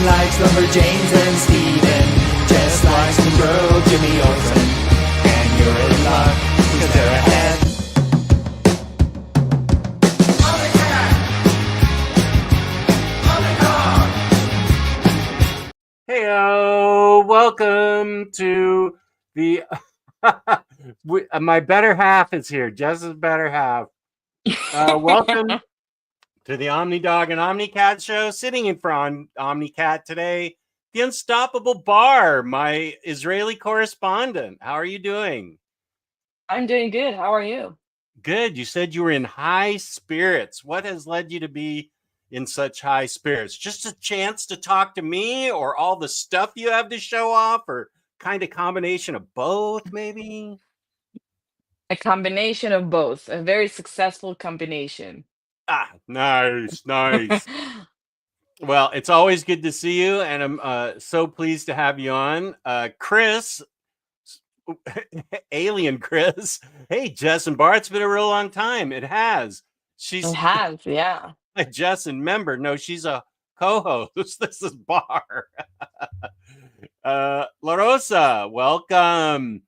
likes Lumberjanes and Steven. Jess likes the bro Jimmy Olsen. And you're in luck, because they're ahead. Heyo, welcome to the my better half is here. Jess's better half. Welcome to the Omnidog and Omnicat show. Sitting in front of Omnicat today, the unstoppable Bar, my Israeli correspondent. How are you doing? I'm doing good. How are you? Good. You said you were in high spirits. What has led you to be in such high spirits? Just a chance to talk to me, or all the stuff you have to show off, or kind of combination of both, maybe? A combination of both. A very successful combination. Ah, nice. Well, it's always good to see you, and I'm so pleased to have you on. Chris, Alien Chris. Hey, Jess and Bart, it's been a real long time. It has. She's It has, yeah. Jess and member. No, she's a co-host. This is Bar. La Rosa, welcome.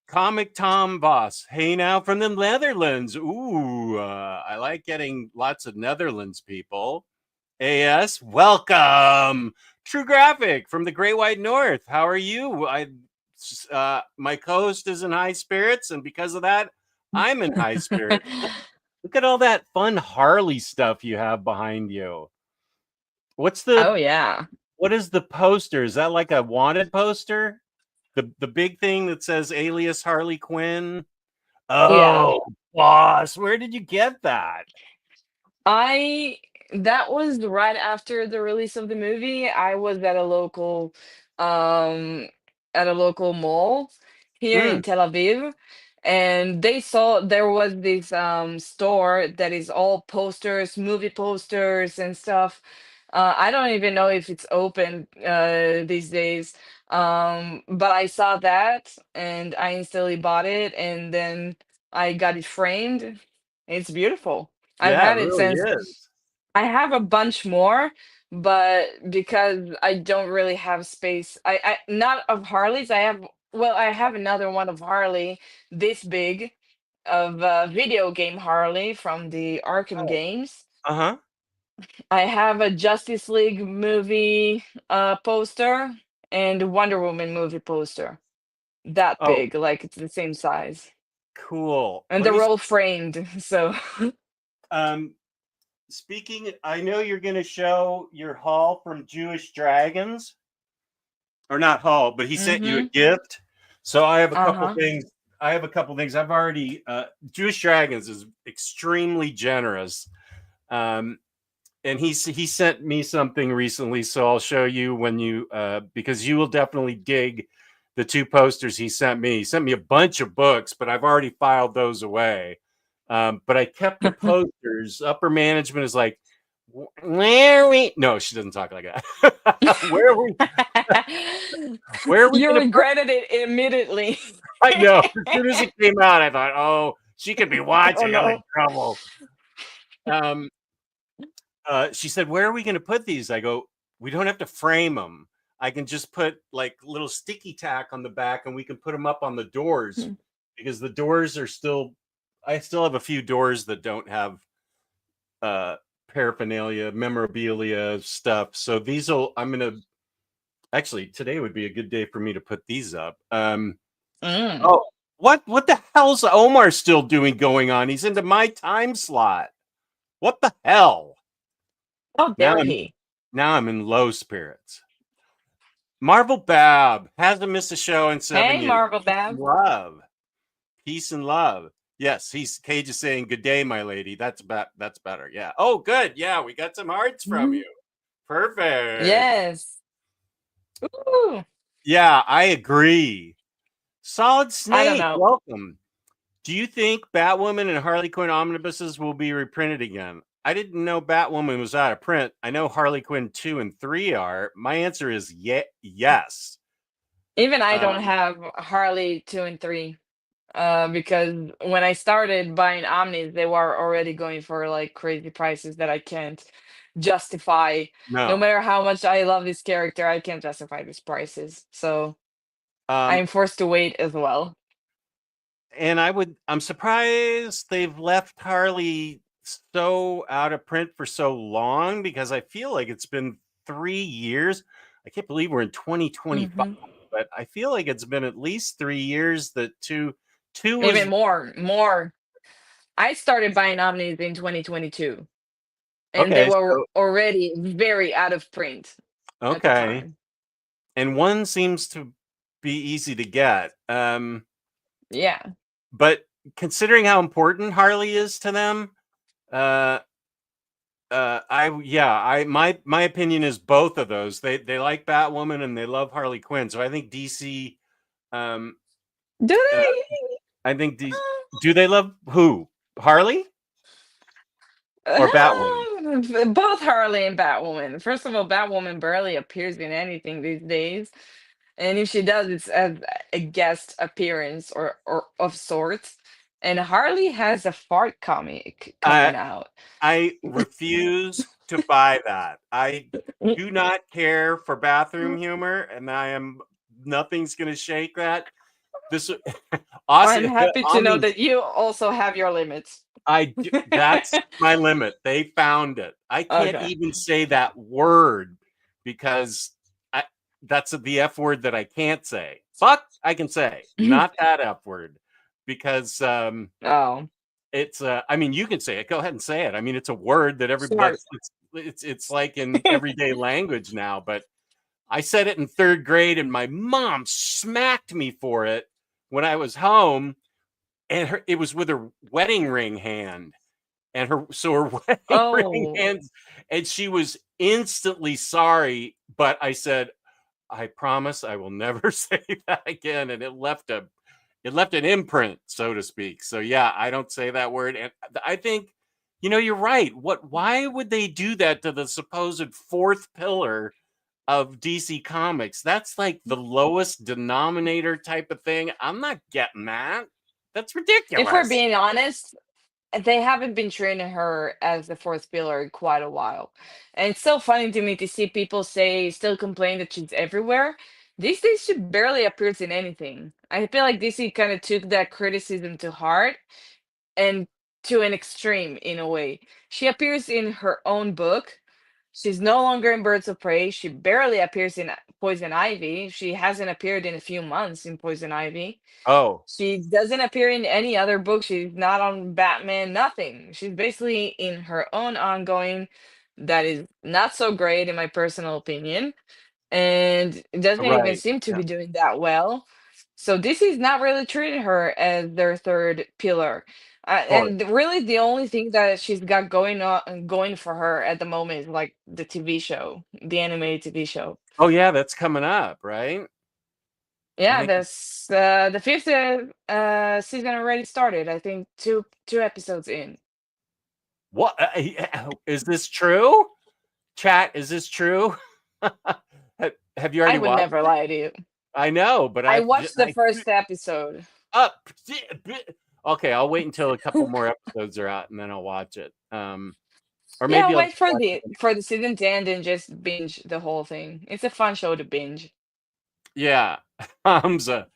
Comic Tom Boss. Hey now from the Netherlands. Ooh, I like getting lots of Netherlands people. AS, welcome. True Graphic from the Great White North. How are you? My co-host is in high spirits, and because of that, I'm in high spirits. Look at all that fun Harley stuff you have behind you. What's the? Oh yeah. What is the poster? Is that like a wanted poster? The big thing that says alias Harley Quinn. Oh, yeah. Boss, where did you get that? That was right after the release of the movie. I was at a local mall here in Tel Aviv, and they saw there was this store that is all posters, movie posters and stuff. I don't even know if it's open these days. But I saw that and I instantly bought it, and then I got it framed. It's beautiful. I've Yeah, it had it really since. is. I have a bunch more, but because I don't really have space, I not of Harleys. I have another one of Harley this big, of video game Harley from the Arkham games. Uh-huh. I have a Justice League movie poster and a Wonder Woman movie poster. That Oh, big, like it's the same size. cool. And Let me they're all framed, so speaking, I know you're going to show your haul from Jewish Dragons. Or not haul, but he sent you a gift. So I have a couple things. I've already Jewish Dragons is extremely generous. And he sent me something recently, so I'll show you when you because you will definitely dig the two posters he sent me. He sent me a bunch of books, but I've already filed those away. But I kept the posters. Upper management is like, where are we? No, she doesn't talk like that. Where are we? Where are we? You regretted it immediately. I know. As soon as it came out, I thought, oh, she could be watching. I'm in trouble. She said, where are we going to put these? I go, we don't have to frame them. I can just put like little sticky tack on the back, and we can put them up on the doors because the doors are still, I still have a few doors that don't have paraphernalia, memorabilia stuff. So actually, today would be a good day for me to put these up. Oh, what the hell's Omar still doing going on? He's into my time slot. What the hell? How dare he? Now I'm in low spirits. Marvel Bab hasn't missed a show in 7 years. Hey, Marvel Bab. Peace and love. Yes, Cage is saying good day, my lady. That's better. Yeah. Oh, good. Yeah, we got some hearts from you. Perfect. Yes. Ooh. Yeah, I agree. Solid Snake, I don't know. welcome. Do you think Batwoman and Harley Quinn omnibuses will be reprinted again? I didn't know Batwoman was out of print. I know Harley Quinn 2 and 3 are. My answer is yes. Even I don't have Harley 2 and 3. because when I started buying Omnis, they were already going for like crazy prices that I can't justify. No No. matter how much I love this character, I can't justify these prices. So Um, I'm forced to wait as well. and I'm surprised they've left Harley so out of print for so long, because I feel like it's been 3 years. I can't believe we're in 2025, Hmm. but I feel like it's been at least 3 years that two Even was more. I started buying Omnis in 2022, and they okay. were So already very out of print at the okay, time. and one seems to be easy to get. Yeah. But considering how important Harley is to them, uh, I my opinion is both of those. They like Batwoman and they love Harley Quinn. So I think DC, um, Do uh, they? I think DC, do they love who? Harley or Batwoman? Both Harley and Batwoman. First of all, Batwoman barely appears in anything these days. And if she does, it's as a guest appearance or of sorts. And Harley has a fart comic I coming out. I refuse to buy that. I do not care for bathroom humor, and nothing's going to shake that. This I'm Austin, happy to know Omni, that you also have your limits. that's my limit. They found it. I can't Okay. even say that word because I that's the F word that I can't say. Fuck, I can say, not that F word, because Oh, it's I mean, you can say it. Go ahead and say it. I mean, it's a word that everybody, smart. it's like in everyday language now, but I said it in third grade and my mom smacked me for it when I was home, and it was with her wedding ring hand, and her wedding ring Oh, hands, and she was instantly sorry, but I said, I promise I will never say that again, and it left an imprint, so to speak. So yeah, I don't say that word, and I think you're right. Why would they do that to the supposed fourth pillar of DC Comics? That's like the lowest denominator type of thing. I'm not getting that. That's if we're ridiculous. being honest, they haven't been training her as the fourth pillar in quite a while. And it's so funny to me to see people still complain that she's everywhere. These days, she barely appears in anything. I feel like DC kind of took that criticism to heart and to an extreme in a way. She appears in her own book. She's no longer in Birds of Prey. She barely appears in Poison Ivy. She hasn't appeared in a few months in Poison Ivy. Oh, She doesn't appear in any other book. She's not on Batman, nothing. She's basically in her own ongoing that is not so great in my personal opinion. And it doesn't even right. seem to Yeah, be doing that well. So this is not really treating her as their third pillar. of course. Really the only thing that she's got going for her at the moment is like the TV show, the animated TV show. Oh yeah, that's coming up, right? I Yeah, think the fifth season already started. I think two episodes in. what is this true? Chat, is this true? Have you I already would watched never it? lie to you. I know, but I watched the first episode. up. Okay, I'll wait until a couple more episodes are out and then I'll watch it. Or Yeah, maybe I'll I'll wait just watch it. for the season to end and just binge the whole thing. It's a fun show to binge. Yeah. Hamza.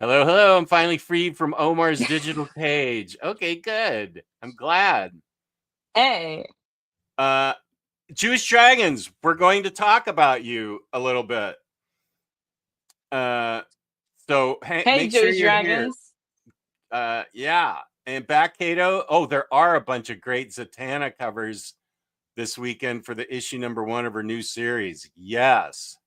Hello, hello. I'm finally freed from Omar's digital cage. Okay, good. I'm glad. Hey, Uh Jewish Dragons, we're going to talk about you a little bit. Uh so hey, make sure Jewish you're here. dragons. Yeah. And back Cato. Oh, there are a bunch of great Zatanna covers this weekend for the issue #1 of her new series. Yes.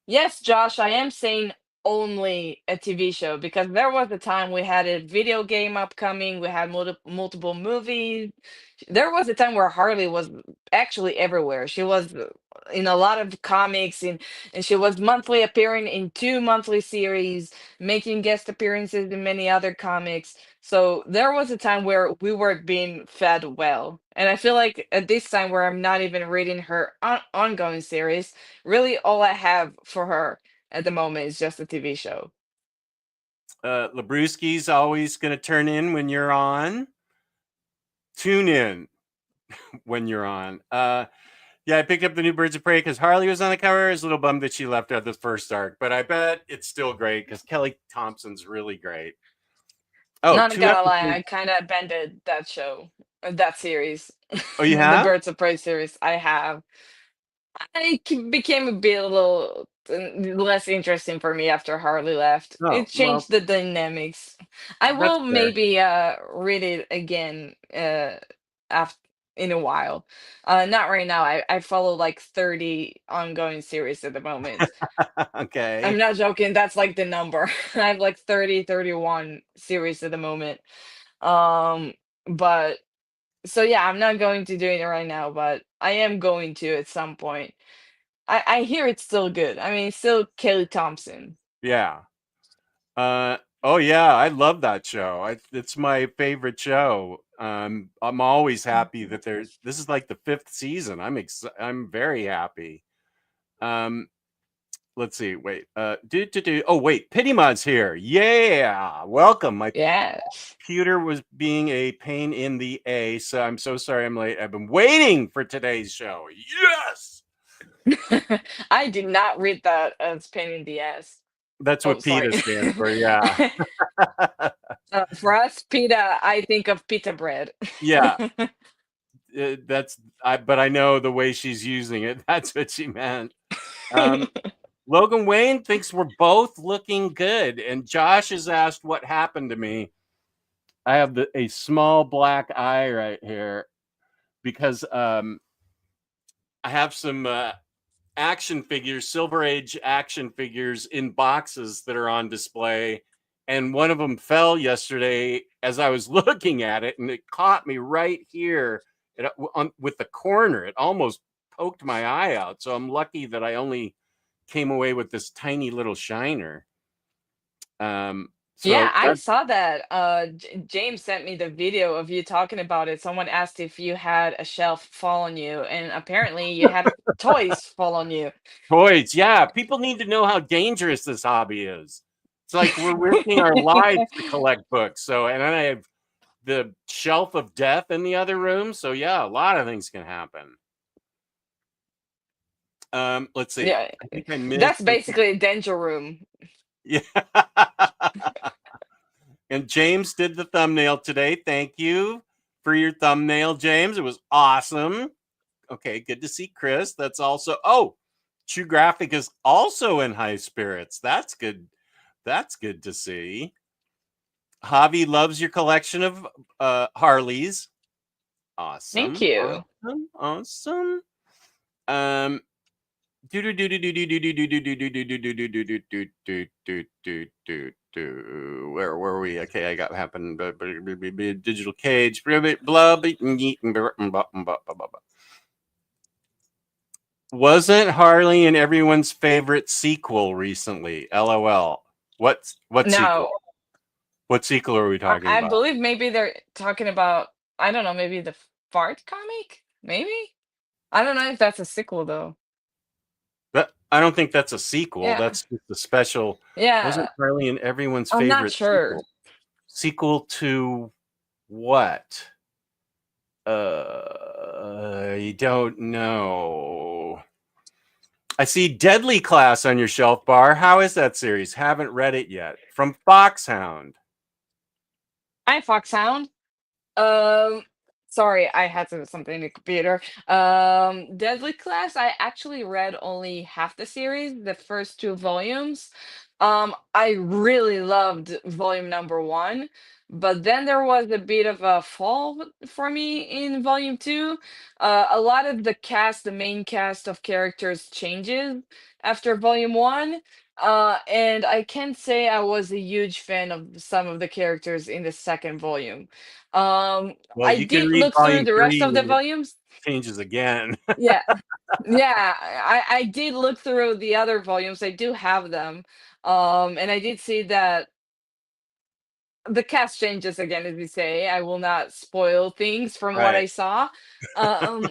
Yes, Josh, I am saying only a TV show because there was a time we had a video game upcoming, we had multiple movies. There was a time where Harley was actually everywhere. She was in a lot of comics and she was monthly appearing in two monthly series, making guest appearances in many other comics. So there was a time where we were being fed well. And I feel like at this time where I'm not even reading her ongoing series, really all I have for her at the moment is just a TV show. Labrewski's always going to turn in when you're on. Tune in when you're on. Yeah, I picked up the new Birds of Prey because Harley was on the cover. I was a little bummed that she left out the first arc, but I bet it's still great because Kelly Thompson's really great. Oh, Not two gonna lie, episodes. I kind of abandoned that show, that series, Oh, you the have? Birds of Prey series. I have. Became a bit a little less interesting for me after Harley left. Oh, It well, changed the dynamics. I that's will fair. maybe read it again after in a while. Not right now. I follow like 30 ongoing series at the moment. I'm Okay. not joking. That's like the number. I have like 30, 31 series at the moment. Um, but so yeah, I'm not going to do it right now, but I am going to at some point. I hear it's still good. I mean, it's still Kelly Thompson. Yeah. Oh yeah, I love that show. It's my favorite show. I'm always happy that this is like the 5th season. I'm very happy. Um, let's see. Wait. Oh wait, Pity Mod's here. Yeah, welcome. My Yes. computer was being a pain in the A, so I'm so sorry I'm late. I've been waiting for today's show. Yes, I did not read that as pain in the ass. that's Oh, what sorry. PETA stands for. Yeah, For us, pita, I think of pita bread. yeah. But I know the way she's using it. That's what she meant. Um, Logan Wayne thinks we're both looking good, and Josh has asked what happened to me. I have a small black eye right here because I have some action figures, Silver Age action figures in boxes that are on display. And one of them fell yesterday as I was looking at it, and it caught me right here with the corner. It almost poked my eye out. So I'm lucky that I only came away with this tiny little shiner. Yeah, So I that's saw that. James sent me the video of you talking about it. Someone asked if you had a shelf fall on you, and apparently you had toys fall on you. toys. Yeah, people need to know how dangerous this hobby is. It's like we're risking our lives to collect books. So, and then I have the shelf of death in the other room. So yeah, a lot of things can happen. Let's see. Yeah, I think I missed. that's basically a danger room. Yeah. And James did the thumbnail today. Thank you for your thumbnail, James. It was awesome. Okay, good to see Chris. That's also True Graphic is also in high spirits. That's good. That's good to see. Javi loves your collection of Harleys. Thank Awesome. you. Awesome. Um where were we? Okay, I got happened. Digital cage. Wasn't Harley and everyone's favorite sequel recently? LOL. What No, sequel? What sequel are we talking I about? believe maybe they're talking about, I don't know, maybe the fart comic? Maybe? I don't know if that's a sequel though. But I don't think that's a sequel. Yeah. That's just a special. Yeah. Wasn't Harley and everyone's I'm not favorite sure. sequel? Sequel to what? I don't know. I see Deadly Class on your shelf bar. How is that series? Haven't read it yet. From Foxhound. Hi, Foxhound. Um, sorry, I had something in the computer. Deadly Class, I actually read only half the series, the first two volumes. I really loved volume number one, but then there was a bit of a fall for me in volume two. A lot of the cast, the main cast of characters changes after volume one. And I can say I was a huge fan of some of the characters in the second volume. Well, I you can did read look through volume the rest 3 of the when it volumes. changes again. Yeah, yeah, I did look through the other volumes. I do have them. And I did see that the cast changes again, as you say. I will not spoil things from what Right. I saw. Um,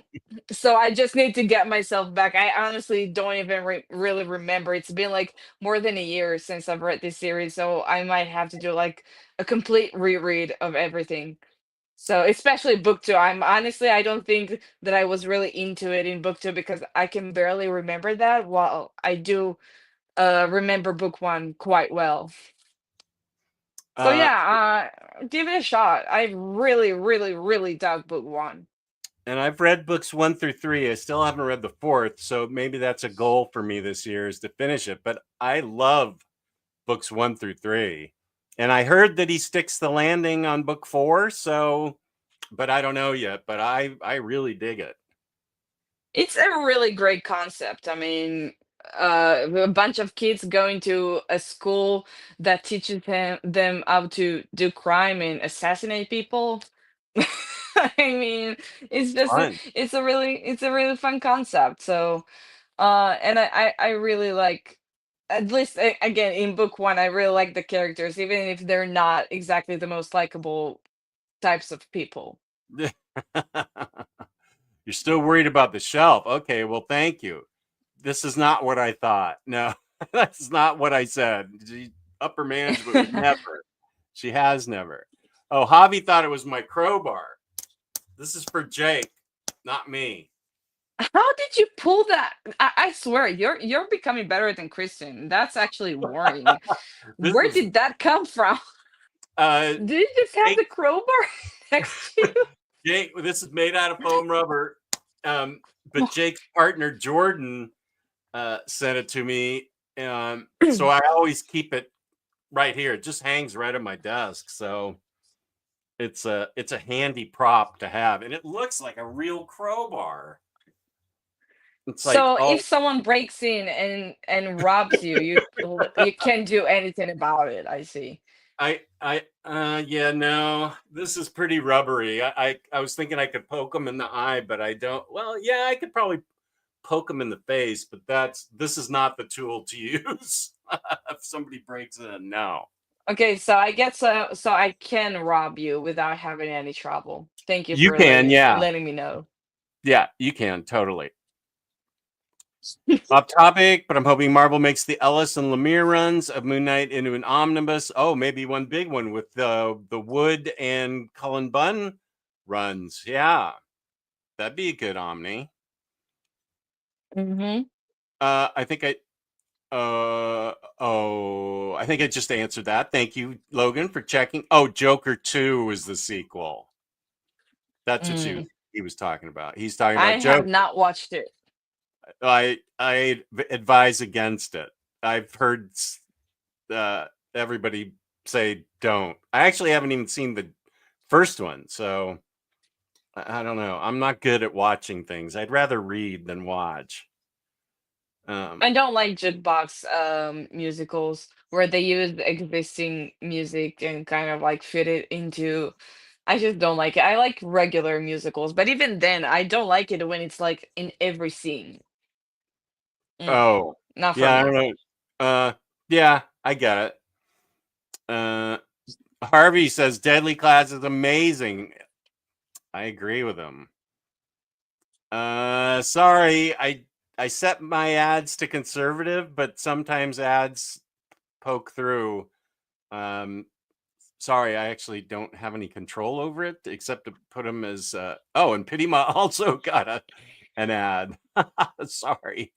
so I just need to get myself back. I honestly don't even really remember. It's been like more than a year since I've read this series, so I might have to do like a complete reread of everything. So especially book two. I'm honestly, I don't think that I was really into it in book two because I can barely remember that, while I do remember book one quite well. So Uh, yeah, give it a shot. I really, really, really dug book one. and I've read books 1 through 3. I still haven't read the fourth, so maybe that's a goal for me this year is to finish it. But I love books 1 through 3, and I heard that he sticks the landing on book 4. So, but I don't know yet. But I really dig it. It's a really great concept. I mean, a bunch of kids going to a school that teaches them how to do crime and assassinate people. I mean, it's just Fun. it's a really fun concept. So, and I really like, at least again in book one, I really like the characters, even if they're not exactly the most likable types of people. You're still worried about the shelf. Okay, well, thank you. This is not what I thought. No, that's not what I said. Upper management would never. She has never. Oh, Javi thought it was my crowbar. This is for Jake, not me. How did you pull that? I swear, you're becoming better than Kristen. That's actually worrying. This Where is did that come from? uh Did you just have Jake. the crowbar next to you? Jake, this is made out of foam rubber. But Jake's partner Jordan sent it to me. So I always keep it right here. It just hangs right on my desk. So it's a handy prop to have, and it looks like a real crowbar. It's like, So oh, if someone breaks in and robs you, you can't do anything about it. I see. yeah, no, this is pretty rubbery. I was thinking I could poke him in the eye, but I don't. Well, yeah, I could probably poke him in the face, but this is not the tool to use if somebody breaks in. No, Okay, so I guess so I can rob you without having any trouble. Thank you you for can, yeah, letting me know. yeah, you can totally. Off topic, but I'm hoping Marvel makes the Ellis and Lemire runs of Moon Knight into an omnibus. Oh, maybe one big one with the Wood and Cullen Bunn runs. Yeah, that'd be a good Omni. Hmm. I think I think I just answered that. Thank you, Logan, for checking. Oh, Joker 2 is the sequel. That's what Mm. he was talking about. He's talking I about have Joker. not watched it. I advise against it. I've heard everybody say don't. I actually haven't even seen the first one, so I don't know. I'm not good at watching things. I'd rather read than watch. I don't like jukebox musicals where they use existing music and kind of like fit it into. I just don't like it. I like regular musicals, but even then, I don't like it when it's like in every scene. Mm, Oh, not for yeah, I don't me. know. Yeah, I get it. Uh, Harvey says Deadly Class is amazing. I agree with him. Sorry, I set my ads to conservative, but sometimes ads poke through. Um, sorry, I actually don't have any control over it except to put them as. Oh, and Pityma also got an ad. Sorry.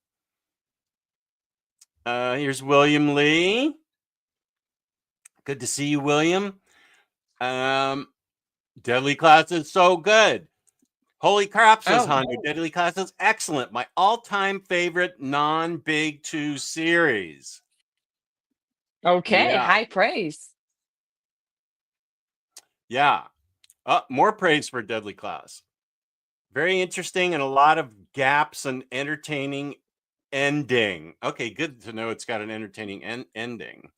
Here's William Lee. Good to see you, William. Deadly Class is so good. Holy crap, says Oh, Hondo. Deadly Class is excellent. My all-time favorite non-Big Two series. okay. Yeah, High praise. yeah. More praise for Deadly Class. Very interesting and a lot of gaps and entertaining ending. Okay, good to know it's got an entertaining ending.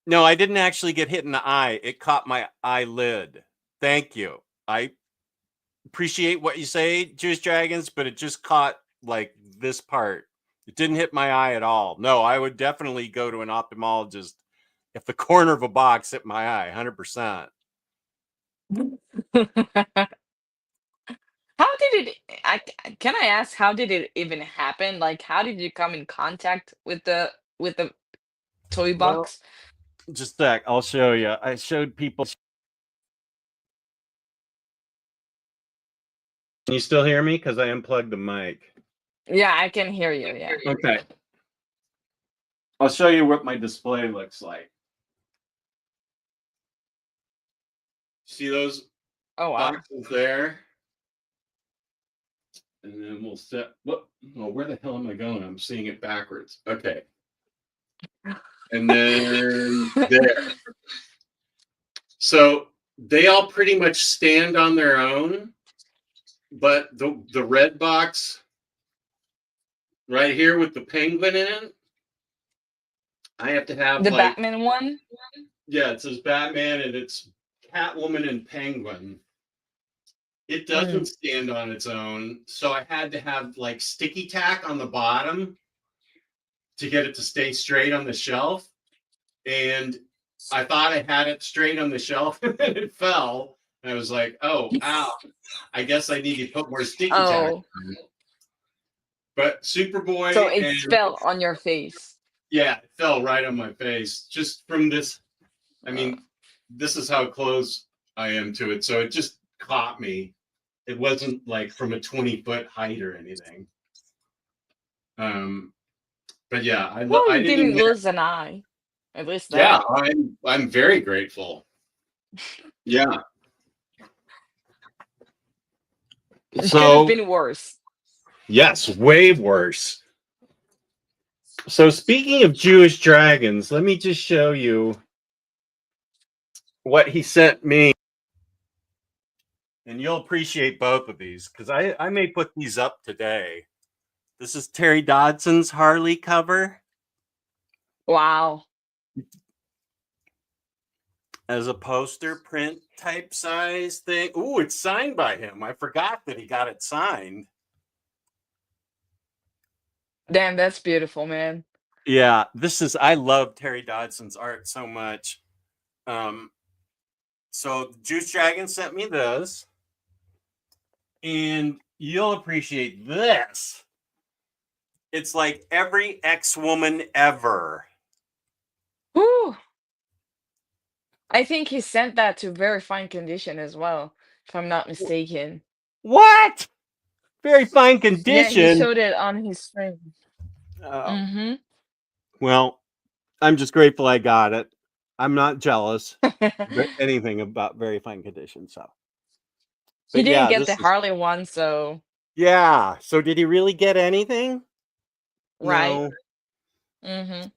No, I didn't actually get hit in the eye. It caught my eyelid. Thank you. I appreciate what you say, Jewish Dragons, but it just caught like this part. It didn't hit my eye at all. No, I would definitely go to an ophthalmologist if the corner of a box hit my eye, 100%. How did it can I ask how did it even happen? Like how did you come in contact with the toy Well, box? just a sec. I'll show you. I showed people. Can you still hear me? Because I unplugged the mic. Yeah, I can hear you. Yeah. Okay. I'll show you what my display looks like. See those Oh wow. boxes there? And then we'll set. What? Oh, where the hell am I going? I'm seeing it backwards. Okay. And then there. So they all pretty much stand on their own, but the red box right here with the penguin in it, I have to have The like, Batman one? yeah, it says Batman and it's Catwoman and Penguin. It doesn't stand on its own, so I had to have like sticky tack on the bottom to get it to stay straight on the shelf. And I thought I had it straight on the shelf and then it fell. And I was like, oh, ow. I guess I need to put more sticky tack Oh, on it. But Superboy so it and fell on your face. yeah, it fell right on my face just from this. I mean, this is how close I am to it. So it just caught me. It wasn't like from a 20-foot height or anything. But yeah, Well, I you didn't didn't even. lose an eye. At least Yeah, that. I'm very grateful. Yeah. It could have So been worse. yes, way worse. So speaking of Jewish dragons, let me just show you what he sent me. And you'll appreciate both of these because I may put these up today. This is Terry Dodson's Harley cover Wow. as a poster print type size thing. Ooh, it's signed by him. I forgot that he got it signed. Damn, that's beautiful, man. Yeah, I love Terry Dodson's art so much. So Juice Dragon sent me this. And you'll appreciate this. It's like every ex-woman ever. Whew. I think he sent that to very fine condition as well, if I'm not mistaken. What? Very fine Yeah, he condition. showed it on his stream. Oh. Well, I'm just grateful I got it. I'm not jealous of anything about very fine condition. So, He but didn't yeah, get the Harley one, so yeah. So did he really get anything? right. No.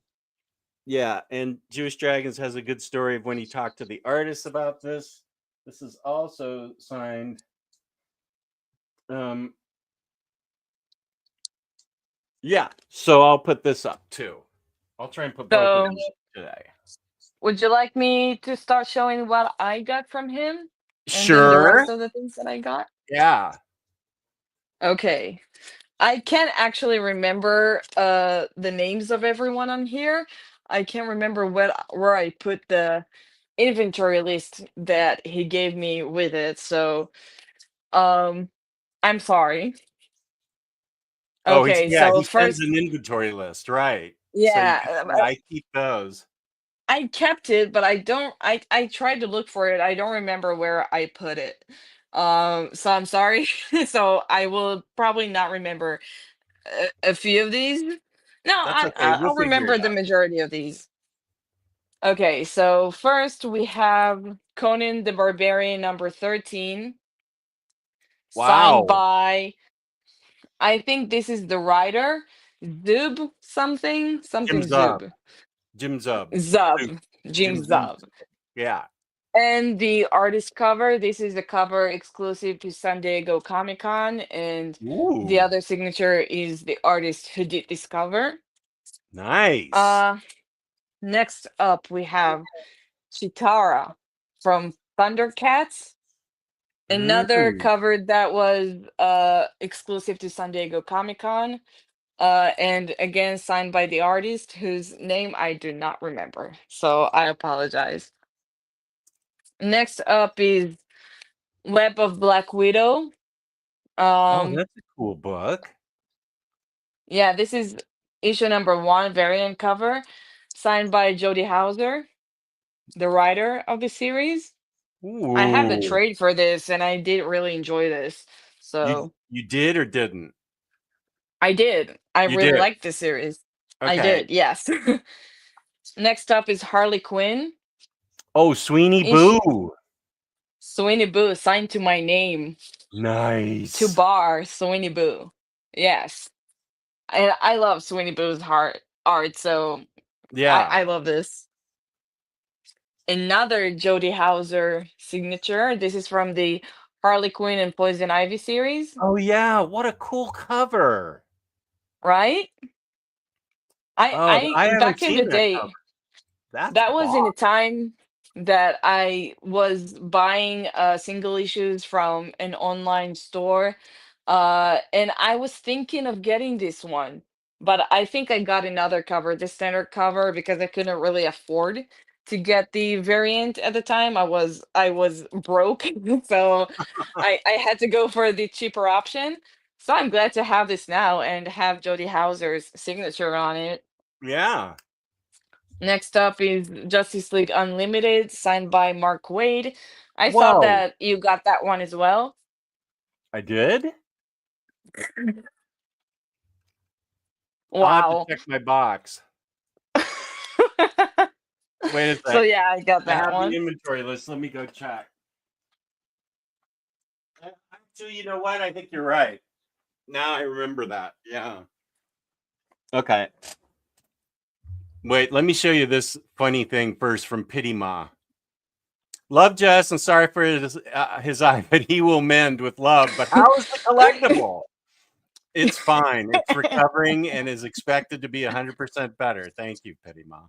Yeah, and Jewish Dragons has a good story of when he talked to the artist about this. This is also signed. Yeah, so I'll put this up too. I'll try and put both of them up today. Would you like me to start showing what I got from him? And then the Sure. rest of the things that I got? Yeah. Okay. I can't actually remember the names of everyone on here. I can't remember where I put the inventory list that he gave me with it. So I'm sorry. Oh, Okay, yeah, so he sends first, an inventory list, right? So yeah, I keep those. I kept it, but I don't I tried to look for it. I don't remember where I put it. So I'm sorry. So I will probably not remember a few of these. No, That's okay. We'll I'll figure remember it the out. majority of these. Okay, so first we have Conan the Barbarian number 13, signed Wow. by, I think this is the writer, Zub something, Jim something Zub. Zub. Jim Zub. Zub, Jim Zub. Zub. Yeah. And the artist cover, this is the cover exclusive to San Diego Comic-Con, and the Ooh, other signature is the artist who did this cover. nice. Next up we have Chitara from Thundercats, another Mm. cover that was exclusive to San Diego Comic-Con. And again, signed by the artist whose name I do not remember. So I apologize. Next up is Web of Black Widow. Oh, Um, that's a cool book. yeah, this is issue number 1, variant cover, signed by Jody Hauser, the writer of the series. I have the Ooh. trade for this, and I did really enjoy this. You So you did or didn't? I did. I You really did. liked the series. I Okay. did, yes. Next up is Harley Quinn. Oh, Sweeney Ish Boo. Sweeney Boo, signed to my name. To Nice. bar Sweeney Boo. Yes. And I love Sweeney Boo's art, so Yeah. I love this. Another Jody Hauser signature. This is from the Harley Quinn and Poison Ivy series, Oh yeah, what a cool cover. right? Oh, I I haven't back in the seen that cover. day, That's that was in bomb. a time that I was buying single issues from an online store. And I was thinking of getting this one, but I think I got another cover, the standard cover, because I couldn't really afford to get the variant at the time. I was broke, so I had to go for the cheaper option. So I'm glad to have this now and have Jody Hauser's signature on it. Yeah. Next up is Justice League Unlimited, signed by Mark Waid. I saw Whoa. that you got that one as well. I did? I'll have to Wow. check my box. Wait a So sec. yeah, I got I that have the one. inventory list. Let me go check. Actually, you know what? I think you're right. Now I remember that. Yeah. Okay. Wait, let me show you this funny thing first from Pity Ma. Love Jess and sorry for his eye, but he will mend with love. But how is the collectible? It's fine. It's recovering and is expected to be 100% better. Thank you, Pity Ma.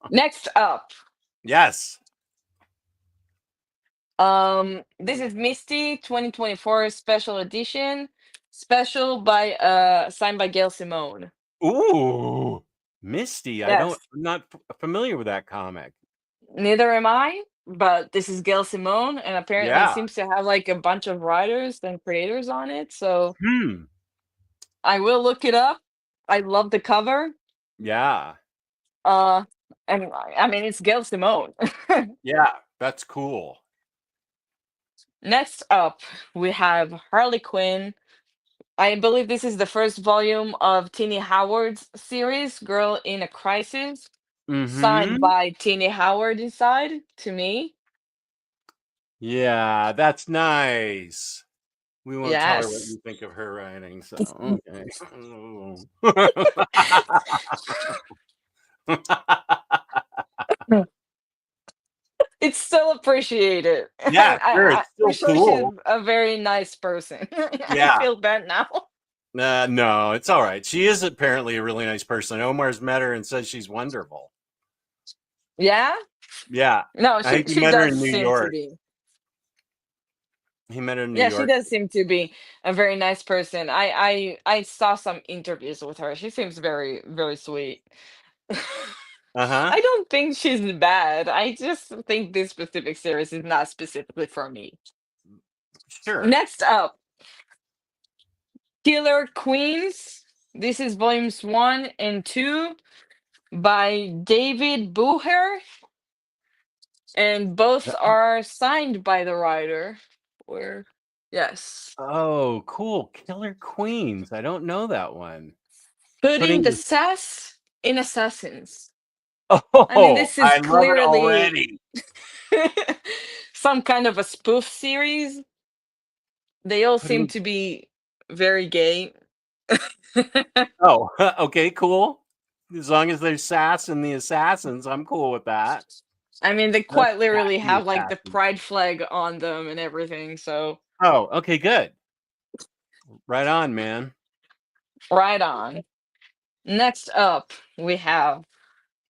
Next up, Yes. this is Misty 2024 special edition, special by signed by Gail Simone. Ooh, Misty. I'm Yes, not familiar with that comic. neither am I, but this is Gail Simone, and apparently it Yeah. seems to have like a bunch of writers and creators on it. So Hmm. I will look it up. I love the cover. Yeah. Uh, and I mean, it's Gail Simone. Yeah. That's cool. Next up, we have Harley Quinn. I believe this is the first volume of Tini Howard's series, Girl in a Crisis, signed Mm-hmm. by Tini Howard inside to me. Yeah, that's nice. We won't tell her what Yes. you think of her writing, so okay. It's still appreciated. Yeah, And sure. It's I'm still sure she's cool. a very nice person. I Yeah. feel bad now. No, it's all right. She is apparently a really nice person. Omar's met her and says she's wonderful. Yeah? Yeah. No, I think he she met her does in New seem to York. be. He met her in New Yeah, she York. does seem to be a very nice person. I saw some interviews with her. She seems very, very sweet. Uh-huh. I don't think she's bad. I just think this specific series is not specifically for me. Sure. Next up, Killer Queens. This is volumes 1 and 2 by David Booher, and both are signed by the writer. Or yes. Oh, cool. Killer Queens. I don't know that one. Putting the Putting sass in assassins. I mean, Oh, this is I love it clearly already. some kind of a spoof series. They all seem Putting to be very gay. Oh, okay, cool. As long as there's sass in the assassins, I'm cool with that. I mean, they Let's quite literally sass the have like the assassins. pride flag on them and everything. So Oh, okay, good. Right on, man. right on. Next up, we have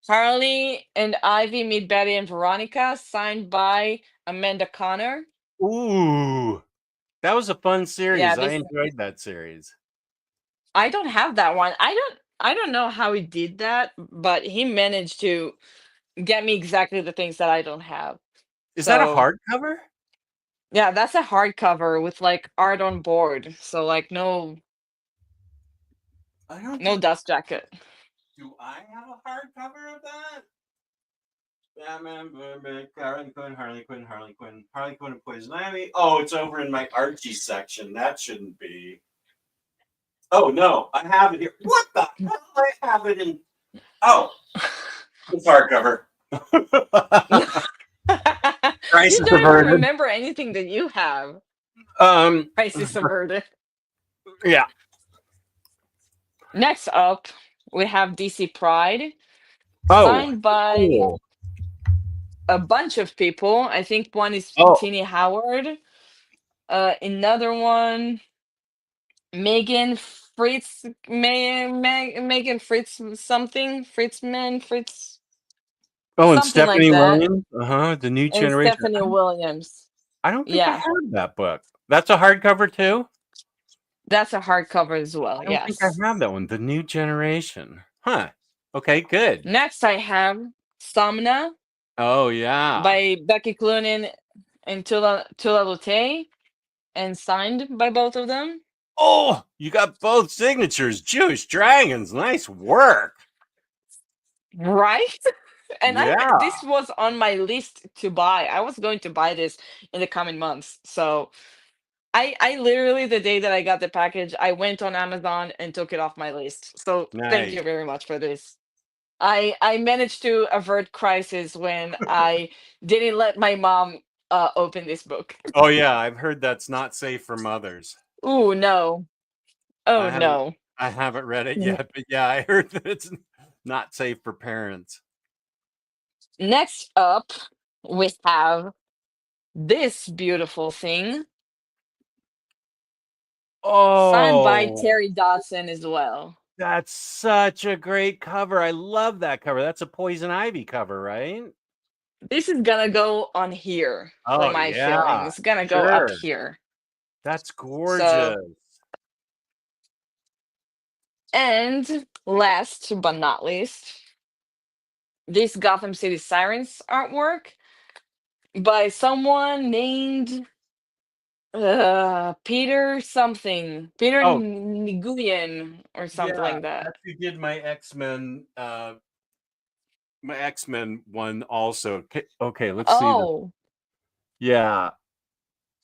Harley and Ivy meet Betty and Veronica, signed by Amanda Connor. Ooh, that was a fun Yeah, series. I this enjoyed that series. I don't have that one. I don't know how he did that, but he managed to get me exactly the things that I don't have. Is that a So hardcover? yeah, that's a hardcover with like art on board. So like I don't no think. dust jacket. Do I have a hardcover of that? Batman, Batman, Harley Quinn, Harley Quinn, Harley Quinn, Harley Quinn and Poison Ivy. Oh, it's over in my Archie section. That shouldn't be. Oh no, I have it here. What the hell? I have it in. Oh, it's hardcover. You Crisis don't even averted. remember anything that you have. Um, Crisis averted. yeah. Next up, we have DC Pride, Oh, signed by cool. a bunch of people. I think one is Oh, Tini Howard. Another one, Megan Fritz, Megan Fritz something, Fritzman, Fritz, oh, and something like Stephanie that, Williams. The new and generation. Stephanie Williams. I don't think I Yeah, have that book. That's a hardcover too. that's a hardcover as well. I don't think I Yes. have that one. The new generation. Huh. Okay, good. Next, I have Somna Oh yeah. by Becky Cloonan and Tula Lute, and signed by both of them. Oh, you got both signatures. Jewish Dragons. Nice work. Right? And Yeah. this was on my list to buy. I was going to buy this in the coming months. So I literally, the day that I got the package, I went on Amazon and took it off my list. So thank Nice. you very much for this. I managed to avert crisis when I didn't let my mom open this book. Oh yeah, I've heard that's not safe for mothers. Ooh, no. I Oh haven't no. I haven't read it N- yet, but yeah, I heard that it's not safe for parents. Next up, we have this beautiful thing signed by Oh, Terry Dodson as well. that's such a great cover. I love that cover. That's a Poison Ivy cover, right? This is gonna go on here for Oh my feeling. yeah, It's gonna go up sure. here. That's gorgeous. So, and last but not least, this Gotham City Sirens artwork by someone named Peter something, Peter Oh Nguyen or something yeah, like that. that's who did my X-Men one also. Okay, let's see this. Oh, Yeah.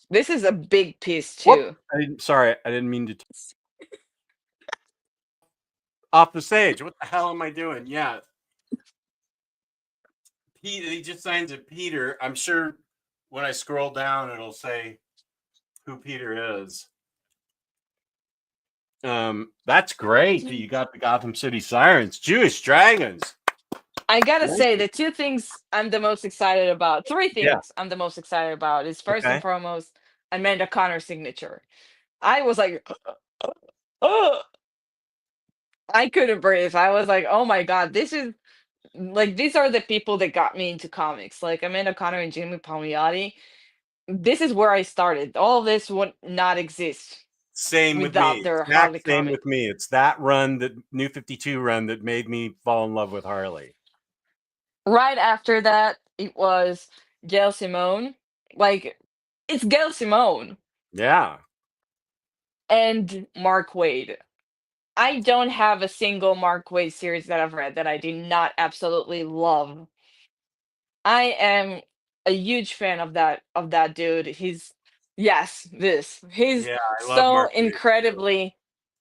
this is a big piece Whoop. too. Sorry, I didn't mean to off the stage. What the hell am I doing? Yeah. He just signs it Peter. I'm sure when I scroll down it'll say who Peter is. That's great that you got the Gotham City Sirens, Jewish Dragons. I gotta Nice. say, the two things I'm the most excited about, three Yeah. things I'm the most excited about is first and Okay. foremost, Amanda Connor's signature. I was like, oh, I couldn't breathe. I was like, oh my God, this is like, these are the people that got me into comics. Like Amanda Connor and Jamie Palmiotti. This is where I started. All of this would not exist Same with me. without their Exact Harley same comic. with me. It's that run, that New 52 run, that made me fall in love with Harley. Right after that, it was Gail Simone. Like, it's Gail Simone Yeah. and Mark Waid. I don't have a single Mark Waid series that I've read that I did not absolutely love. I am a huge fan of that dude. He's Yeah, I love so Mark Waid too. incredibly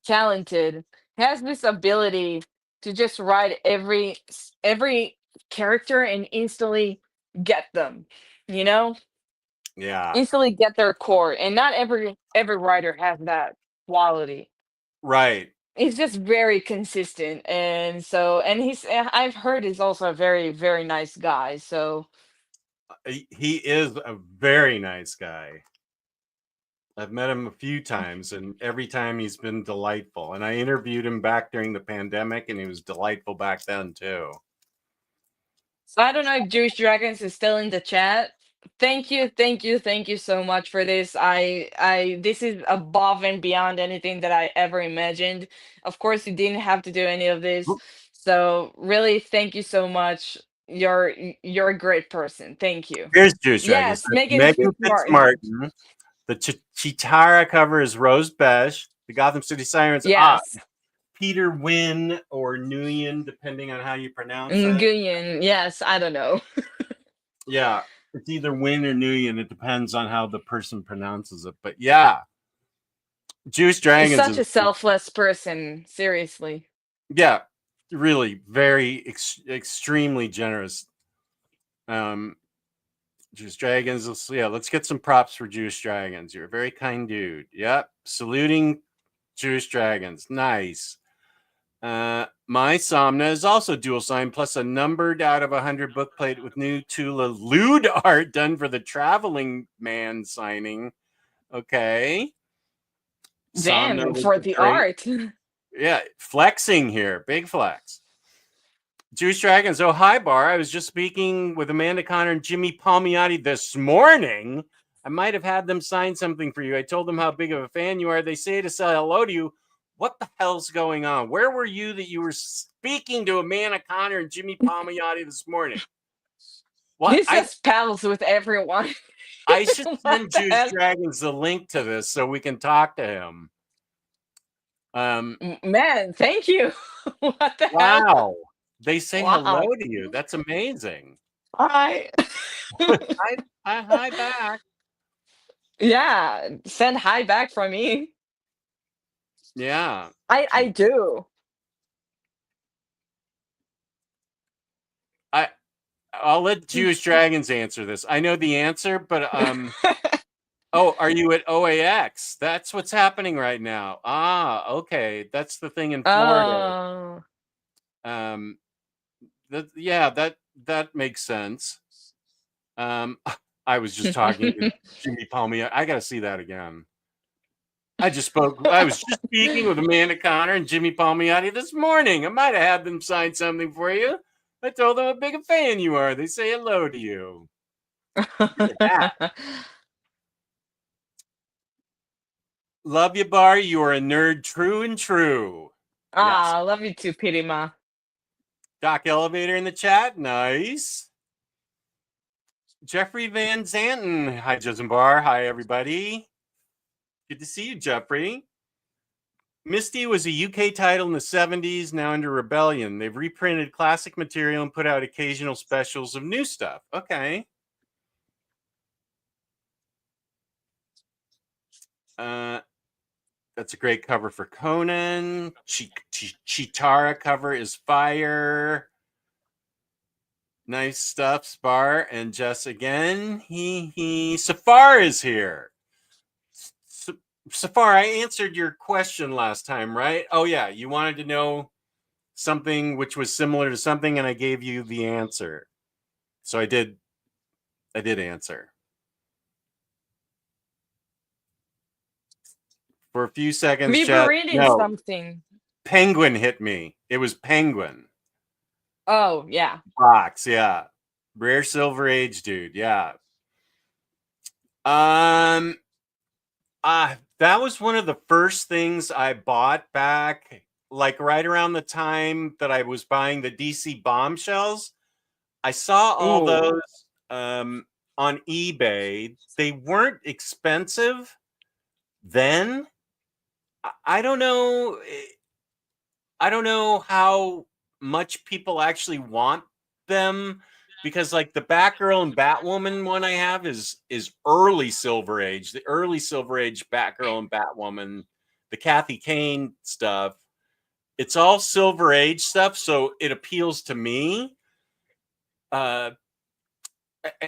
talented. Has this ability to just write every character and instantly get them, you know? Yeah. Instantly get their core. And not every writer has that quality. Right. He's just very consistent, and so and I've heard he's also a very, very nice guy, so He is a very nice guy. I've met him a few times, and every time he's been delightful. And I interviewed him back during the pandemic, and he was delightful back then too. I don't know if Jewish Dragons is still in the chat. Thank you, thank you so much for this. This is above and beyond anything that I ever imagined. Of course, you didn't have to do any of this. So really, thank you so much. You're a great person. Thank you. Here's Juice Dragons. Yes, That's Megan Megan Fitzmartin. Fitzmartin. The Chitara cover is Rose Besh. The Gotham City Sirens. Yes. Peter Wynn or Nguyen, depending on how you pronounce it. Nguyen. Yes, I don't know. Yeah, it's either Wynn or Nguyen. It depends on how the person pronounces it. But yeah, Juice Dragons Such is, a selfless person. Seriously. yeah, really very extremely generous. Juice Dragons. Let's get some props for Juice Dragons. You're a very kind dude. Yep, saluting Juice Dragons. Nice. My Somna is also dual signed, plus a numbered out of 100 bookplate with new Tula lewd art done for the Traveling Man signing. Okay. Damn, Somna for looking the great. art. Yeah, flexing here. Big flex. Juice Dragons. Oh, hi, Bar. I was just speaking with Amanda Connor and Jimmy Palmiotti this morning. I might have had them sign something for you. I told them how big of a fan you are. They say to say hello to you. What the hell's going on? Where were you that you were speaking to Amanda Connor and Jimmy Palmiotti this morning? What? He's just pals with everyone. I should What send the Juice hell? Dragons the link to this so we can talk to him. Man, thank you. What the hell? Wow. They say hello Wow. to you. That's amazing. Hi. Hi back. Yeah, send hi back from me. Yeah. I do. I'll let Jewish Dragons answer this. I know the answer, but oh, are you at OAX? That's what's happening right now. Okay. That's the thing in Florida. Oh. That makes sense. I was just talking to Jimmy Palmiotti. I got to see that again. I was just speaking with Amanda Connor and Jimmy Palmiotti this morning. I might have had them sign something for you. I told them how big a fan you are. They say hello to you. Love you, Bar. You are a nerd, true and true. I love you too, Pirima. Doc Elevator in the chat. Nice. Jeffrey Van Zanten. Hi, Justin Bar. Hi, everybody. Good to see you, Jeffrey. Misty was a UK title in the 70s, now under Rebellion. They've reprinted classic material and put out occasional specials of new stuff. Okay. That's a great cover for Conan. Chitara cover is fire. Nice stuff, Spar. And Jess again. Safar is here. Safar, I answered your question last time, right? Oh, yeah. You wanted to know something which was similar to something, and I gave you the answer. So I did answer. For a few seconds, We were reading something. Penguin hit me. It was Penguin. Oh, yeah. Box, yeah. Rare Silver Age dude, yeah. That was one of the first things I bought back, like right around the time that I was buying the DC Bombshells. I saw all those on eBay. They weren't expensive then. I don't know. I don't know how much people actually want them, because like the Batgirl and Batwoman one I have is early Silver Age, the early Silver Age Batgirl and Batwoman, the Kathy Kane stuff. It's all Silver Age stuff, so it appeals to me. And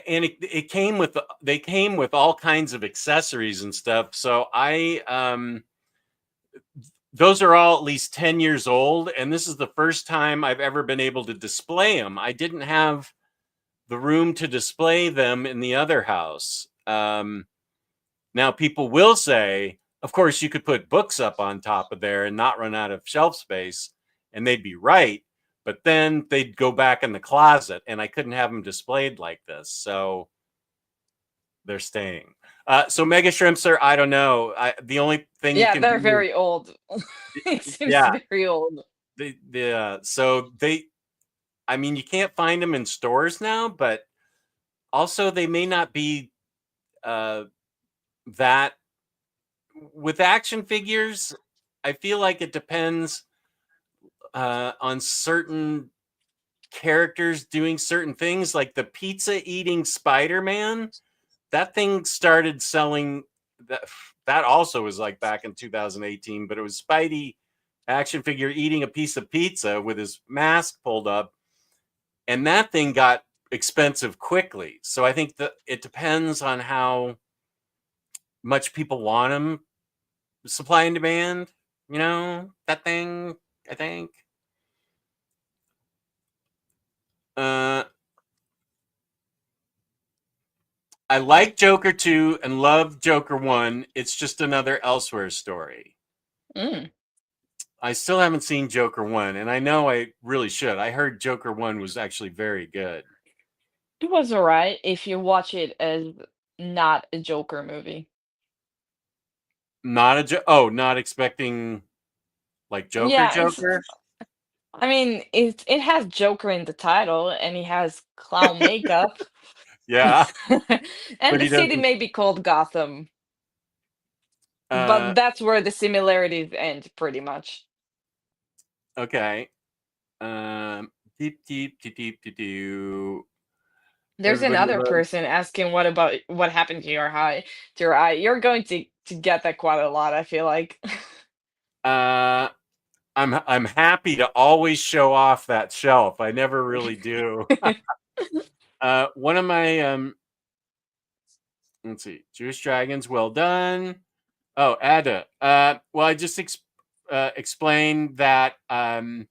they came with all kinds of accessories and stuff. So those are all at least 10 years old, and this is the first time I've ever been able to display them. I didn't have the room to display them in the other house. Now, people will say, of course, you could put books up on top of there and not run out of shelf space, and they'd be right, but then they'd go back in the closet, and I couldn't have them displayed like this. So they're staying. So mega shrimps are, I don't know. The only thing you Yeah, can they're do very old. It is, seems yeah, very old. so they, I mean, you can't find them in stores now, but also they may not be that with action figures. I feel like it depends on certain characters doing certain things, like the pizza eating Spider-Man. That thing started selling. That also was like back in 2018, but it was Spidey action figure eating a piece of pizza with his mask pulled up, and that thing got expensive quickly. So I think that it depends on how much people want them, supply and demand. You know, that thing. I think. Uh, I like Joker 2 and love Joker 1. It's just another Elsewhere story. Mm. I still haven't seen Joker 1, and I know I really should. I heard Joker 1 was actually very good. It was alright if you watch it as not a Joker movie. Not expecting like Joker Yeah, Joker. I mean, it has Joker in the title, and he has clown makeup. Yeah, And but the he city doesn't. may be called Gotham, Uh, but that's where the similarities end, pretty much. okay. Um, deep. There's Everybody another loves. person asking what happened to your eye. You're going to get that quite a lot, I feel like. Uh, I'm happy to always show off that shelf. I never really do. One of my let's see, Jewish dragons. Well done. Oh, Ada. Well, I just explained that I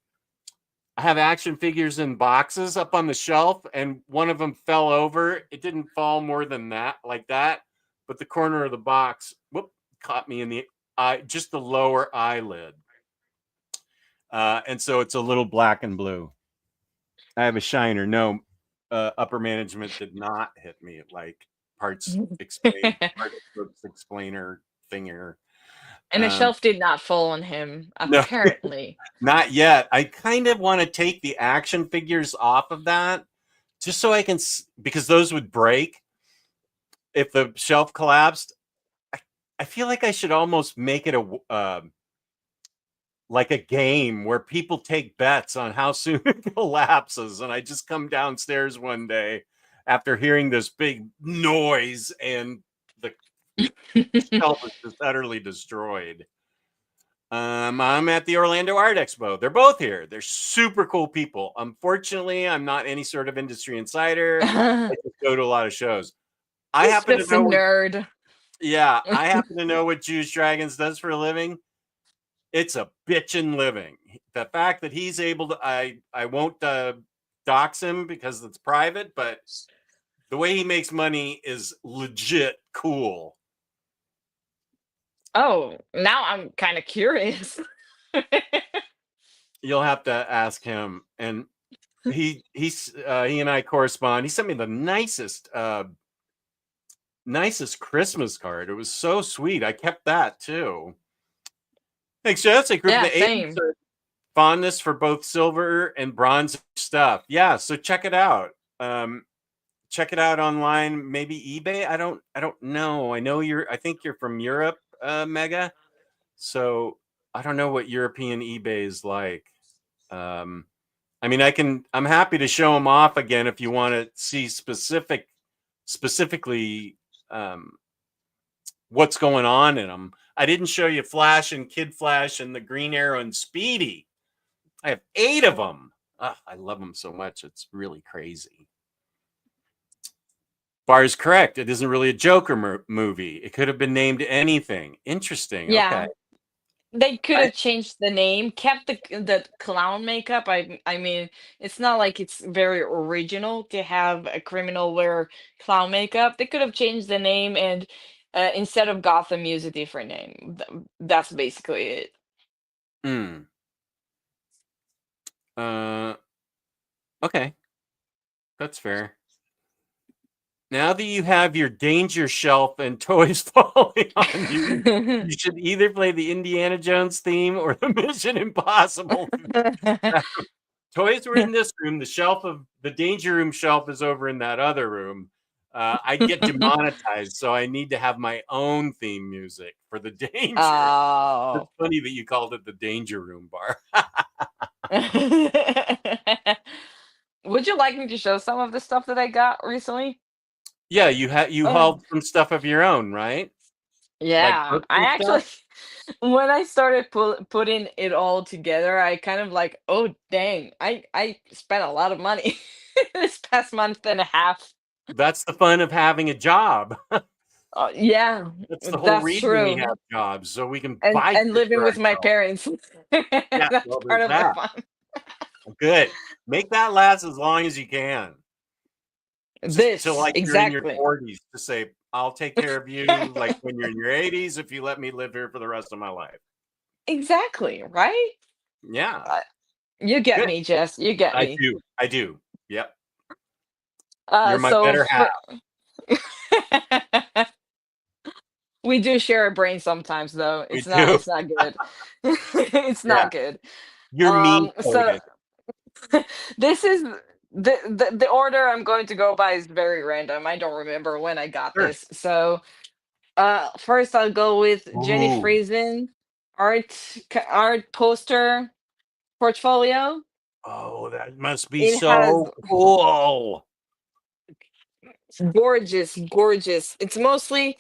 have action figures in boxes up on the shelf, and one of them fell over. It didn't fall more than that, like that, but the corner of the box, caught me in the eye, just the lower eyelid, and so it's a little black and blue. I have a shiner. No, upper management did not hit me like parts explainer thinger. And the shelf did not fall on him, No, apparently. not yet. I kind of want to take the action figures off of that just so I can, because those would break if the shelf collapsed. I feel like I should almost make it like a game where people take bets on how soon it collapses. And I just come downstairs one day after hearing this big noise and the shelf is just utterly destroyed. I'm at the Orlando Art Expo. They're both here. They're super cool people. Unfortunately, I'm not any sort of industry insider. I just go to a lot of shows. I He's happen to just a know what, nerd. yeah, I happen to know what Jewish Dragons does for a living. It's a bitchin' living. The fact that he's able to, I won't dox him because it's private, but the way he makes money is legit cool. Oh, now I'm kind of curious. You'll have to ask him. And he and I correspond. He sent me the nicest Christmas card. It was so sweet. I kept that too. Thanks, Jess. A group of Yeah, the 80s same. fondness for both silver and bronze stuff. Yeah, so check it out. Check it out online, maybe eBay. I don't know. I think you're from Europe, Mega. So I don't know what European eBay is like. I mean, I'm happy to show them off again if you want to see specifically what's going on in them. I didn't show you Flash and Kid Flash and the Green Arrow and Speedy. I have 8 of them. I love them so much. It's really crazy. Bar is correct. It isn't really a Joker movie. It could have been named anything. Interesting. Okay. Yeah, they could have changed the name, kept the clown makeup. I mean, it's not like it's very original to have a criminal wear clown makeup. They could have changed the name and instead of Gotham, use a different name. That's basically it. Hmm. Uh. Okay. That's fair. Now that you have your danger shelf and toys falling on you, you should either play the Indiana Jones theme or the Mission Impossible. Toys were in this room. The danger room shelf is over in that other room. I'd get demonetized, so I need to have my own theme music for the danger. It's Oh. funny that you called it the danger room bar. Would you like me to show some of the stuff that I got recently? Yeah, you Oh, hauled some stuff of your own, right? Like yeah. books I and stuff? actually, when I started putting it all together, I kind of like, oh dang, I spent a lot of money this past month and a half. That's the fun of having a job. Yeah, That's the whole that's reason we true. have jobs, so we can And buy shit living for with my ourselves. parents, Yeah, that's well, part there's of the that. fun. Good. Make that last as long as you can. Just till This like you're in your exactly, 40s to say, I'll take care of you like when you're in your 80s if you let me live here for the rest of my life. exactly, right? Yeah. Uh, you get Good. me, Jess. You get I me. do. I do. Yep. You're my So better half. we do share a brain sometimes, though. We It's not. do. It's not good. It's Yeah. not good. You're mean So coded. this is the order I'm going to go by is very random. I don't remember when I got Sure. this. So first I'll go with Jenny Ooh. Friesen art poster portfolio. Oh, that must be It has so cool. gorgeous, gorgeous. It's mostly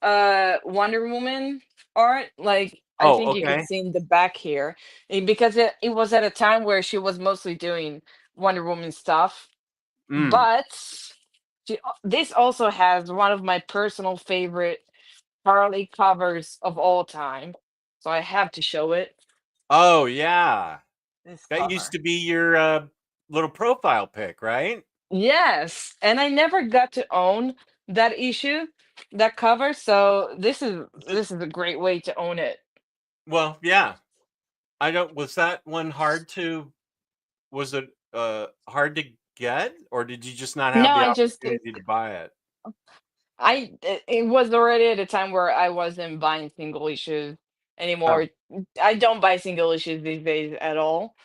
Wonder Woman art. Like I Oh, think you could okay. see in the back here. Because it was at a time where she was mostly doing Wonder Woman stuff. Mm. But this also has one of my personal favorite Harley covers of all time. So I have to show it. Oh, yeah. This That used cover. to be your little profile pic, right? Yes, and I never got to own that issue, that cover, so this is a great way to own it. Well, yeah. I don't was that one hard to was it hard to get or did you just not No, have the I just opportunity to buy it? it was already at a time where I wasn't buying single issues Oh. anymore. I don't buy single issues these days at all.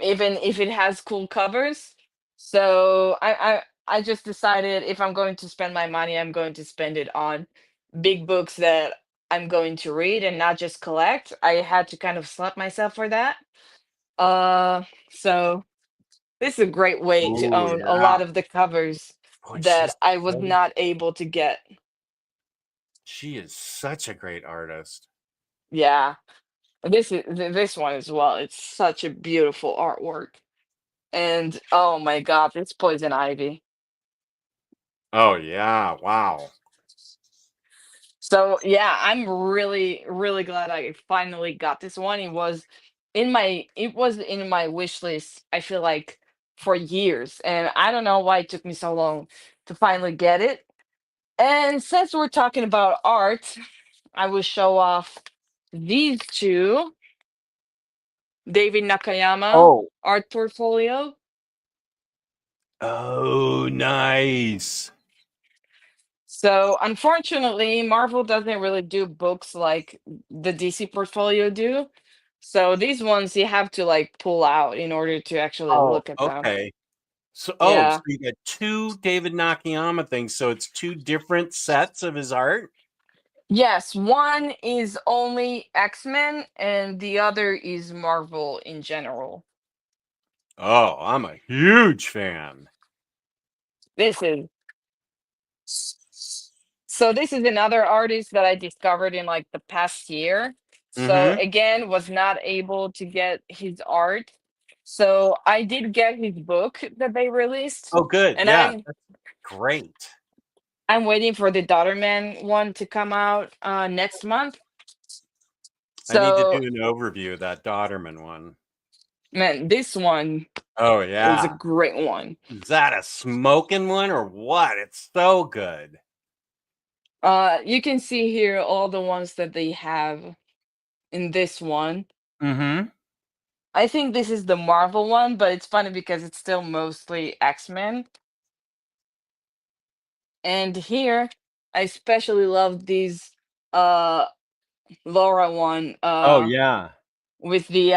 Even if it has cool covers. So I just decided if I'm going to spend my money, I'm going to spend it on big books that I'm going to read and not just collect. I had to kind of slap myself for that. So this is a great way to Oh, own a yeah. lot of the covers Boy, that I was not able to get. she is such a great artist. Yeah, this one as well. It's such a beautiful artwork. And oh my god, it's Poison Ivy. Oh, yeah. Wow. So yeah, I'm really, really glad I finally got this one. It was in my wish list, I feel like for years. And I don't know why it took me so long to finally get it. And since we're talking about art, I will show off these two David Nakayama Oh. art portfolio. Oh, nice. So unfortunately, Marvel doesn't really do books like the DC portfolio do. So these ones you have to like pull out in order to actually Oh, look at them. okay. So Yeah. you got two David Nakayama things. So it's two different sets of his art. Yes, one is only X-Men and the other is Marvel in general. Oh, I'm a huge fan. This is So this is another artist that I discovered in like the past year. So Mm-hmm. again, was not able to get his art. So I did get his book that they released, Oh, good. and Yeah, I'm that's great. I'm waiting for the Daughter Man one to come out next month. I need to do So an overview of that Dodderman one. man, this one Oh, is a yeah. great one. Is that a smoking one or what? It's so good. You can see here all the ones that they have in this one. Mm-hmm. I think this is the Marvel one, but it's funny because it's still mostly X-Men. And here, I especially love these uh Laura one Oh yeah. with the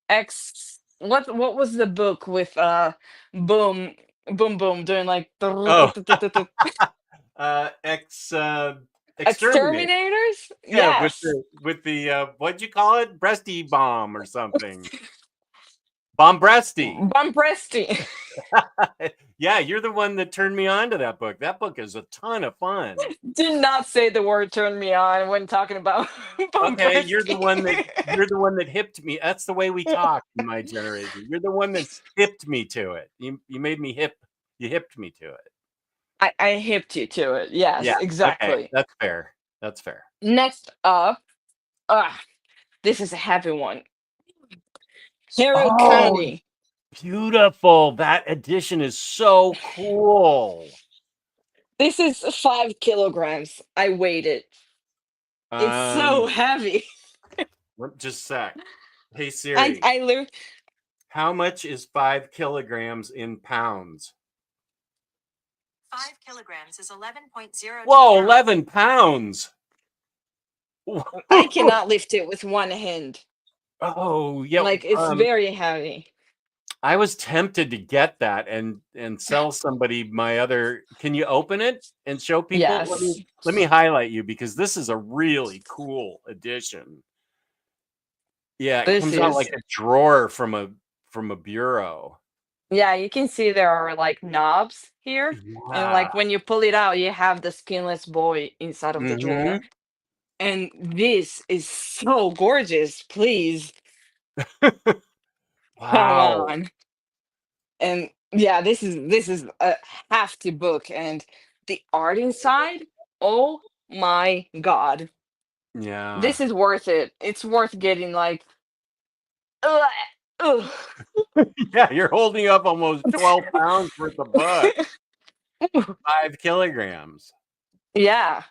X. What was the book with boom boom boom doing like Oh, exterminate. exterminators? Yeah, Yes. with the what'd you call it? Breasty bomb or something. Bombresty. Bumpresty. Yeah, you're the one that turned me on to that book. That book is a ton of fun. Did not say the word turn me on when talking about Okay, Bumpresty. you're the one that hipped me. That's the way we talk in my generation. You're the one that hipped me to it. You made me hip. You hipped me to it. I hipped you to it. Yes, Yeah. Okay, exactly. that's fair. That's fair. Next up, ah, this is a heavy one. Hero Oh, Comedy. beautiful. That edition is so cool. This is 5 kilograms. I weighed it. It's so Um, heavy. just a sec. Hey I Siri, I learned how much is 5 kilograms in pounds? 5 kilograms is 11.02 Whoa, pounds. 11 pounds. I cannot lift it with one hand. Oh, yeah. Like it's very heavy. I was tempted to get that and sell somebody my other. Can you open it and show people? Yes. Let me highlight you because this is a really cool edition. Yeah, it This comes out is like a drawer from a bureau. yeah, you can see there are like knobs here. And Yeah. like when you pull it out, you have the skinless boy inside of the drawer. Mm-hmm. And this is so gorgeous. Please come Wow. on. And yeah, this is a hefty book, and the art inside, oh my god, Yeah. this is worth it. It's worth getting like ugh, ugh. Yeah, you're holding up almost 12 pounds worth of book. 5 kilograms. Yeah,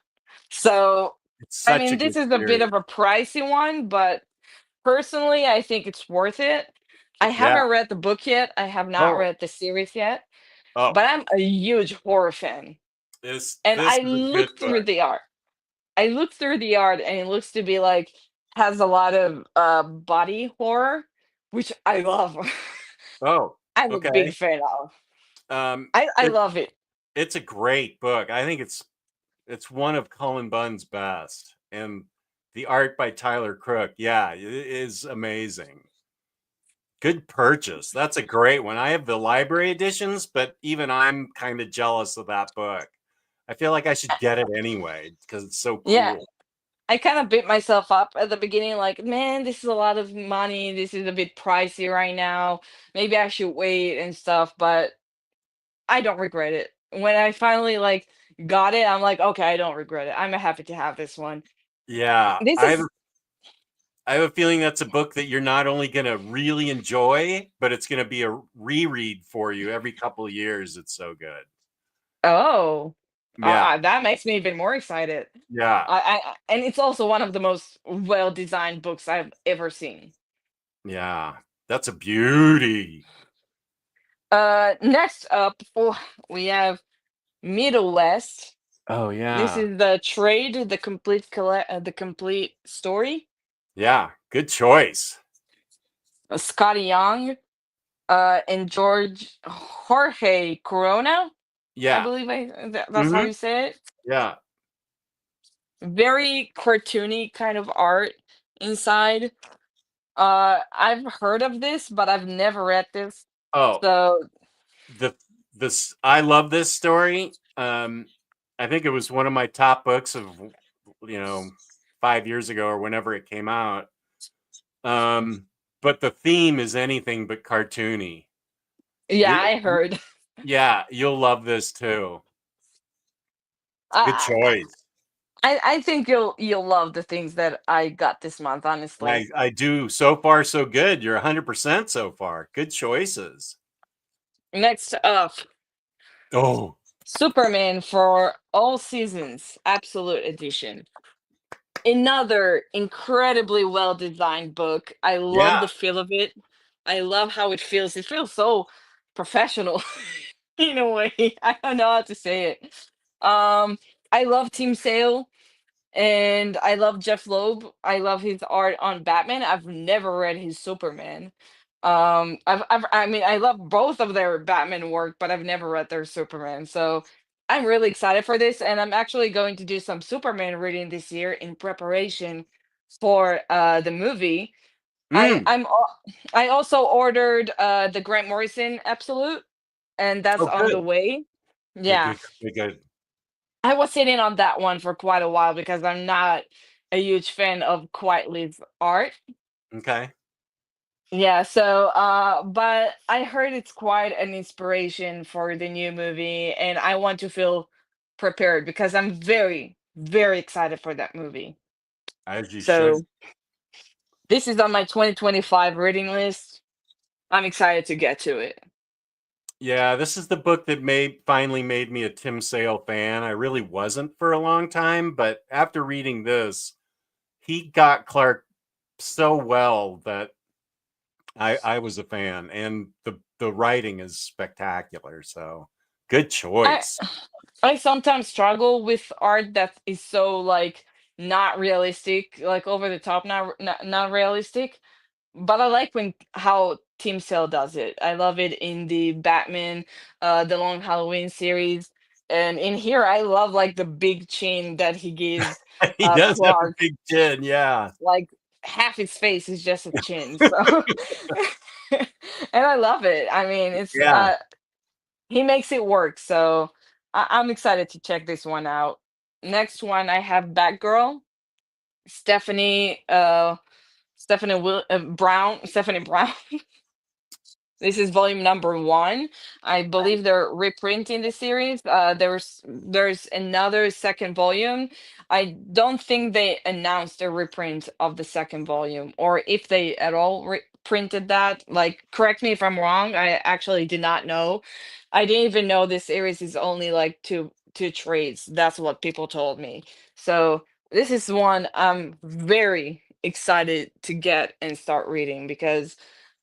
so It's I such a mean good this is a bit series. of a pricey one, but personally I think it's worth it. I Yeah. haven't read the book yet, I have not Oh, read the series yet, oh, but I'm a huge horror fan, and this I is a good looked through book. the art. I looked through the art and it looks to be like has a lot of body horror, which I love. Oh, I'm a big okay. fan of. Um, I it love it. it's a great book. I think it's one of Cullen Bunn's best, and the art by Tyler Crook, yeah, it is amazing. Good purchase. That's a great one. I have the library editions, but even I'm kind of jealous of that book. I feel like I should get it anyway because it's so Yeah, cool. I kind of beat myself up at the beginning, like, man, this is a lot of money. This is a bit pricey right now. Maybe I should wait and stuff, but I don't regret it. When I finally like got it, I'm like, okay, I don't regret it. I'm happy to have this one. Yeah, This is I have a feeling that's a book that you're not only going to really enjoy, but it's going to be a reread for you every couple of years. It's so good. oh, Yeah, that makes me even more excited. yeah, And it's also one of the most well-designed books I've ever seen. yeah. That's a beauty. Next up, we have Middle West. Oh This yeah, is the trade, the complete story. yeah. Good choice. Scotty Young, and Jorge Corona. I Yeah. believe that's how Hmm. you say it. Yeah. Very cartoony kind of art inside. I've heard of this, but I've never read this. Oh, So the this I love this story. I think it was one of my top books of 5 years ago or whenever it came out. Um, but the theme is anything but cartoony. yeah, You, I heard. yeah, you'll love this too. It's a good I choice. I think you'll love the things that I got this month, honestly. I do. So far, so good. You're 100% so far. Good choices. Next up, Oh, Superman for All Seasons, Absolute Edition. Another incredibly well designed book. I love yeah. the feel of it. I love how it feels. It feels so professional. in a way. I don't know how to say it. I love Team Sale. And I love Jeff Loeb. I love his art on Batman. I've never read his Superman. I mean, I love both of their Batman work, but I've never read their Superman. So I'm really excited for this, and I'm actually going to do some Superman reading this year in preparation for the movie. I Mm. I'm al- I also ordered the Grant Morrison Absolute, and that's Oh, on the good. way. Good, Yeah. good, good, good. I was sitting on that one for quite a while because I'm not a huge fan of Quietly's art. Okay. Yeah, so but I heard it's quite an inspiration for the new movie and I want to feel prepared because I'm very, very excited for that movie. As you should. So this is on my 2025 reading list. I'm excited to get to it. Yeah, this is the book that finally made me a Tim Sale fan. I really wasn't for a long time, but after reading this, he got Clark so well that I was a fan, and the writing is spectacular. So good I choice. I sometimes struggle with art that is so like not realistic, like over the top, not realistic. But I like when how Team Sale does it. I love it in the Batman, the Long Halloween series, and in here I love like the big chin that he gives He does have a Clark. big chin. Yeah, Like half his face is just a chin, so and I love it. I mean, it's yeah. he makes it work. So I'm excited to check this one out. Next one I have Batgirl, Stephanie. Stephanie Brown. This is volume number one. I believe they're reprinting the series. There's another second volume. I don't think they announced a reprint of the second volume, or if they at all printed that. Like, correct me if I'm wrong. I actually did not know. I didn't even know this series is only like two trades. That's what people told me. So this is one I'm very excited to get and start reading because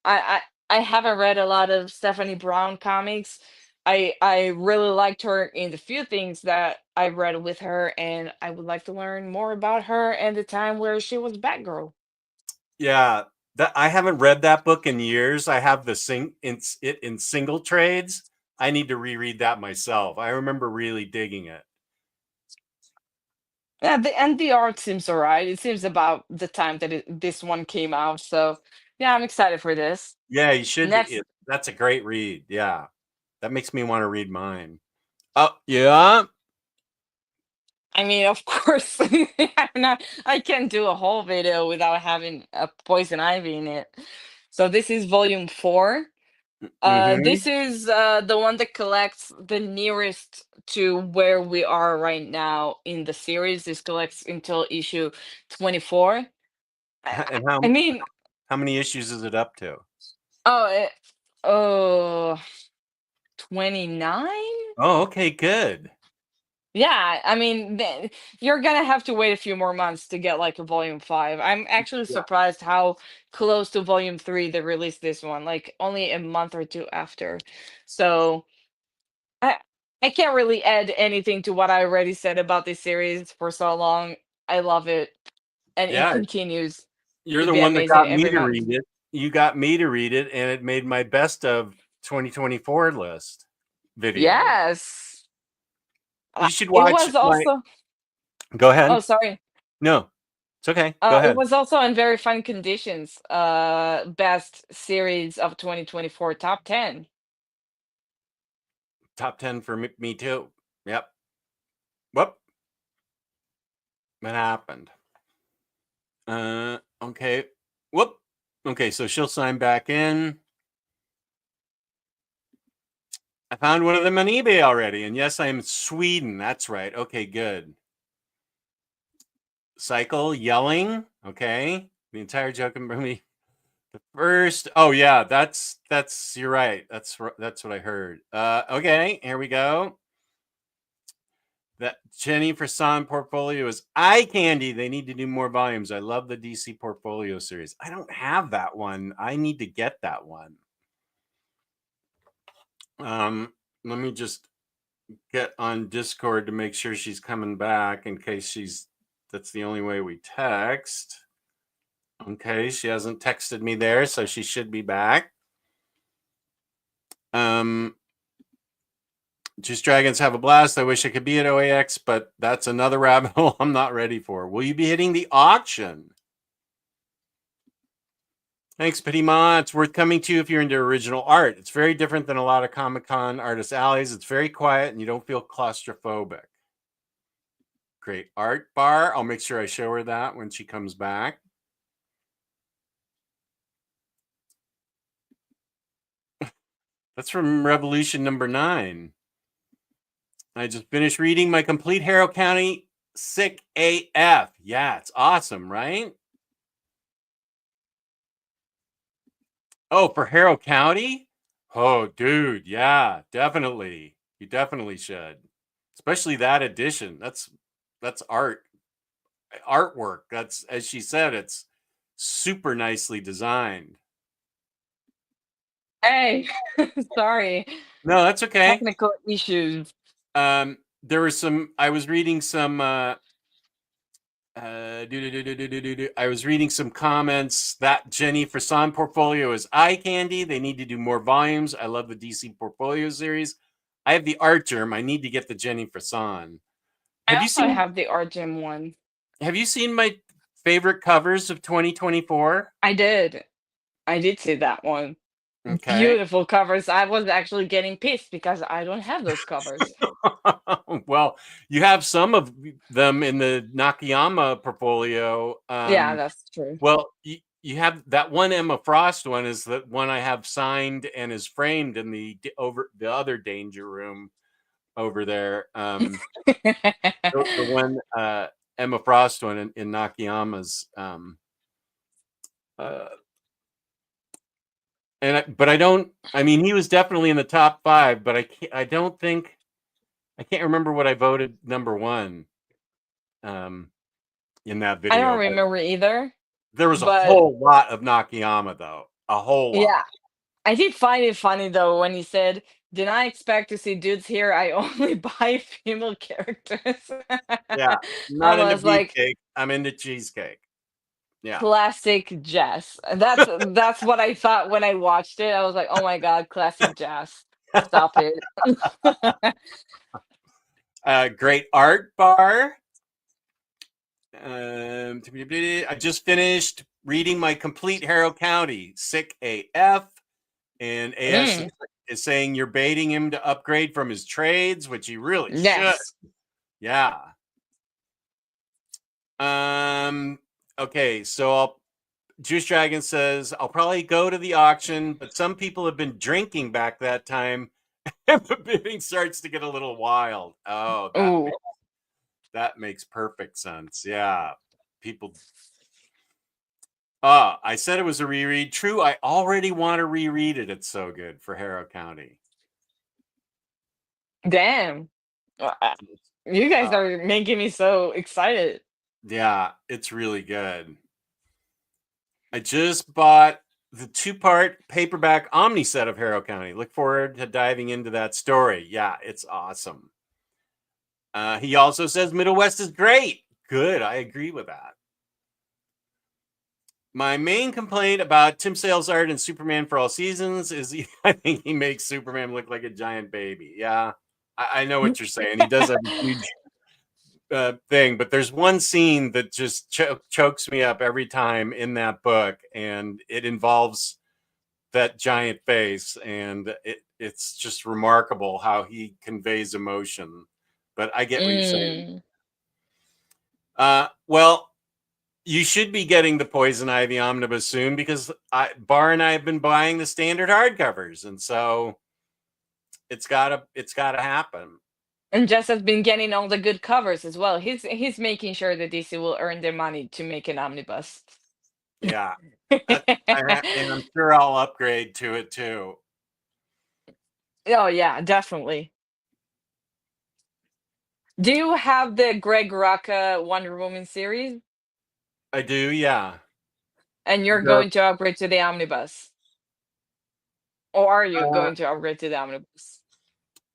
I I haven't read a lot of Stephanie Brown comics. I really liked her in the few things that I read with her, and I would like to learn more about her and the time where she was Batgirl. Yeah, that I haven't read that book in years. I have it in single trades. I need to reread that myself. I remember really digging it. Yeah, and the art seems alright. It seems about the time that this one came out. So yeah, I'm excited for this. Yeah, you should be. Next, That's a great read. Yeah, that makes me want to read mine. Oh, yeah. I mean, of course, I can't do a whole video without having a poison ivy in it. So this is volume four. Mm-hmm. This is the one that collects the nearest to where we are right now in the series. This collects until issue 24. And I mean, how many issues is it up to? oh, oh, 29? Oh, okay, good. Yeah, I mean, you're gonna have to wait a few more months to get like a volume five. I'm actually Yeah. surprised how close to volume three they released this one, like only a month or two after. So I I can't really add anything to what I already said about this series for so long. I love it, and it Yeah, continues you're to the be one that amazing got me every to month. read it. You got me to read it, and it made my best of 2024 list video. Yes, You should it watch was my. also. Go Oh, ahead. sorry. No, it's okay. Go It ahead. was also in very fun conditions. Best series of 2024, top 10. Top 10 for me too. Yep. Whoop. What happened? Okay. Whoop. Okay, so she'll sign back in. I found one of them on eBay already. And yes, I am in Sweden. That's right. Okay, good. Cycle yelling. Okay. The entire joke and me. The first. Oh yeah, that's you're right. That's what I heard. Okay, here we go. That Jenny for Son portfolio is eye candy. They need to do more volumes. I love the DC portfolio series. I don't have that one. I need to get that one. let me just get on Discord to make sure she's coming back in case that's the only way we text. Okay, she hasn't texted me there, so she should be back. Just Dragons have a blast. I wish I could be at OAX, but that's another rabbit hole I'm not ready for. Will you be hitting the auction? Thanks, Petit Ma. It's worth coming to if you're into original art. It's very different than a lot of Comic-Con artist alleys. It's very quiet and you don't feel claustrophobic. Great art bar. I'll make sure I show her that when she comes back. That's from Revolution number 9. I just finished reading my complete Harrow County Sick AF. Yeah, it's awesome, right? Oh, for Harrow County? Oh, dude, yeah, definitely. You definitely should. Especially that edition. That's artwork. That's, as she said, it's super nicely designed. Hey, sorry. No, that's okay. Technical issues. There was I was reading some I was reading some comments that Jenny Frison portfolio is eye candy. They need to do more volumes. I love the DC portfolio series. I have the Art Germ. I need to get the Jenny Frison. I also have the Art Gym one. Have you seen my favorite covers of 2024? I did see that one. Okay. Beautiful covers. I was actually getting pissed because I don't have those covers. Well, you have some of them in the Nakayama portfolio. Yeah, that's true. Well, you have that one Emma Frost one is the one I have signed and is framed in the other danger room over there. The one Emma Frost one in Nakayama's. But I don't. I mean, he was definitely in the top 5, but I don't think. I can't remember what I voted number 1. In that video, I don't remember either. There was a whole lot of Nakayama, though. A whole lot. Yeah, I did find it funny though when he said, "Did I expect to see dudes here? I only buy female characters." Yeah, not into beefcake. I'm into cheesecake. Yeah, classic Jess. That's what I thought when I watched it. I was like, "Oh my god, classic Jess." Stop it. Great art bar. I just finished reading my complete Harrow County Sick AF, and AS is saying you're baiting him to upgrade from his trades, which he really should. Yeah. Okay, so Juice Dragon says I'll probably go to the auction, but some people have been drinking back that time, and the bidding starts to get a little wild. Oh, that makes perfect sense. Yeah, people. I said it was a reread. True, I already want to reread it. It's so good for Harrow County. Damn, you guys are making me so excited. Yeah, it's really good. I just bought the 2-part paperback Omni set of Harrow County. Look forward to diving into that story. Yeah, it's awesome. He also says Middle West is great. Good, I agree with that. My main complaint about Tim Sale's art in Superman for All Seasons is I think he makes Superman look like a giant baby. Yeah, I know what you're saying. He does have a huge thing, but there's one scene that just chokes me up every time in that book, and it involves that giant face, and it's just remarkable how he conveys emotion. But I get what you're saying. Well, you should be getting the Poison Ivy Omnibus soon because Bar and I have been buying the standard hardcovers, and so it's gotta happen. And Jess has been getting all the good covers as well. He's making sure that DC will earn their money to make an omnibus. Yeah, and I'm sure I'll upgrade to it too. Oh yeah, definitely. Do you have the Greg Rucka Wonder Woman series? I do, yeah. And you're going to upgrade to the omnibus? Or are you going to upgrade to the omnibus?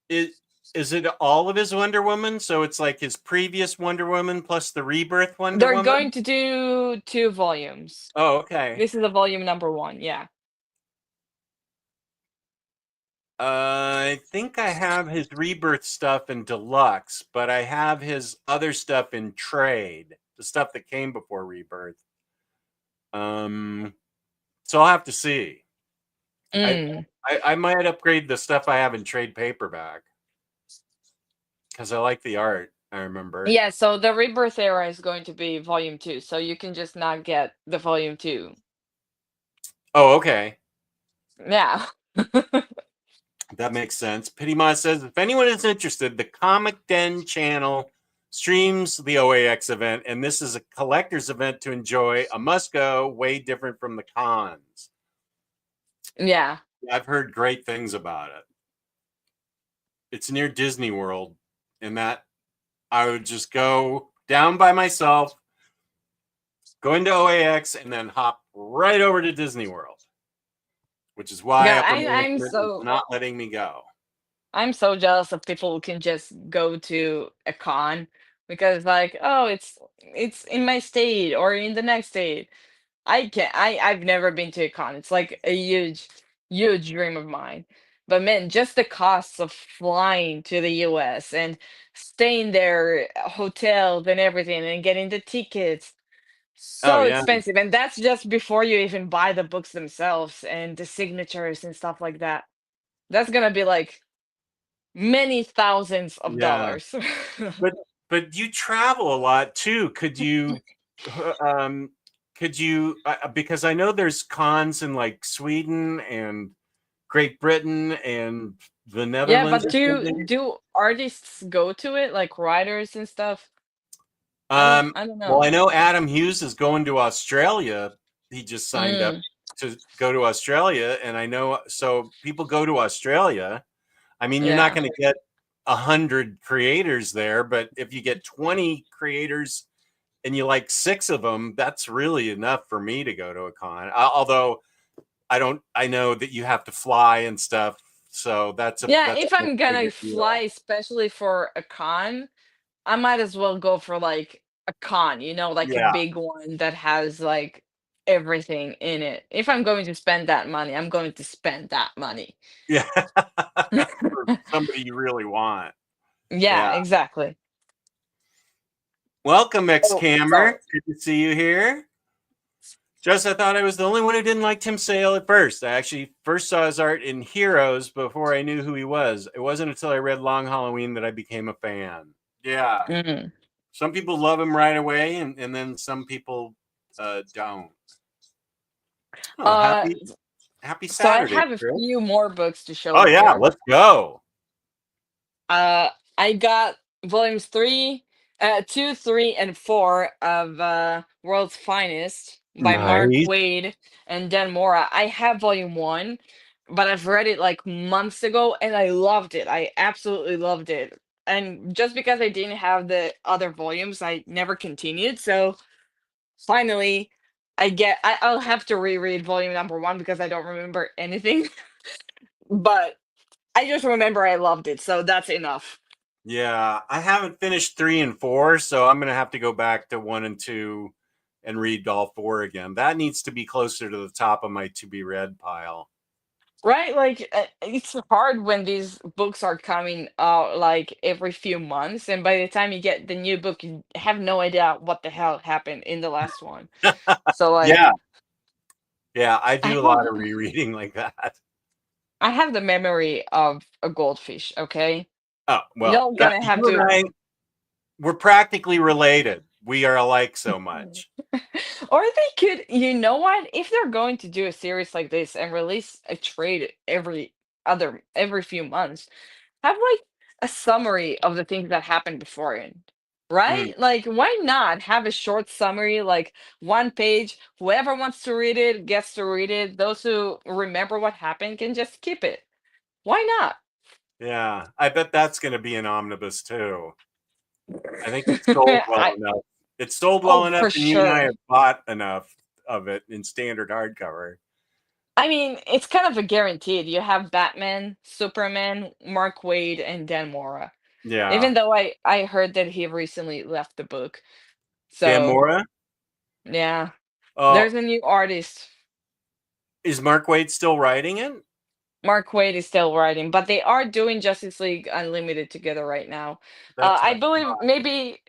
Is it all of his Wonder Woman? So it's like his previous Wonder Woman plus the Rebirth Wonder They're Woman? going to do 2 volumes. Oh, okay. This is the volume number 1, yeah. I think I have his Rebirth stuff in deluxe, but I have his other stuff in trade, the stuff that came before Rebirth. So I'll have to see. I might upgrade the stuff I have in trade paperback because I like the art. I remember. Yeah, so the Rebirth era is going to be volume 2, so you can just not get the volume 2. Oh, okay. Yeah. That makes sense. Pitymod says, if anyone is interested, the Comic Den channel streams the OAX event, and this is a collector's event to enjoy. A must go, way different from the cons. Yeah. I've heard great things about it. It's near Disney World, and that I would just go down by myself, go into OAX, and then hop right over to Disney World, which is why Yeah, upper I'm management is so not letting me go. I'm so jealous of people who can just go to a con because like, oh, it's in my state or in the next state. I can't. I've never been to a con. It's like a huge dream of mine. But man, just the costs of flying to the US and staying there, hotels and everything, and getting the tickets, Oh, so yeah. expensive. And that's just before you even buy the books themselves and the signatures and stuff like that. That's gonna be like many thousands of Yeah. dollars. But you travel a lot too. Um, because I know there's cons in like Sweden and Great Britain and the Yeah, Netherlands but or something. do artists go to it, like writers and stuff? I don't Well, I know. know Adam Hughes is going to Australia. He just signed up Mm, to go to Australia, and I know so people go to Australia. I mean, you're not yeah. going to get 100 creators there, but if you get 20 creators and you like 6 of them, that's really enough for me to go to a con. Although I know that you have to fly and stuff, so Yeah, that's if a much I'm gonna bigger fly, deal. especially for a con, I might as well go for like a con, like a Yeah, big one that has like everything in it. If I'm going to spend that money, I'm going to spend that money. yeah, for somebody you really want. Yeah, Yeah. exactly. Welcome, Oh, sorry. X-Cammer. Good to see you here. Just I thought I was the only one who didn't like Tim Sale at first. I actually first saw his art in Heroes before I knew who he was. It wasn't until I read Long Halloween that I became a fan. Yeah. Mm. Some people love him right away, and then some people don't. Oh, Uh, happy so I Saturday, have a Chris. few more books to show Oh you yeah, here. let's go. I got volumes 2, 3, and 4 of World's Finest by Mark Nice. Waid and Dan Mora. I have volume 1, but I've read it like months ago and I loved it. I absolutely loved it. And just because I didn't have the other volumes, I never continued. So finally, I'll have to reread volume number 1 because I don't remember anything. But I just remember I loved it, so that's enough. Yeah, I haven't finished 3 and 4, so I'm gonna have to go back to 1 and 2 and read all 4 again. That needs to be closer to the top of my to be read pile. Right? Like, it's hard when these books are coming out like every few months, and by the time you get the new book, you have no idea what the hell happened in the last one. So, like, Yeah, yeah, I I do a have lot of rereading like that. I have the memory of a goldfish. Okay, Oh well, you're gonna have you and to. we're practically related. We are alike so much. Or they could, you know what? If they're going to do a series like this and release a trade every few months, have like a summary of the things that happened beforehand, Mm, right? Like, why not have a short summary, like 1 page? Whoever wants to read it gets to read it. Those who remember what happened can just keep it. Why not? yeah, I bet that's going to be an omnibus too. I think it's sold well I enough. It's sold Oh, well enough, for and you and I sure. have bought enough of it in standard hardcover. I mean, it's kind of a guaranteed. You have Batman, Superman, Mark Waid, and Dan Mora. Yeah. Even though I heard that he recently left the book. Dan So, Mora? yeah. Oh, There's a new artist. is Mark Waid still writing it? Mark Waid is still writing, but they are doing Justice League Unlimited together right now. That's what I I believe thought. maybe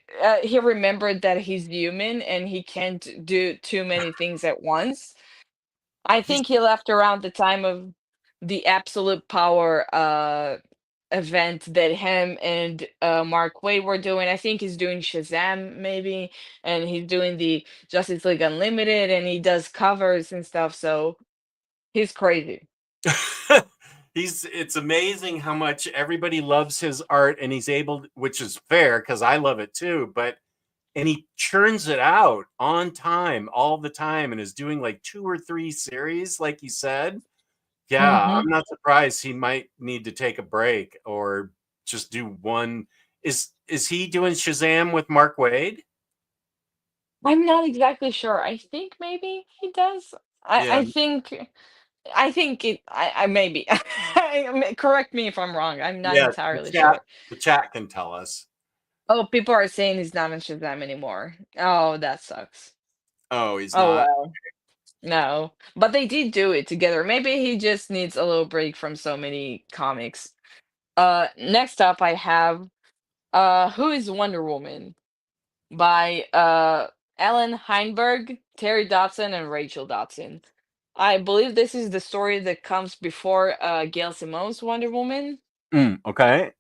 he remembered that he's human and he can't do too many things at once. I He's think he left around the time of the Absolute Power event that him and Mark Waid were doing. I think he's doing Shazam maybe, and he's doing the Justice League Unlimited, and he does covers and stuff. So he's crazy. it's amazing how much everybody loves his art and he's able, which is fair because I love it too, but and he churns it out on time all the time and is doing like 2 or 3 series, like you said. Yeah, Hmm. I'm not surprised he might need to take a break or just do one. Is he doing Shazam with Mark Waid? I'm not exactly sure. I think maybe he does. Yeah, I think it. I maybe. Correct me if I'm wrong. I'm not yeah. entirely sure. The chat can tell us. Oh, people are saying he's not in Shazam anymore. Oh, that sucks. Oh, he's Oh not. well. No, but they did do it together. Maybe he just needs a little break from so many comics. Next up I have Who is Wonder Woman by Ellen Heinberg, Terry Dodson, and Rachel Dodson. I believe this is the story that comes before Gail Simone's Wonder Woman, Okay.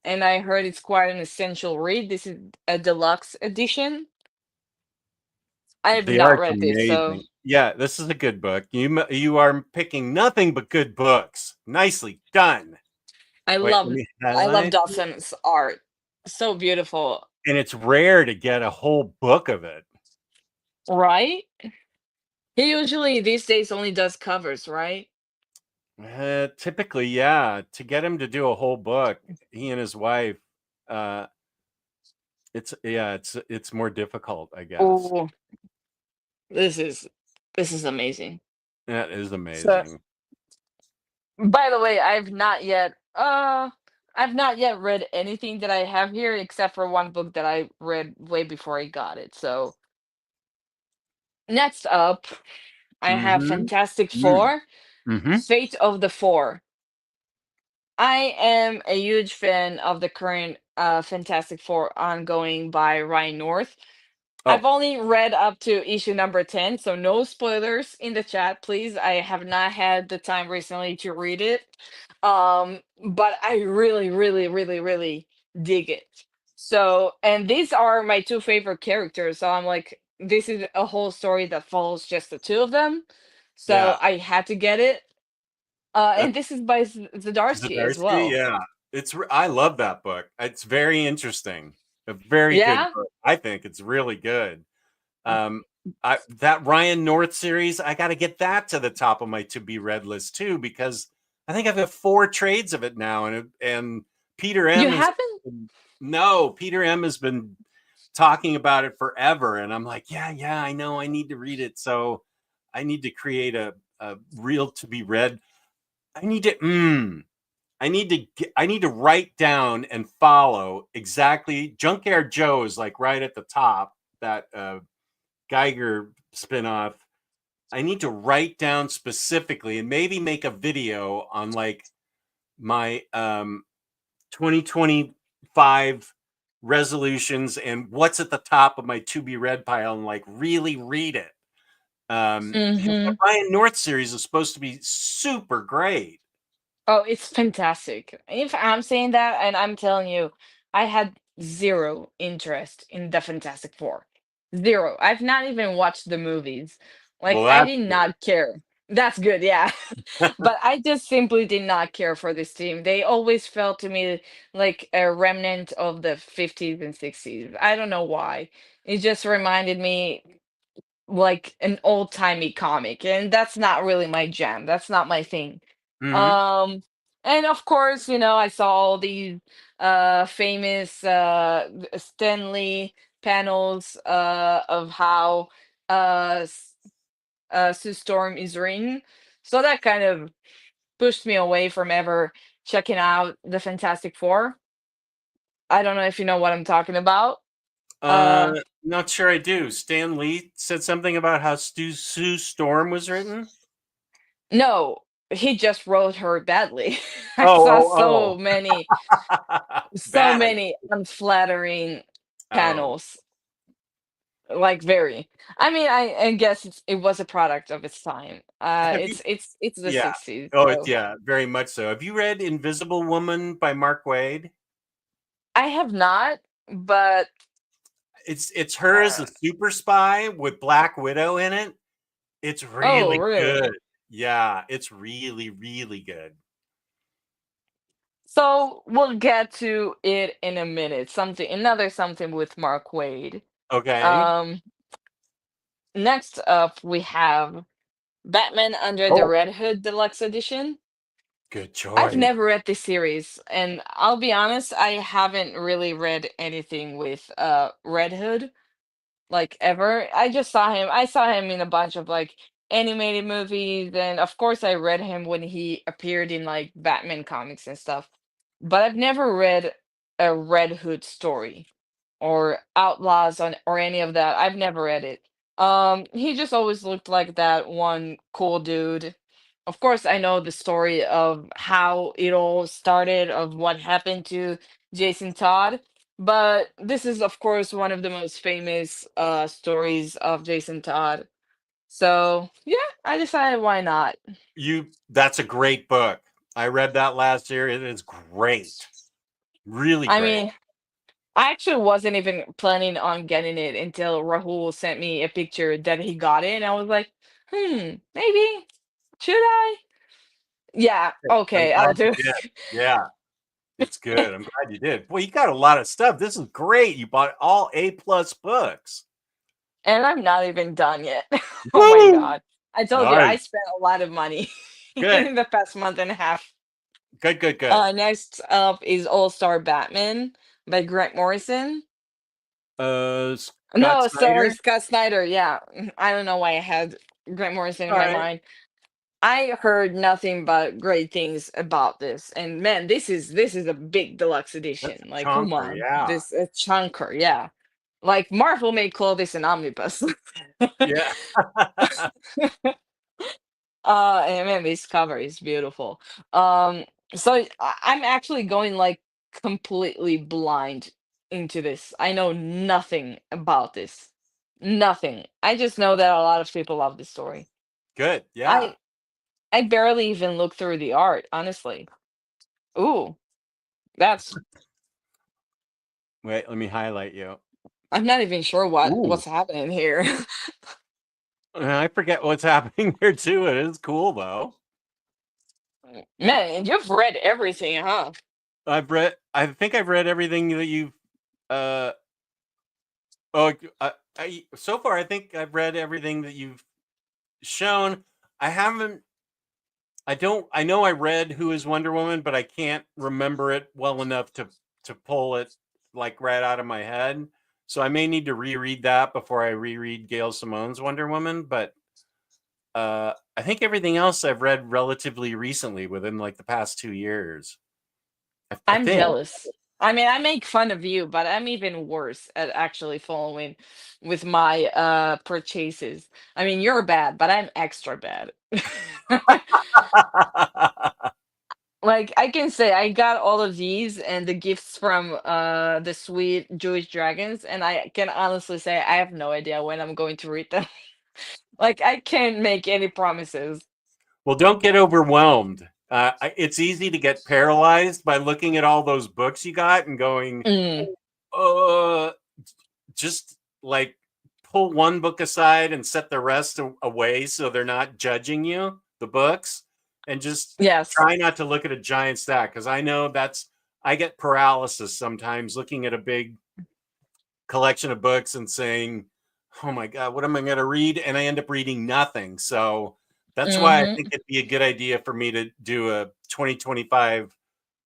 and I heard it's quite an essential read. This is a deluxe edition. I have The not art's read this, so amazing. Yeah, this is a good book. You are picking nothing but good books. Nicely done. I Wait, let love me I love highlight. Dodson's art. So beautiful, And it's rare to get a whole book of it. right? He usually these days only does covers, right? Typically, yeah. To get him to do a whole book, he and his wife, uh, it's more difficult, I guess. Oh, this is this is amazing. That is So, amazing. by the way, I've not yet read anything that I have here except for one book that I read way before I got it. So, next up, I have Mm-hmm. Fantastic Mm. Four, Mm-hmm. Fate of the Four. I am a huge fan of the current Fantastic Four ongoing by Ryan North. I've Oh, only read up to issue number 10, so no spoilers in the chat, please. I have not had the time recently to read it. But I really, really, really, really dig it. So, and these are my two favorite characters. So I'm like, this is a whole story that follows just the two of them. yeah. So I had to get it. And this is by Zdarsky as Zdarsky, well. yeah. I love that book. It's very interesting. A very good Yeah? book. I think it's really good. Um, that Ryan North series, I got to get that to the top of my to be read list too because I think I've got 4 trades of it now, and Peter You M has haven't? no Peter M has been talking about it forever, and I'm like, yeah, I know, I need to read it, so I need to create a real to be read. I need to I need to write down and follow exactly. Junkyard Joe is like right at the top. That Geiger spinoff. I need to write down specifically and maybe make a video on like my 2025 resolutions and what's at the top of my to be read pile and like really read it. The Mm-hmm. Ryan North series is supposed to be super great. Oh, it's fantastic. If I'm saying that, and I'm telling you, I had zero interest in the Fantastic Four. Zero. I've not even watched the movies. Like, Well, I that's did not care. That's good, yeah. good. But I just simply did not care for this team. They always felt to me like a remnant of the 50s and 60s. I don't know why. It just reminded me like an old-timey comic, and that's not really my jam. That's not my thing. Hmm. Um, and of course, I saw all these famous Stanley panels of how Sue Storm is written. So that kind of pushed me away from ever checking out the Fantastic Four. I don't know if you know what I'm talking about. Uh, Uh, Not sure I do. Stan Lee said something about how Sue Storm was written. no, he just wrote her badly. I saw Oh, so bad. many unflattering Oh, panels. Like very. I mean, I guess it was a product of its time. have you? It's the Yeah. 60s, Oh, it's so yeah, very much so. Have you read Invisible Woman by Mark Waid? I have not, but It's her as uh, a super spy with Black Widow in it. It's oh, really really? good. Yeah, it's really, really good. So we'll get to it in a minute. Another something with Mark Wade. Okay. Um, Next up we have Batman Under the Oh, Red Hood Deluxe Edition. good I've choice. never read this series, and I'll be honest, I haven't really read anything with Red Hood like ever. I saw him in a bunch of like animated movies, and of course I read him when he appeared in like Batman comics and stuff. But I've never read a Red Hood story or Outlaws on or any of that. I've never read it. He just always looked like that one cool dude. Of course, I know the story of how it all started, of what happened to Jason Todd, but this is, of course, one of the most famous stories of Jason Todd. So yeah, I decided why not. That's a great book. I read that last year. It is great. Really I great. mean, I actually wasn't even planning on getting it until Rahul sent me a picture that he got it, and I was like, maybe should I? Yeah, I'm okay, I'll glad you do did. it. Yeah, it's good. I'm glad you did. Boy, you got a lot of stuff. This is great. You bought all A+ books. And I'm not even done yet. Oh my Woo! God. I told you I Nice. spent a lot of money Good. in the past month and a half. Good, good, good. Next up is All Star Batman by Grant Morrison. Scott No, sorry, Snyder. Scott Snyder. Yeah, I don't know why I had Grant Morrison in All my right. mind. I heard nothing but great things about this, and man, this is a big deluxe That's edition. a Like, come chonker. on, Yeah. this a chunker, yeah. Like Marvel may call this an omnibus. Yeah. And man, this cover is beautiful. So I'm actually going like completely blind into this. I know nothing about this. Nothing. I just know that a lot of people love this story. Good. Yeah. I I barely even look through the art, honestly. Ooh, that's Wait, let me highlight you. I'm not even sure Ooh. what's happening here. I forget what's happening here too. It is cool though. Man, you've read everything, huh? I think I've read everything that you've uh oh so far I think I've read everything that you've shown. I haven't I know I read Who is Wonder Woman, but I can't remember it well enough to pull it like right out of my head. So I may need to reread that before I reread Gail Simone's Wonder Woman, but I think everything else I've read relatively recently within like the past 2 years. I I'm think. jealous. I mean, I make fun of you, but I'm even worse at actually following with my purchases. I mean, you're bad, but I'm extra bad. Like I can say I got all of these and the gifts from the sweet Jewish dragons, and I can honestly say I have no idea when I'm going to read them. Like I can't make any promises. Well, don't get overwhelmed. It's easy to get paralyzed by looking at all those books you got and going, Mm, uh, just like pull one book aside and set the rest away so they're not judging you, the books, and just yes. try not to look at a giant stack. Because I know I get paralysis sometimes looking at a big collection of books and saying, oh my God, what am I going to read? And I end up reading nothing. So that's why I think Hmm. it'd be a good idea for me to do a 2025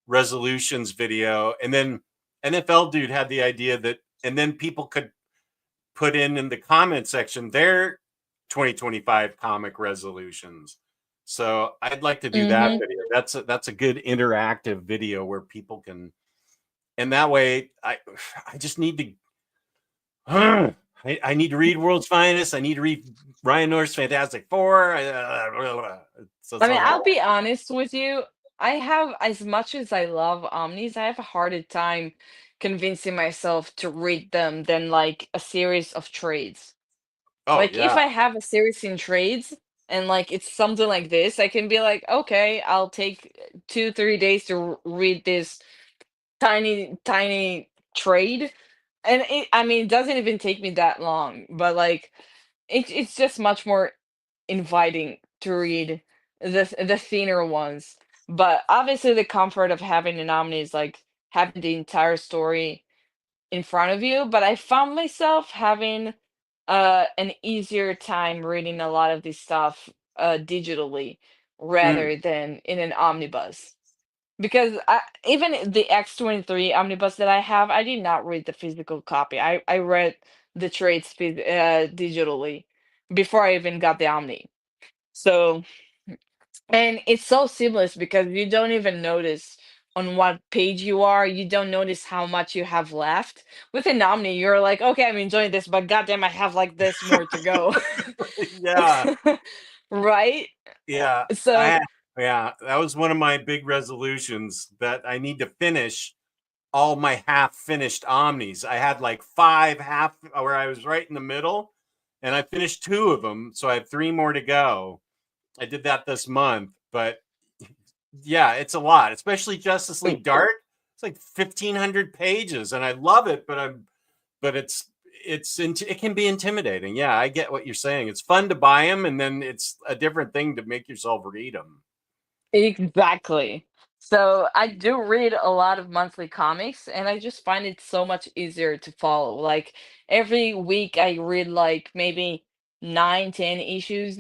resolutions video. And then NFL dude had the idea that, and then people could put in the comment section their 2025 comic resolutions. So I'd like to do that Mm-hmm. video. That's a good interactive video where people can, and that way I just need to I need to read World's Finest. I need to read Ryan North's Fantastic Four. So I it's mean, like, I'll be honest with you. I have, as much as I love Omnis, I have a harder time convincing myself to read them than like a series of trades. oh Like if yeah, I have a series in trades and like it's something like this, I can be like, okay, I'll take 2, 3 days to read this tiny trade. And I mean, it doesn't even take me that long, but like it's just much more inviting to read the thinner ones. But obviously, the comfort of having an Omni is like having the entire story in front of you. But I found myself having an easier time reading a lot of this stuff digitally mm, rather than in an omnibus. Because even the X23 omnibus that I have, I did not read the physical copy. I read the trades digitally before I even got the Omni. So, and it's so seamless because you don't even notice on what page you are. You don't notice how much you have left. With an Omni, you're like, okay, I'm enjoying this, but goddamn, I have like this more to go. yeah, Right? yeah. So, Yeah, that was one of my big resolutions that I need to finish all my half finished Omnis. I had like 5 half where I was right in the middle, and I finished 2 of them, so I have 3 more to go. I did that this month, but yeah, it's a lot, especially Justice League Dark. It's like 1,500 pages, and I love it, but it can be intimidating. Yeah, I get what you're saying. It's fun to buy them, and then it's a different thing to make yourself read them. exactly. So I do read a lot of monthly comics and I just find it so much easier to follow. Like every week I read like maybe 9, 10 issues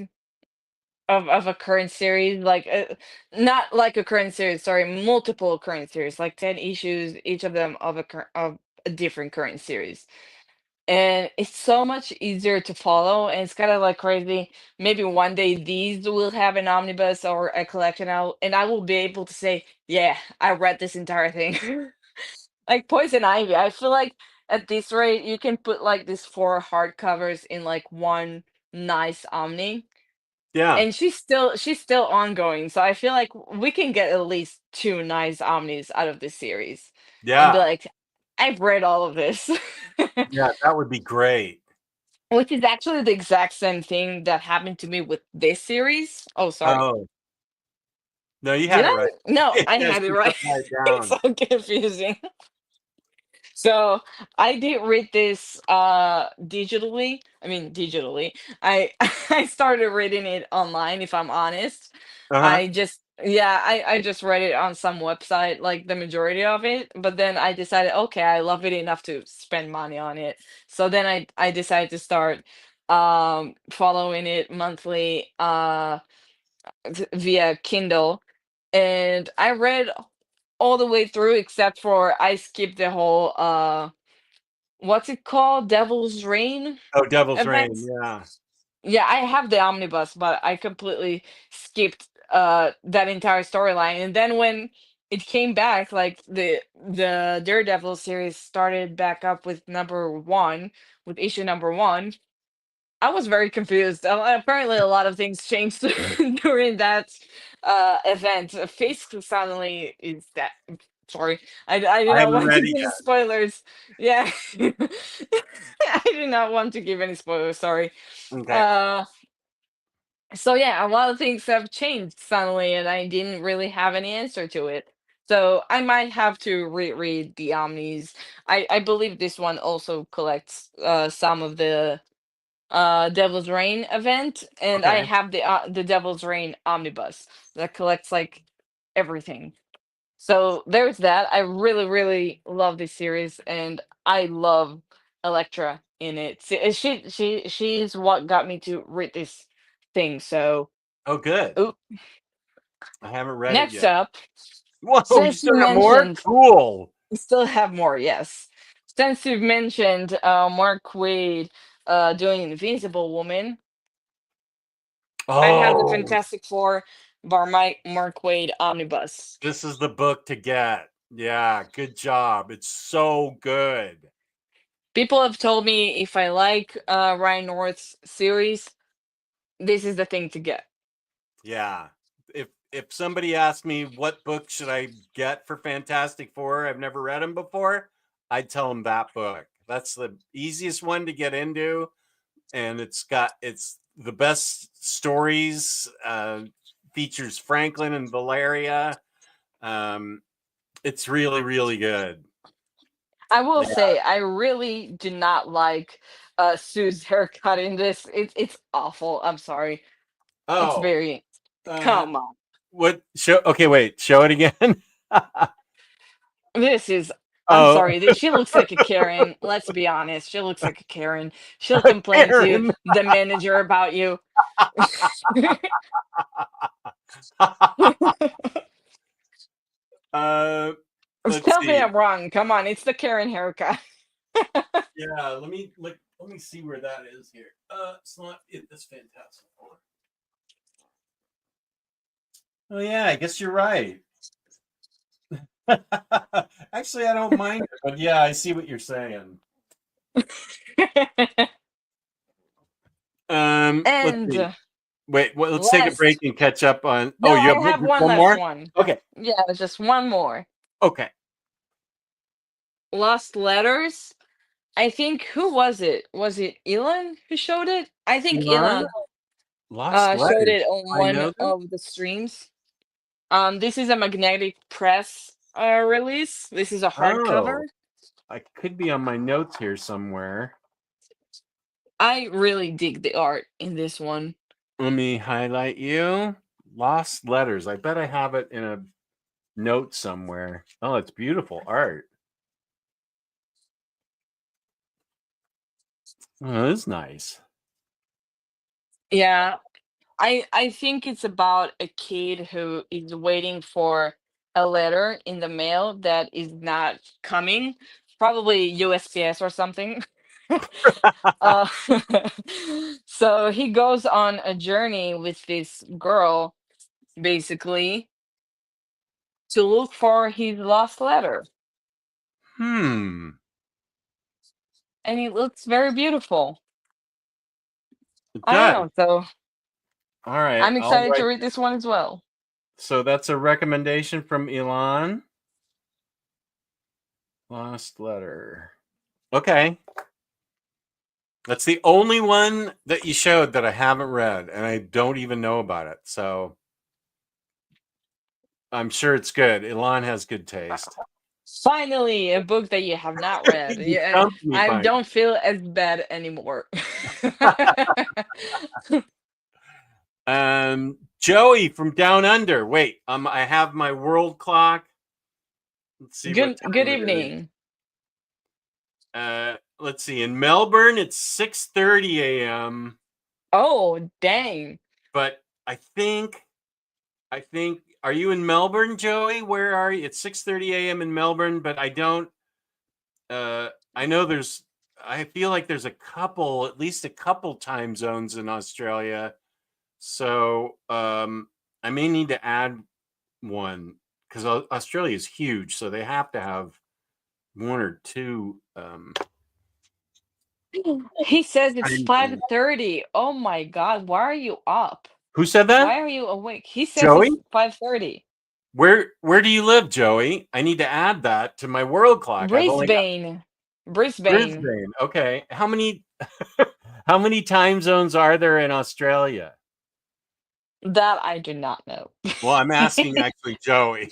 of a current series, like not like a current series, sorry, multiple current series, like 10 issues, each of them of a different current series. And it's so much easier to follow, and it's kind of like crazy. Maybe one day these will have an omnibus or a collection out, and I will be able to say, "Yeah, I read this entire thing." Like Poison Ivy, I feel like at this rate you can put like these 4 hardcovers in like one nice omni, Yeah, and she's still ongoing. So I feel like we can get at least 2 nice omnis out of this series, and be yeah, like, "I've read all of this." yeah. That would be great. Which is actually the exact same thing that happened to me with this series. Oh, sorry. Oh no, you Did had it I? right. No, I Yeah, had it she's right. upside It's down. so confusing. So I did read this digitally. I mean digitally. I I started reading it online, if I'm honest. Uh huh. I just yeah, I just read it on some website, like the majority of it. But then I decided, okay, I love it enough to spend money on it. So then I decided to start following it monthly via Kindle. And I read all the way through except for I skipped the whole what's it called? Devil's Reign Oh, Devil's event. Reign. Yeah. Yeah, I have the omnibus, but I completely skipped that entire storyline. And then when it came back, like the Daredevil series started back up with #1, with issue #1, I was very confused. Apparently, a lot of things changed during that event. Fisk suddenly is that. Sorry, I did I not haven't want to read it give any yet. spoilers. Yeah, I did not want to give any spoilers. Sorry. Okay. Uh, so yeah, a lot of things have changed suddenly, and I didn't really have any answer to it. So I might have to reread the Omnis. I believe this one also collects some of the Devil's Reign event, and I Okay. have the Devil's Reign omnibus that collects like everything. So there's that. I really really love this series, and I love Elektra in it. She's what got me to read this thing. So Oh, good. ooh, I haven't read it next yet. up, Whoa, you since you still got more? mentioned, Cool. we still have more. Yes, since you've mentioned Mark Quaid doing Invincible Woman. I have the Oh, Fantastic Four Mark Waid Omnibus. this is the book to get. Yeah, good job. It's so good. People have told me if I like Ryan North's series, this is the thing to get. Yeah. If somebody asked me what book should I get for Fantastic Four, I've never read them before, I'd tell them that book. That's the easiest one to get into, and it's the best stories. Features Franklin and Valeria. It's really, really good. I will Yeah. say I really do not like Sue's haircut in this. It's awful. I'm sorry. It's Oh, very uh, come on. what show? Okay, wait, show it again. This is I'm Oh, sorry. She looks like a Karen. Let's be honest. She looks like a Karen. She'll complain to Karen. the manager about you. uh, let's Tell me see. I'm wrong. Come on, it's the Karen haircut. Yeah, let me look. Let me see where that is here. It's not it. That's Fantastic Four. Oh yeah, I guess you're right. Actually, I don't mind it, but yeah, I see what you're saying. Let's And see. Wait, well, let's take a break last and catch up on. no, Oh, you have I have one one last more? one. Okay, Yeah, just one more. okay. Lost Letters. I think who was it? Was it Elon who showed it? I think Elon, Elon Lost showed it Letters. on I one know that. of the streams. This is a magnetic press release. This is a hardcover. Oh, I could be on my notes here somewhere. I really dig the art in this one. Let me highlight you. Lost Letters. I bet I have it in a note somewhere. Oh, it's beautiful art. Oh, that's nice. Yeah, I think it's about a kid who is waiting for a letter in the mail that is not coming, probably USPS or something. uh, so he goes on a journey with this girl, basically, to look for his lost letter, Hmm. and it looks very beautiful. It I don't does. know, so All right. I'm I'll excited to write. read this one as well. So that's a recommendation from Elon. Lost Letter. Okay. That's the only one that you showed that I haven't read, and I don't even know about it. So I'm sure it's good. Elon has good taste. Finally, a book that you have not read. You Yeah, stumped me I finally. don't feel as bad anymore. Joey from Down Under. Wait, I have my world clock. Let's see what Good time it is. evening. Let's see. In Melbourne, it's 6:30 a.m. Oh, dang. But I think. Are you in Melbourne, Joey? Where are you? It's 6:30 a.m. in Melbourne, but I don't. I know there's. I feel like there's at least a couple time zones in Australia. So I may need to add one because Australia is huge, so they have to have one or two. He says it's Time zones. 5:30. Oh my God, why are you up? Who said that? Why are you awake? He says Joey? it's 5:30. Where do you live, Joey? I need to add that to my world clock. I've only got Brisbane. Brisbane. Brisbane. Okay. How many how many time zones are there in Australia? That I do not know. Well, I'm asking actually Joey.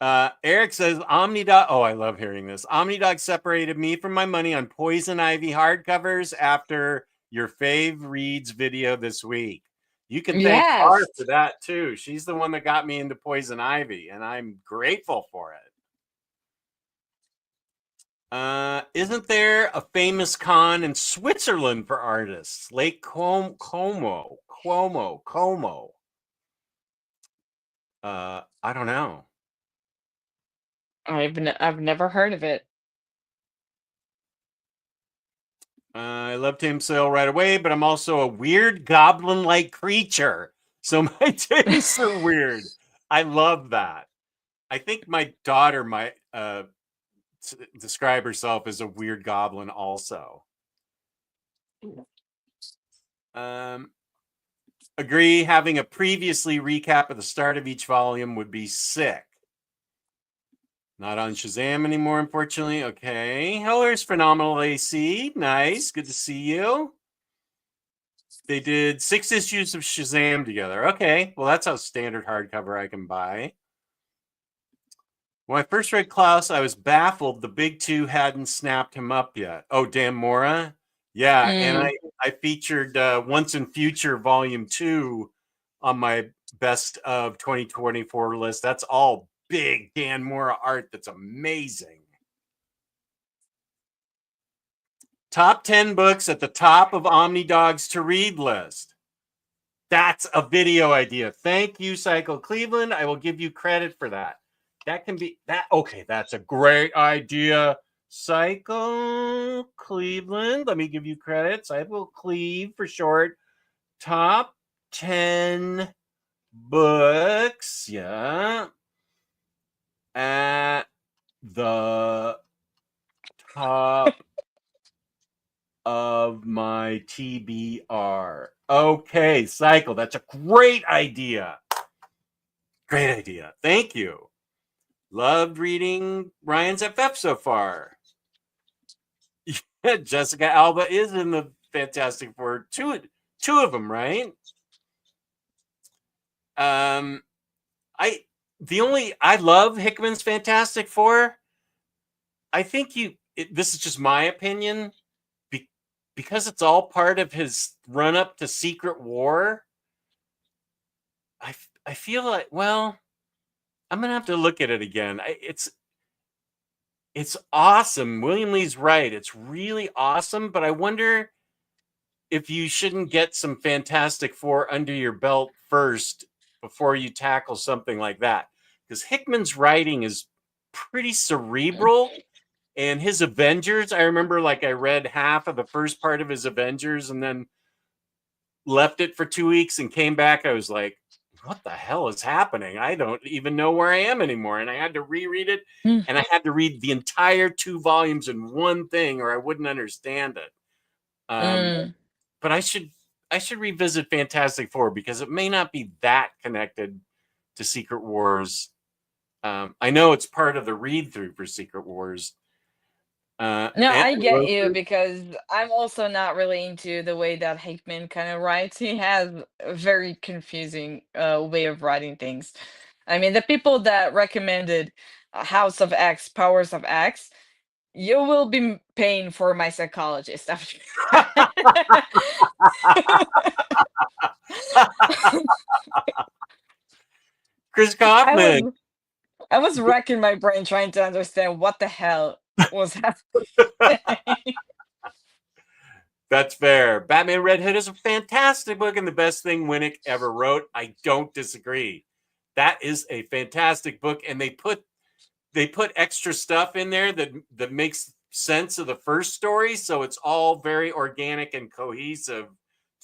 Eric says Omnidog. Oh, I love hearing this. Omnidog separated me from my money on Poison Ivy hardcovers after your fave reads video this week. You can thank Bar Yes. for that too. She's the one that got me into Poison Ivy, and I'm grateful for it. Isn't there a famous con in Switzerland for artists? Lake Como. I don't know. I've never heard of it. I love Tim Sale right away, but I'm also a weird goblin-like creature. So my tastes are weird. I love that. I think my daughter might describe herself as a weird goblin also. Agree, having a previously recap of the start of each volume would be sick. Not on Shazam anymore, unfortunately. Okay. Heller's phenomenal AC. Nice. Good to see you. They did 6 issues of Shazam together. Okay. Well, that's a standard hardcover I can buy. When I first read Klaus, I was baffled the big two hadn't snapped him up yet. Oh, Dan Mora? Yeah. And I featured Once and Future Volume 2 on my best of 2024 list. That's all big Dan Mora art. That's amazing. Top 10 books at the top of Omnidog's to read list. That's a video idea. Thank you, Cycle Cleveland. I will give you credit for that. That can be that. Okay, that's a great idea. Cycle Cleveland. Let me give you credit. Cycle Cleve for short. Top 10 books. Yeah. At the top of my TBR. Okay, Cycle. That's a great idea. Great idea. Thank you. Loved reading Ryan's FF so far. Jessica Alba is in the Fantastic Four. Two of them, right? I love Hickman's Fantastic Four. I think this is just my opinion, because it's all part of his run up to Secret War. I feel like, well, I'm gonna have to look at it again. It's awesome. William Lee's right. It's really awesome, but I wonder if you shouldn't get some Fantastic Four under your belt first before you tackle something like that. Because Hickman's writing is pretty cerebral, and his Avengers, I remember I read half of the first part of his Avengers and then left it for 2 weeks and came back. I was like, what the hell is happening? I don't even know where I am anymore. And I had to reread it, and I had to read the entire 2 volumes in one thing, or I wouldn't understand it. But I should revisit Fantastic Four, because it may not be that connected to Secret Wars. I know it's part of the read through for Secret Wars. No, I get you, because I'm also not really into the way that Hickman kind of writes. He has a very confusing way of writing things. I mean, the people that recommended House of X, Powers of X, you will be paying for my psychologist after. Chris Kaufman. I was racking my brain trying to understand what the hell was happening. That's fair. Batman Red Hood is a fantastic book and the best thing Winnick ever wrote. I don't disagree. That is a fantastic book, and they put extra stuff in there that makes sense of the first story, so it's all very organic and cohesive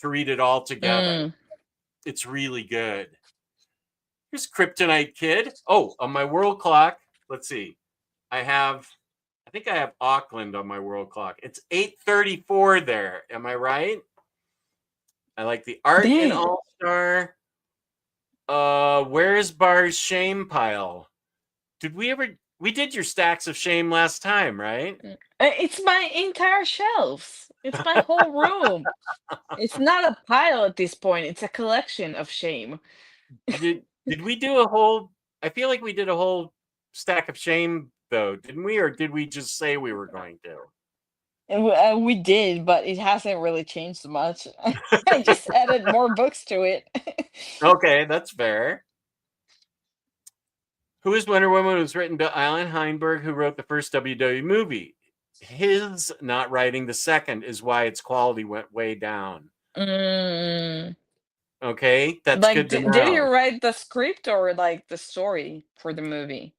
to read it all together. It's really good. Here's Kryptonite Kid. Oh, on my world clock, let's see. I think I have Auckland on my world clock. It's 8:34 there. Am I right? I like the art in All-Star. Where's Bar's shame pile? We did your stacks of shame last time, right? It's my entire shelves. It's my whole room. It's not a pile at this point. It's a collection of shame. Did we do a whole? I feel like we did a whole stack of shame, though, didn't we? Or did we just say we were going to? We did, but it hasn't really changed much. I just added more books to it. Okay, that's fair. Who is Wonder Woman? It was written by Alan Heinberg, who wrote the first WWE movie. His not writing the second is why its quality went way down. Okay, that's good to know. Did he write the script or the story for the movie?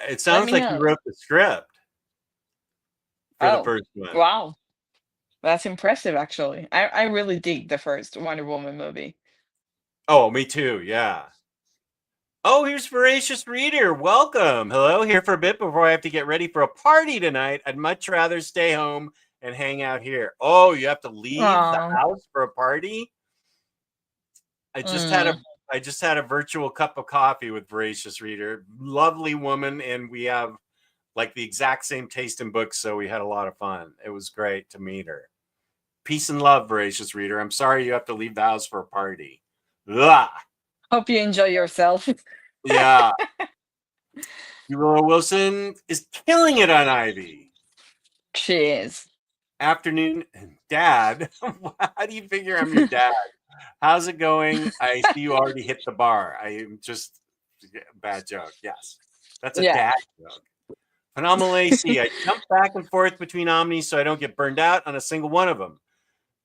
It sounds like he wrote the script for the first one. Wow. That's impressive, actually. I really dig the first Wonder Woman movie. Oh, me too. Yeah. Oh, here's Voracious Reader. Welcome. Hello, here for a bit before I have to get ready for a party tonight. I'd much rather stay home and hang out here. Oh, you have to leave the Oh, house for a party? I just had a mm. I just had a virtual cup of coffee with Voracious Reader. Lovely woman, and we have like the exact same taste in books, so we had a lot of fun. It was great to meet her. Peace and love, Voracious Reader. I'm sorry you have to leave the house for a party. Ugh. Hope you enjoy yourself. Yeah. Willow Wilson is killing it on Ivy. She is. Afternoon, Dad. How do you figure I'm your dad? How's it going? I see you already hit the bar. I am just bad joke. Yes, that's a Yeah. dad joke. Phenomenal AC. I jump back and forth between Omnis so I don't get burned out on a single one of them.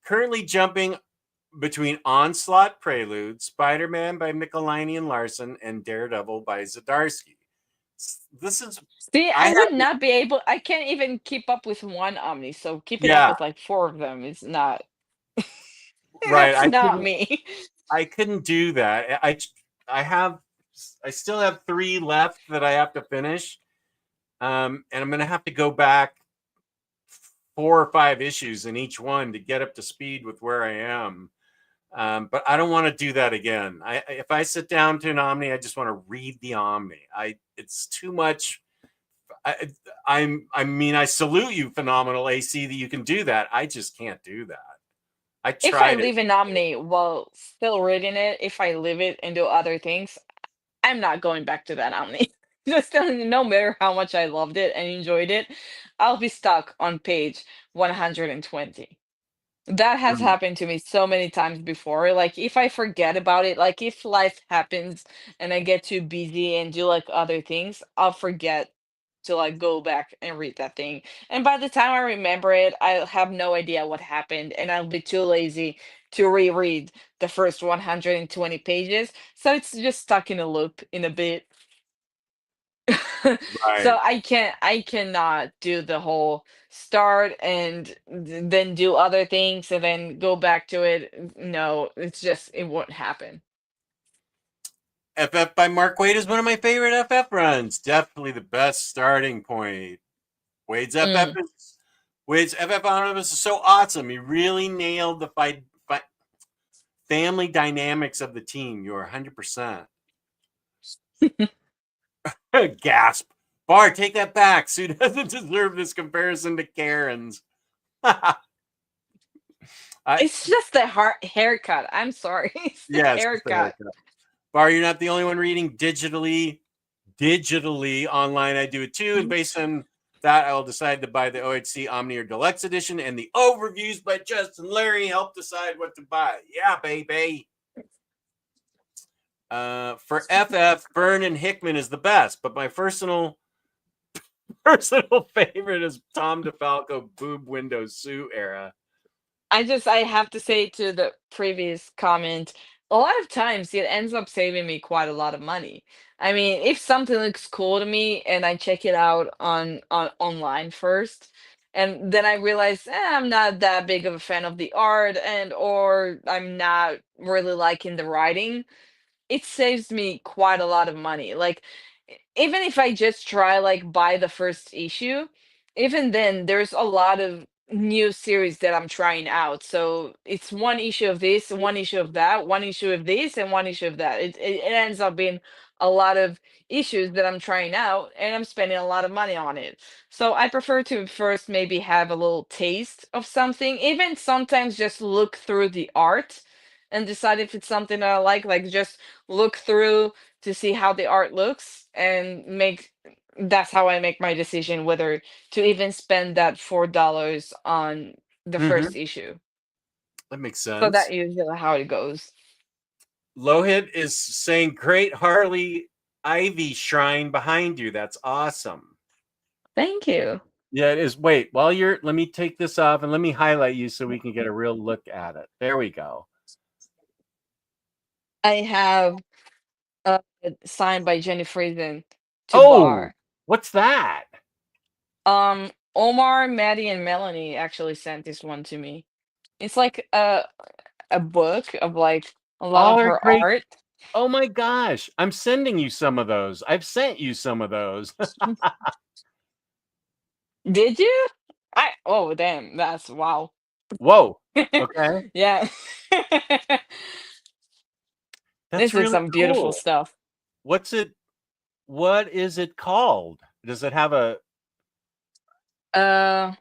Currently jumping between Onslaught Prelude, Spider-Man by Michelini and Larson, and Daredevil by Zdarsky. This is See, I I have would not be able. I can't even keep up with one Omni, so keeping up yeah, with like four of them is not. right. That's not me. I couldn't do that. I still have 3 left that I have to finish. And I'm gonna have to go back 4 or 5 issues in each one to get up to speed with where I am. But I don't want to do that again. If I sit down to an Omni, I just want to read the Omni. It's too much. I mean, I salute you, Phenomenal AC, that you can do that. I just can't do that. I If I tried it. leave an Omni while still reading it, if I leave it and do other things, I'm not going back to that Omni. Just telling you, no matter how much I loved it and enjoyed it, I'll be stuck on page 120. That has Mm, happened to me so many times before. Like if I forget about it, like if life happens and I get too busy and do like other things, I'll forget to like go back and read that thing. And by the time I remember it, I'll have no idea what happened and I'll be too lazy to reread the first 120 pages. So it's just stuck in a loop in a bit. So right. I cannot do the whole start and then do other things and then go back to it. No, it's just it won't happen. FF by Mark Waid is one of my favorite FF runs. Definitely the best starting point. Wade's FF Mm. is Wade's FF Omnibus is so awesome. He really nailed the family dynamics of the team. You're 100%. Gasp. Bar, take that back. Sue doesn't deserve this comparison to Karen's. I It's just the haircut. I'm sorry. It's the yes, it's the haircut. haircut. Bar, you're not the only one reading digitally online. I do it too, and based on that, I will decide to buy the OHC Omni or Deluxe Edition, and the overviews by Justin Larry help decide what to buy. Yeah, baby. For FF, Byrne and Hickman is the best, but my personal favorite is Tom DeFalco boob window Sue era. I have to say to the previous comment, a lot of times it ends up saving me quite a lot of money. I mean, if something looks cool to me and I check it out on online first, and then I realize I'm not that big of a fan of the art and or I'm not really liking the writing, it saves me quite a lot of money. Like even if I just try like buy the first issue, even then there's a lot of new series that I'm trying out. So it's one issue of this, one issue of that, one issue of this, and one issue of that. It ends up being a lot of issues that I'm trying out and I'm spending a lot of money on it. So I prefer to first maybe have a little taste of something, even sometimes just look through the art and decide if it's something that I like just look through to see how the art looks and make that's how I make my decision whether to even spend that $4 on the Mm-hmm. first issue. That makes So that sense. usually how it goes. Lohit is saying, great Harley Ivy shrine behind you. That's awesome. Thank you. Yeah, it is. Wait, let me take this off and let me highlight you so we can get a real look at it. There we go. I have signed by Jenny Friesen to Oh, Bar. what's that? Omar, Maddie, and Melanie actually sent this one to me. It's like a book of like a lot All of are her great. art. Oh my gosh. I'm sending you some of those. I've sent you some of those. Did you? Oh damn, that's wow. Whoa. Okay. Yeah. That's This is really some beautiful cool. stuff. What is it called? Does it have a Uh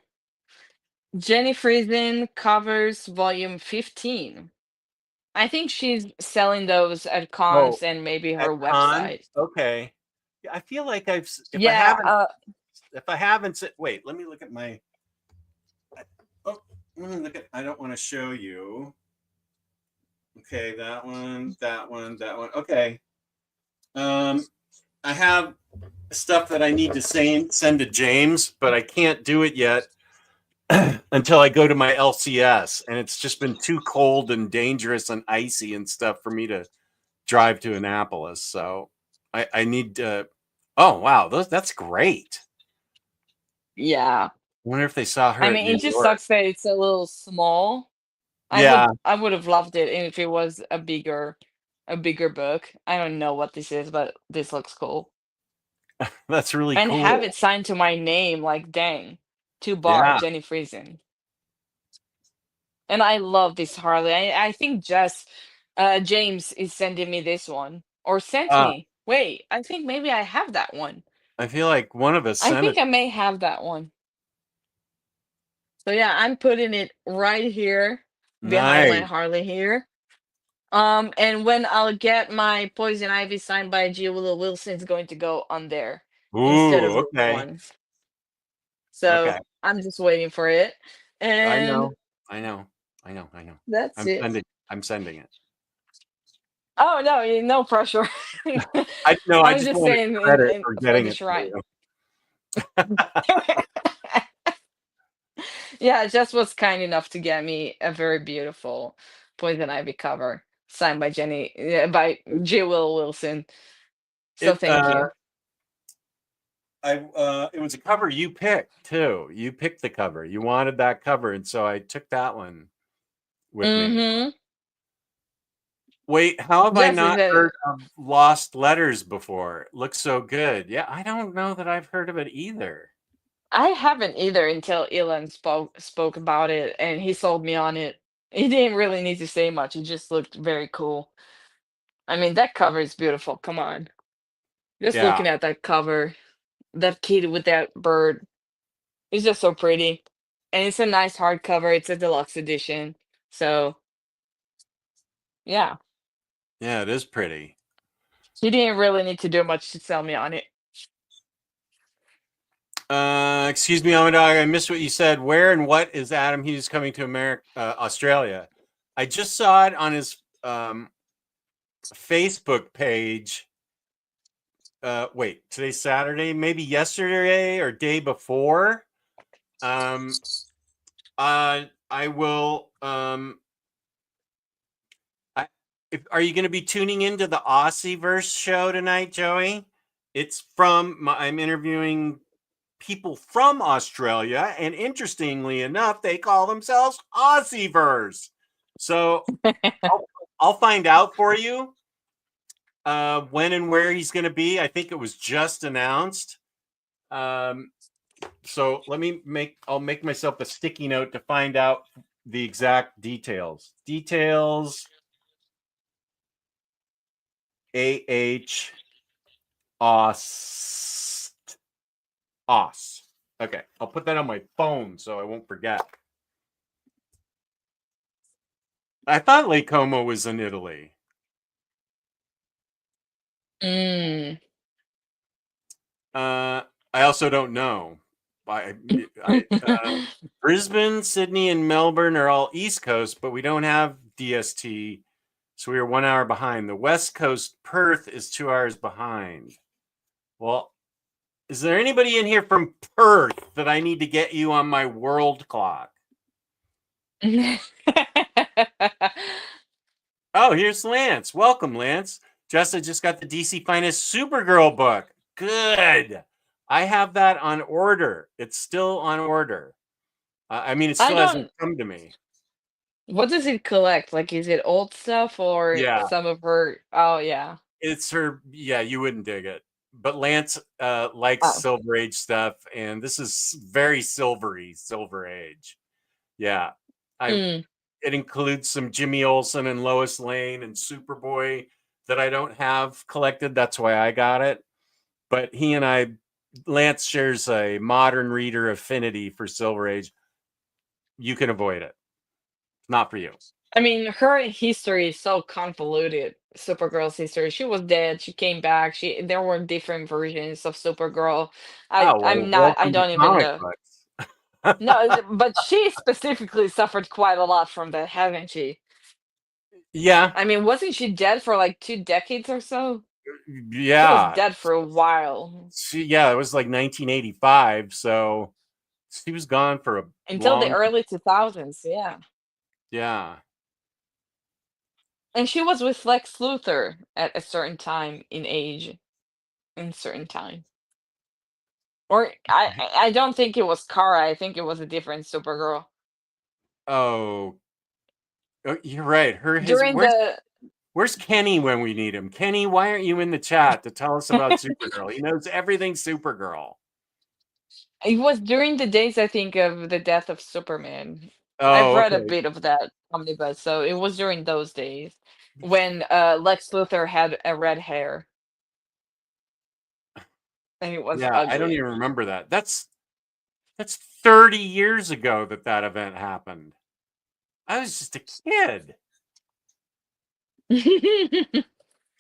Jenny Friesen covers volume 15. I think she's selling those at oh cons and maybe at her cons? website. Okay. Yeah, I feel like Yeah, if I haven't wait, let me look at my oh let me look at I don't want to show you. Okay, that one, that one, that one. Okay. I have stuff that I need to send to James, but I can't do it yet until I go to my LCS, and it's just been too cold and dangerous and icy and stuff for me to drive to Annapolis. So I need to. Oh wow, that's great. yeah. I wonder if they saw her I at mean, New it just York. sucks that it's a little small. Yeah, I would have loved it if it was a bigger book. I don't know what this is, but this looks cool. that's really And have cool. it signed to my name, like dang. To Bar, Yeah. Jenny Friesen. And I love this Harley. I think James is sending me this one. Or sent Uh, me. Wait, I think maybe I have that one. I feel like one of us I sent it. think I may have that one. So yeah, I'm putting it right here behind my Nice. Harley here. And when I'll get my Poison Ivy signed by G. Wilson, it's going to go on there instead Ooh, of this okay. one. So Okay. I'm just waiting for it. I And know. I know. I know. I know. that's it. I'm sending it. Oh no, no pressure. I know. I I'm just just wanted saying credit for for getting the it for shrine. you. Yeah, Jess was kind enough to get me a very beautiful Poison Ivy cover signed by by J. Will Wilson. So It thank you. it was a cover you picked too. You picked the cover. You wanted that cover, and so I took that one with me. Mm-hmm. Wait, how have I Jess is not a heard of Lost Letters before? It looks so good. Yeah, I don't know that I've heard of it either. I haven't either until Elon spoke about it and he sold me on it. He didn't really need to say much. It just looked very cool. I mean, that cover is beautiful. Come on. Just Yeah, looking at that cover, that kid with that bird, it's just so pretty. And it's a nice hardcover. It's a deluxe edition. So, yeah. yeah, it is pretty. He didn't really need to do much to sell me on it. Excuse me, Omnidog. I missed what you said. Where and what is Adam Hughes coming to America, Australia? I just saw it on his Facebook page. Wait, today's Saturday, maybe yesterday or day before. I will. Are you going to be tuning into the Aussieverse show tonight, Joey? It's I'm interviewing people from Australia, and interestingly enough, they call themselves Aussieverse. So I'll find out for you when and where he's going to be. I think it was just announced. So I'll make myself a sticky note to find out the exact details. Details. AH Os. Okay, I'll put that on my phone so I won't forget. I thought Lake Como was in Italy. Mm. I also don't know. Brisbane, Sydney, and Melbourne are all East Coast, but we don't have DST, so we are 1 hour behind. The West Coast, Perth, is 2 hours behind. Well, is there anybody in here from Perth that I need to get you on my world clock? Oh, here's Lance. Welcome, Lance. Jessa just got the DC Finest Supergirl book. Good. I have that on order. It's still on order. I mean, it I still hasn't don't. come to me. What does it collect? Like, is it old stuff or Yeah, some of her? Oh yeah. it's her. Yeah, you wouldn't dig it. But Lance likes Oh. Silver Age stuff, and this is very silvery, Silver Age. Yeah, I. Mm. It includes some Jimmy Olsen and Lois Lane and Superboy that I don't have collected. That's why I got it. But he and I, Lance shares a modern reader affinity for Silver Age. You can avoid it. Not for you. I mean, her history is so convoluted. Supergirl's history. She was dead. She came back. There were different versions of Supergirl. Oh, well, I'm not. I welcome to don't even comic know. books. No, but she specifically suffered quite a lot from that, hasn't she? Yeah, I mean, wasn't she dead for like 2 decades or so? She was yeah. dead for a while. Yeah, it was like 1985, so she was gone for a Until the long. early 2000s, yeah. Yeah. And she was with Lex Luthor at a certain time in age, in certain time. Or I don't think it was Kara. I think it was a different Supergirl. Oh, you're right. During the Where's Kenny when we need him? Kenny, why aren't you in the chat to tell us about Supergirl? He knows everything Supergirl. It was during the days, I think, of the death of Superman. I've Oh, read a okay. bit of that omnibus, so it was during those days when Lex Luthor had a red hair and it was Yeah, I don't ugly. even remember that. That's 30 years ago that event happened. I was just a kid.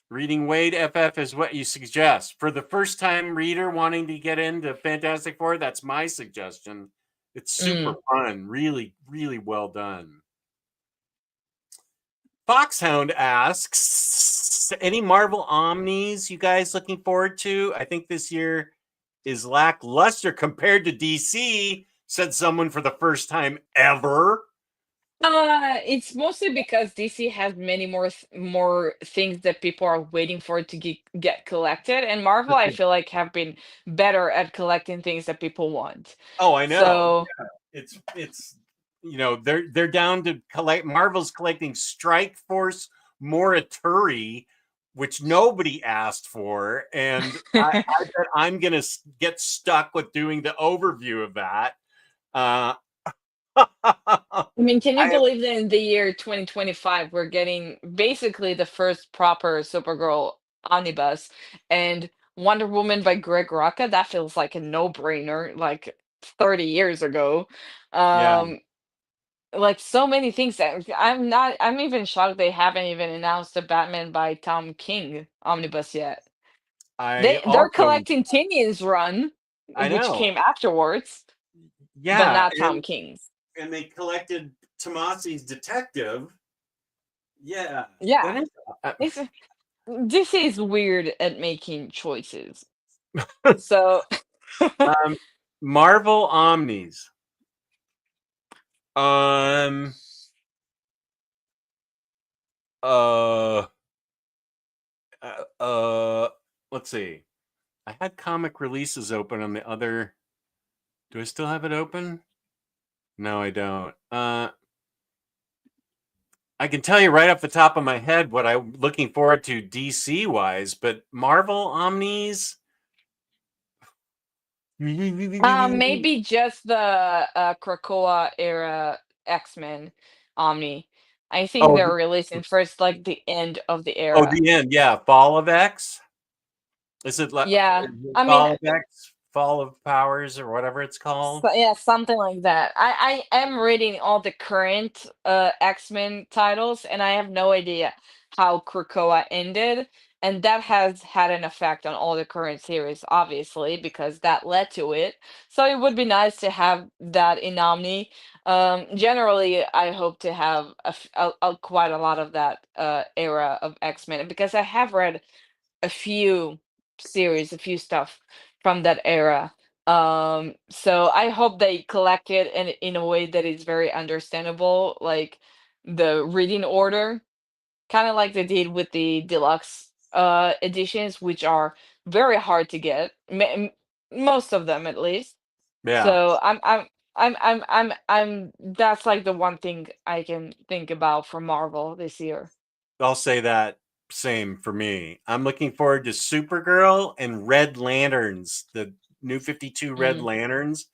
Reading Wade FF is what you suggest. For the first time reader wanting to get into Fantastic Four, that's my suggestion. It's super Mm. fun. Really, really well done. Foxhound asks, any Marvel Omnis you guys looking forward to? I think this year is lackluster compared to DC, said someone for the first time ever. It's mostly because DC has many more things that people are waiting for to get collected, and Marvel, I feel like, have been better at collecting things that people want. Oh, I know. So, Yeah. It's they're down to collect. Marvel's collecting Strike Force Morituri, which nobody asked for, and I bet I'm gonna get stuck with doing the overview of that. Uh, I mean, can you I believe that in the year 2025 we're getting basically the first proper Supergirl omnibus and Wonder Woman by Greg Rucka? That feels like a no-brainer, like 30 years ago. yeah, Um, like so many things that I'm even shocked they haven't even announced the Batman by Tom King omnibus yet. I They're also collecting Tinian's run, I which know. came afterwards, but Yeah, not Tom King's. and they collected Tomasi's Detective. Yeah, that Yeah. is. It's this is weird at making choices. So Um, Marvel Omnis. Um. Uh. Let's see. I had comic releases open on the other. Do I still have it open? No, I don't. I can tell you right off the top of my head what I'm looking forward to DC wise, but Marvel Omnis. maybe just the Krakoa era X-Men Omni. I think Oh, they're releasing first like the end of the oh, era. the end. Yeah, Fall of X. Is it Yeah. I mean, Fall of X? Fall of Powers or whatever it's called? yeah, something like that. I am reading all the current X-Men titles and I have no idea how Krakoa ended. And that has had an effect on all the current series, obviously, because that led to it. So it would be nice to have that in Omni. Generally, I hope to have quite a lot of that era of X-Men because I have read a few series, a few stuff from that era. So I hope they collect it in a way that is very understandable, like the reading order, kind of like they did with the deluxe editions, which are very hard to get. most of them at least. Yeah, So I'm that's like the one thing I can think about for Marvel this year. I'll say that same for me. I'm looking forward to Supergirl and Red Lanterns, the new 52 Red Mm. Lanterns.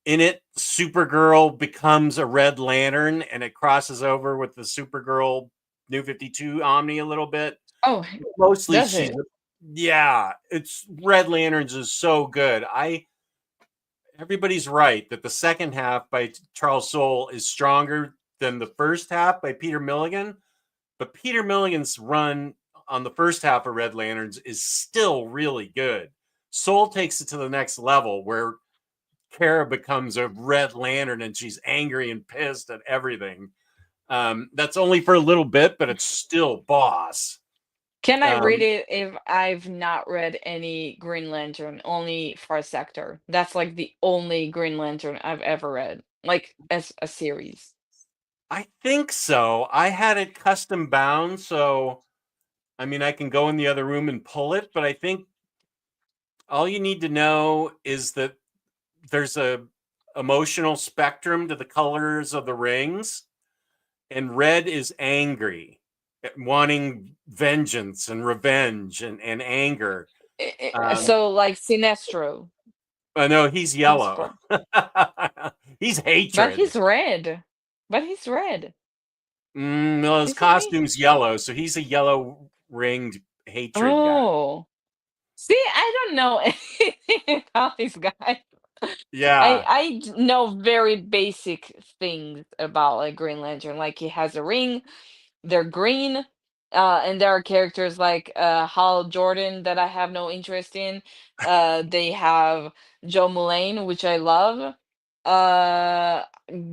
In it, Supergirl becomes a Red Lantern and it crosses over with the Supergirl New 52 Omni a little bit. Oh, Mostly does she's it? yeah, it's Red Lanterns is so good. Everybody's right that the second half by Charles Soule is stronger than the first half by Peter Milligan, but Peter Milligan's run on the first half of Red Lanterns is still really good. Soule takes it to the next level where Kara becomes a Red Lantern and she's angry and pissed at everything. That's only for a little bit, but it's still boss. Can I read Um, it if I've not read any Green Lantern, only Far Sector? That's like the only Green Lantern I've ever read, like as a series. I think so. I had it custom bound, so I mean, I can go in the other room and pull it, but I think all you need to know is that there's a emotional spectrum to the colors of the rings, and red is angry, wanting vengeance and revenge and anger. Um, So like Sinestro. no, he's yellow. Sinestro. He's But hatred. he's red. But he's red. Well, his Isn't he? costume's yellow, so he's a yellow ringed hatred guy. Oh. See, I don't know anything about this guy. Yeah, Know very basic things about like Green Lantern. Like he has a ring, they're green, and there are characters like Hal Jordan that I have no interest in. They have Joe Mullane, which I love. Uh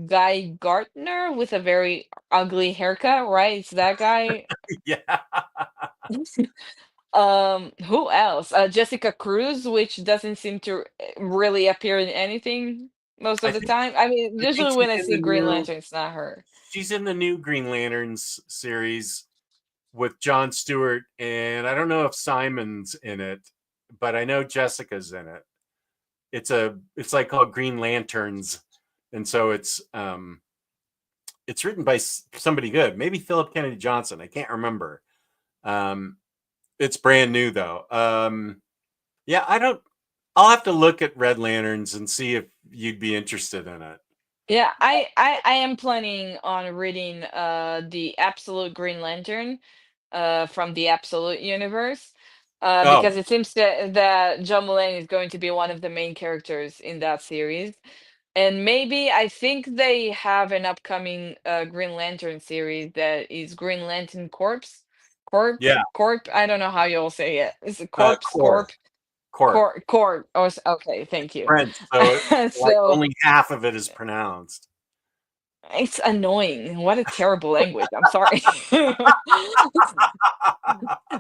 Guy Gardner with a very ugly haircut, right? It's that guy. yeah. Who else? Jessica Cruz, which doesn't seem to really appear in anything most I of the think time. I mean, I think usually she's when I in see the Green new Lantern, it's not her. she's in the new Green Lanterns series with Jon Stewart, and I don't know if Simon's in it, but I know Jessica's in it. It's like called Green Lanterns, and so it's written by somebody good, maybe Philip Kennedy Johnson. I can't remember. Um, it's brand new though. Yeah, I don't. I'll have to look at Red Lanterns and see if you'd be interested in it. Yeah, I am planning on reading the Absolute Green Lantern from the Absolute universe Oh, because it seems that John Mulaney is going to be one of the main characters in that series. And maybe I think they have an upcoming Green Lantern series that is Green Lantern Corpse. yeah, Corp. I don't know how you'll say it. Is it Corpse, Core, Corp, Core, Corp? Oh, okay, thank you. French. So like So only half of it is pronounced. it's annoying. What a terrible language. I'm sorry.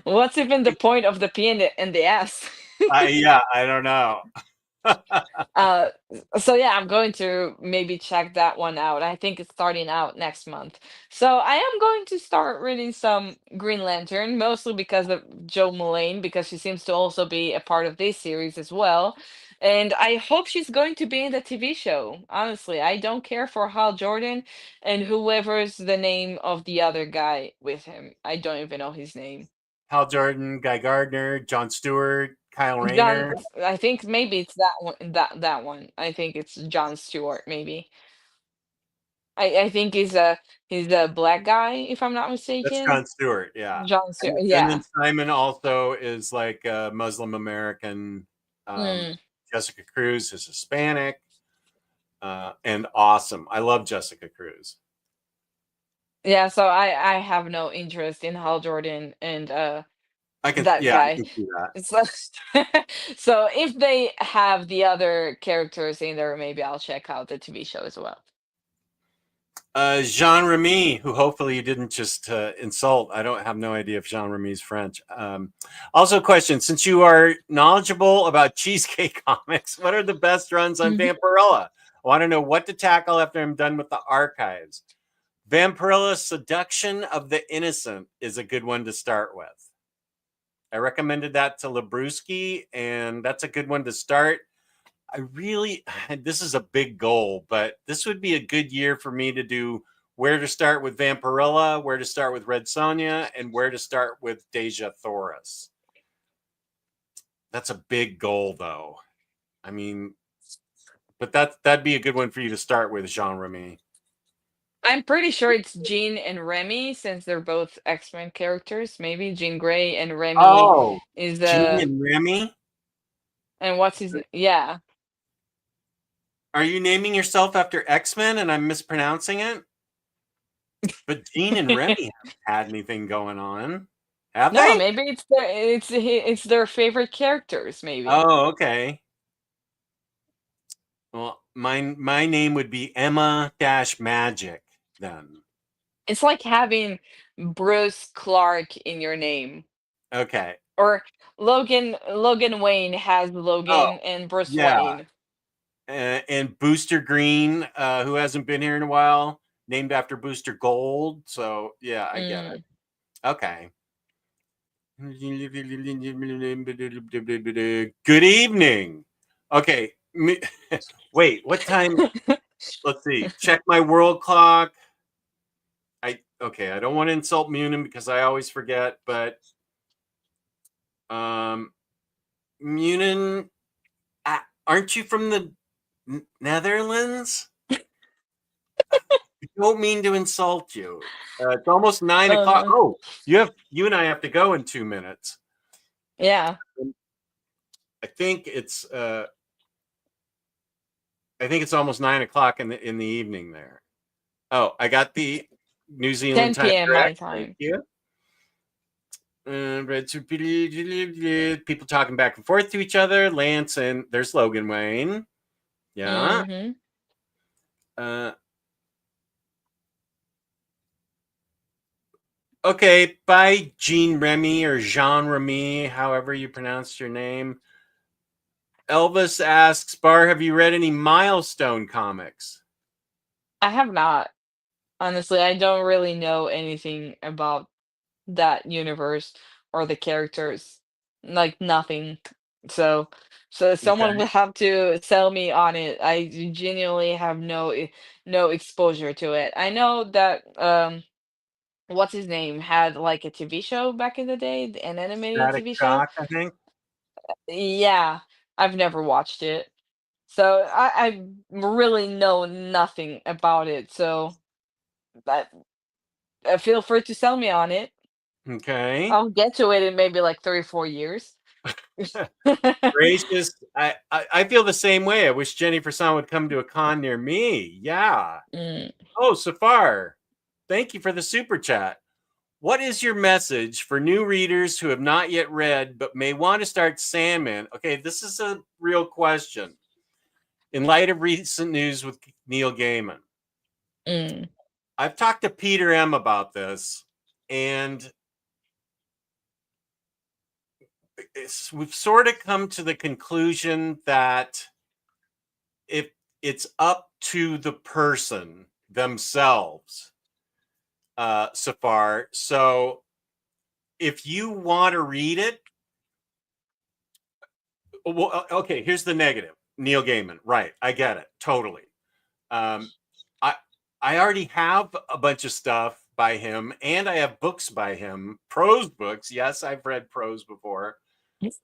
What's even the point of the P and the S? Yeah, I don't know. Uh, so yeah, I'm going to maybe check that one out. I think it's starting out next month. So I am going to start reading some Green Lantern, mostly because of Joe Mullane, because she seems to also be a part of this series as well. And I hope she's going to be in the TV show. Honestly, I don't care for Hal Jordan and whoever's the name of the other guy with him. I don't even know his name. Hal Jordan, Guy Gardner, Jon Stewart, Kyle John, Rayner. I think maybe it's that one. That one. I think it's John Stewart. Maybe. I think he's a black guy, if I'm not That's mistaken. Jon Stewart, yeah. John Stewart. And then Yeah. Simon also is like a Muslim American. Mm. Jessica Cruz is Hispanic, and awesome. I love Jessica Cruz. Yeah. So I have no interest in Hal Jordan and that I guy. can see that. So, so if they have the other characters in there, maybe I'll check out the TV show as well. Jean Remy, who hopefully you didn't just insult. I don't have no idea if Jean Remy is French. Also, question: since you are knowledgeable about Cheesecake Comics, what are the best runs on Mhm. Vampirella? I want to know what to tackle after I'm done with the archives. Vampirella's Seduction of the Innocent is a good one to start with. I recommended that to Labruski, and that's a good one to start. I really, this is a big goal, but this would be a good year for me to do where to start with Vampirella, where to start with Red Sonja, and where to start with Deja Thoris. That's a big goal, though. I mean, but that'd be a good one for you to start with, Jean Remy. I'm pretty sure it's Jean and Remy since they're both X-Men characters. Maybe Jean Grey and Remy Oh, is Jean the and Remy? and what's yeah. Are you naming yourself after X-Men and I'm mispronouncing it? But Jean and Remy haven't had anything going on, have No, they? maybe it's their favorite characters. Maybe Oh, okay. Well, my name would be Emma Dash Magic then. it's like having Bruce Clark in your name, Okay. or Logan Wayne has Oh, Logan and Bruce yeah. Wayne. And Booster Green, who hasn't been here in a while, named after Booster Gold. So yeah, I get it. Okay. Good evening. Okay. Wait, what time? Let's see. Check my world clock. I don't want to insult Munin because I always forget, but Munin, aren't you from the Netherlands? I don't mean to insult you. It's almost 9 o'clock. No. Oh, you and I have to go in 2 minutes. Yeah. I think it's almost 9 o'clock in the evening there. Oh, I got the New 10 Zealand time p.m. my correct. time. Thank you. People talking back and forth to each other. Lance and there's Logan Wayne. Yeah. Okay, bye, Jean Remy or Jean Remy, however you pronounce your name. Elvis asks, Bar, have you read any Milestone comics? I have not. Honestly, I don't really know anything about that universe or the characters. Like nothing. So someone Okay. will have to sell me on it. I genuinely have no exposure to it. I know that what's his name had like a TV show back in the day, an animated Static TV show. Shock, I think. Yeah, I've never watched it. So I really know nothing about it. So that feel free to sell me on it. Okay. I'll get to it in maybe like 3 or 4 years. Gracious. I feel the same way. I wish Jenny Forsan would come to a con near me. Yeah. Mm. Oh, Safar. Thank you for the super chat. What is your message for new readers who have not yet read but may want to start Sandman? Okay, this is a real question. In light of recent news with Neil Gaiman, I've talked to Peter M about this, and we've sort of come to the conclusion that if it's up to the person themselves, Safar. So if you want to read it, well, okay, here's the negative. Neil Gaiman, right? I get it totally. I already have a bunch of stuff by him, and I have books by him, prose books. Yes, I've read prose before.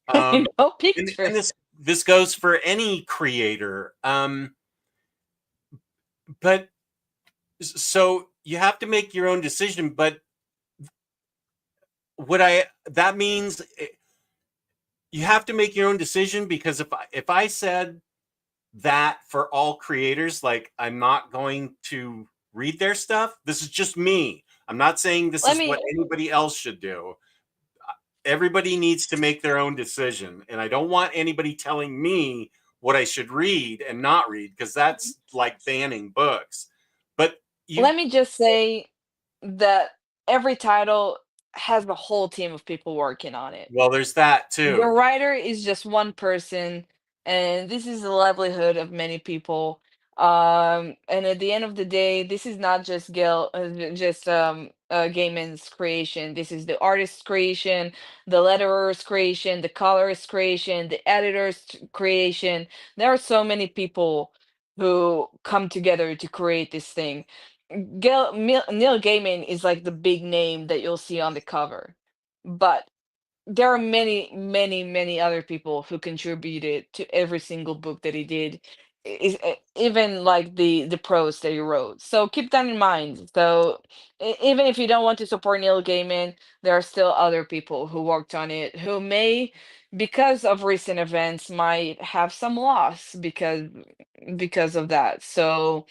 I know And pictures. this goes for any creator. But so you have to make your own decision. But that means you have to make your own decision, because if I said that for all creators, like I'm not going to read their stuff, this is just me. I'm not saying this Let is what me anybody else should do. Everybody needs to make their own decision, and I don't want anybody telling me what I should read and not read, because that's like banning books. But let me just say that every title has a whole team of people working on it. well, there's that The too. writer is just one person, and this is the livelihood of many people. And at the end of the day, this is not just Gaiman's creation. This is the artist's creation, the letterer's creation, the colorist's creation, the editor's creation. There are so many people who come together to create this thing. Neil Gaiman is like the big name that you'll see on the cover, but there are many, many, many other people who contributed to every single book that he did, even like the prose that he wrote. So keep that in mind. So even if you don't want to support Neil Gaiman, there are still other people who worked on it who may, because of recent events, might have some loss because of that. So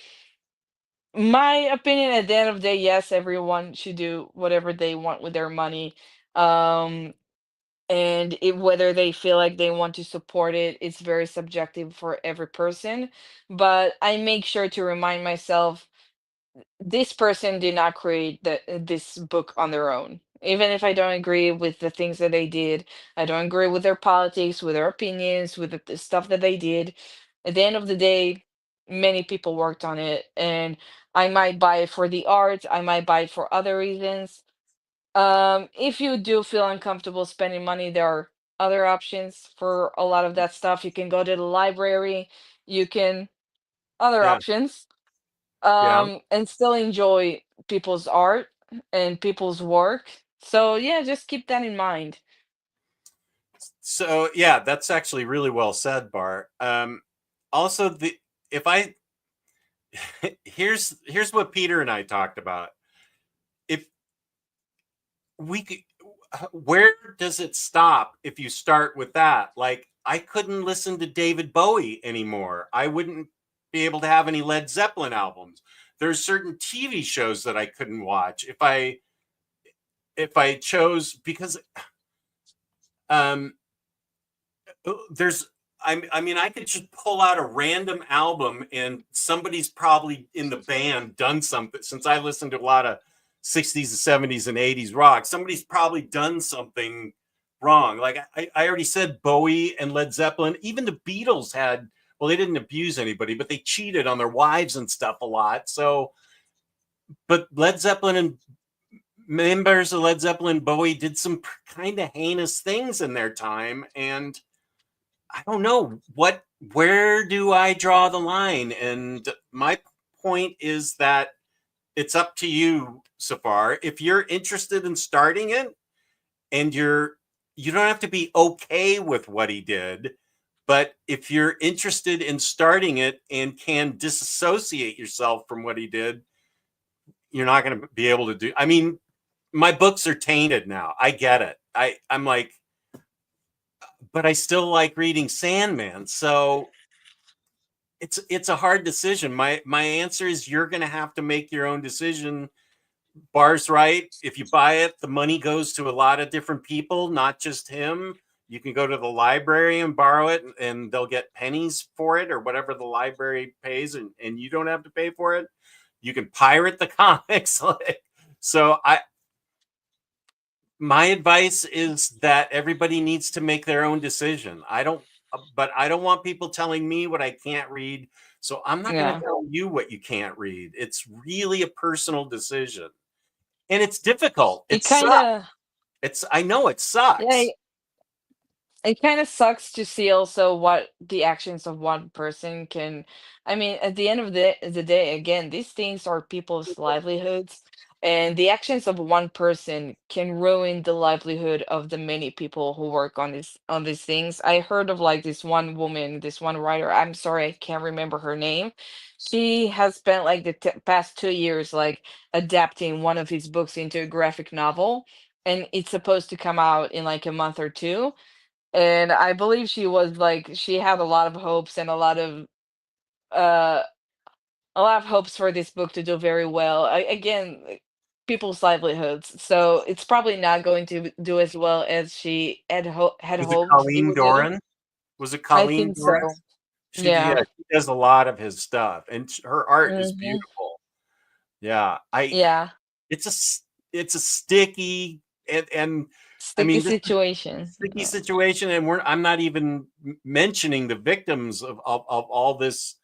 my opinion, at the end of the day, yes, everyone should do whatever they want with their money. Um, and whether they feel like they want to support it, it's very subjective for every person. But I make sure to remind myself, this person did not create this book on their own. Even if I don't agree with the things that they did, I don't agree with their politics, with their opinions, with the stuff that they did. At the end of the day, many people worked on it, and I might buy it for the art, I might buy it for other reasons. If you do feel uncomfortable spending money, there are other options for a lot of that stuff. You can go to the library, you can other Yeah. options, Yeah. and still enjoy people's art and people's work. So yeah, just keep that in mind. So yeah, that's actually really well said, Bar. Also, the if I here's what Peter and I talked about. If we could, where does it stop if you start with that? Like, I couldn't listen to David Bowie anymore. I wouldn't be able to have any Led Zeppelin albums. There's certain TV shows that I couldn't watch if I chose, because um there's I mean, I could just pull out a random album and somebody's probably in the band done something. Since I listened to a lot of 60s and 70s and 80s rock, somebody's probably done something wrong. Like I already said, Bowie and Led Zeppelin, even the Beatles had, well, they didn't abuse anybody, but they cheated on their wives and stuff a lot. So, but Led Zeppelin and members of Led Zeppelin, Bowie did some kind of heinous things in their time. And I don't know where do I draw the line? And my point is that it's up to you, Safar. If you're interested in starting it, and you don't have to be okay with what he did, but if you're interested in starting it and can disassociate yourself from what he did, you're not going to be able to do. I mean, my books are tainted now. I get it. I'm like, but I still like reading Sandman. So it's a hard decision. My answer is, you're going to have to make your own decision. Bar's right. If you buy it, the money goes to a lot of different people, not just him. You can go to the library and borrow it, and they'll get pennies for it, or whatever the library pays, and you don't have to pay for it. You can pirate the comics. So my advice is that everybody needs to make their own decision. But I don't want people telling me what I can't read. So I'm not going to Yeah, tell you what you can't read. It's really a personal decision. And it's difficult. It it kind sucks. of I know it yeah, sucks. it kind of sucks to see also what the actions of one person can. I mean, at the end of the day, again, these things are people's livelihoods, and the actions of one person can ruin the livelihood of the many people who work on these things. I heard of like this one woman, this one writer, I'm sorry, I can't remember her name. She has spent like the past 2 years like adapting one of his books into a graphic novel, and it's supposed to come out in like a month or two. And I believe she was like, she had a lot of hopes and uh a lot of hopes for this book to do very well. Again, like, people's livelihoods. So it's probably not going to do as well as she had Was it hoped it Colleen would do. Doran? Was it I Colleen think Doran? so. Yeah. She does a lot of his stuff, and her art is Hmm. beautiful. Yeah, Yeah. it's it's a sticky, and I Sticky mean, this is a situation. sticky Yeah. situation, and I'm not even mentioning the victims of all this.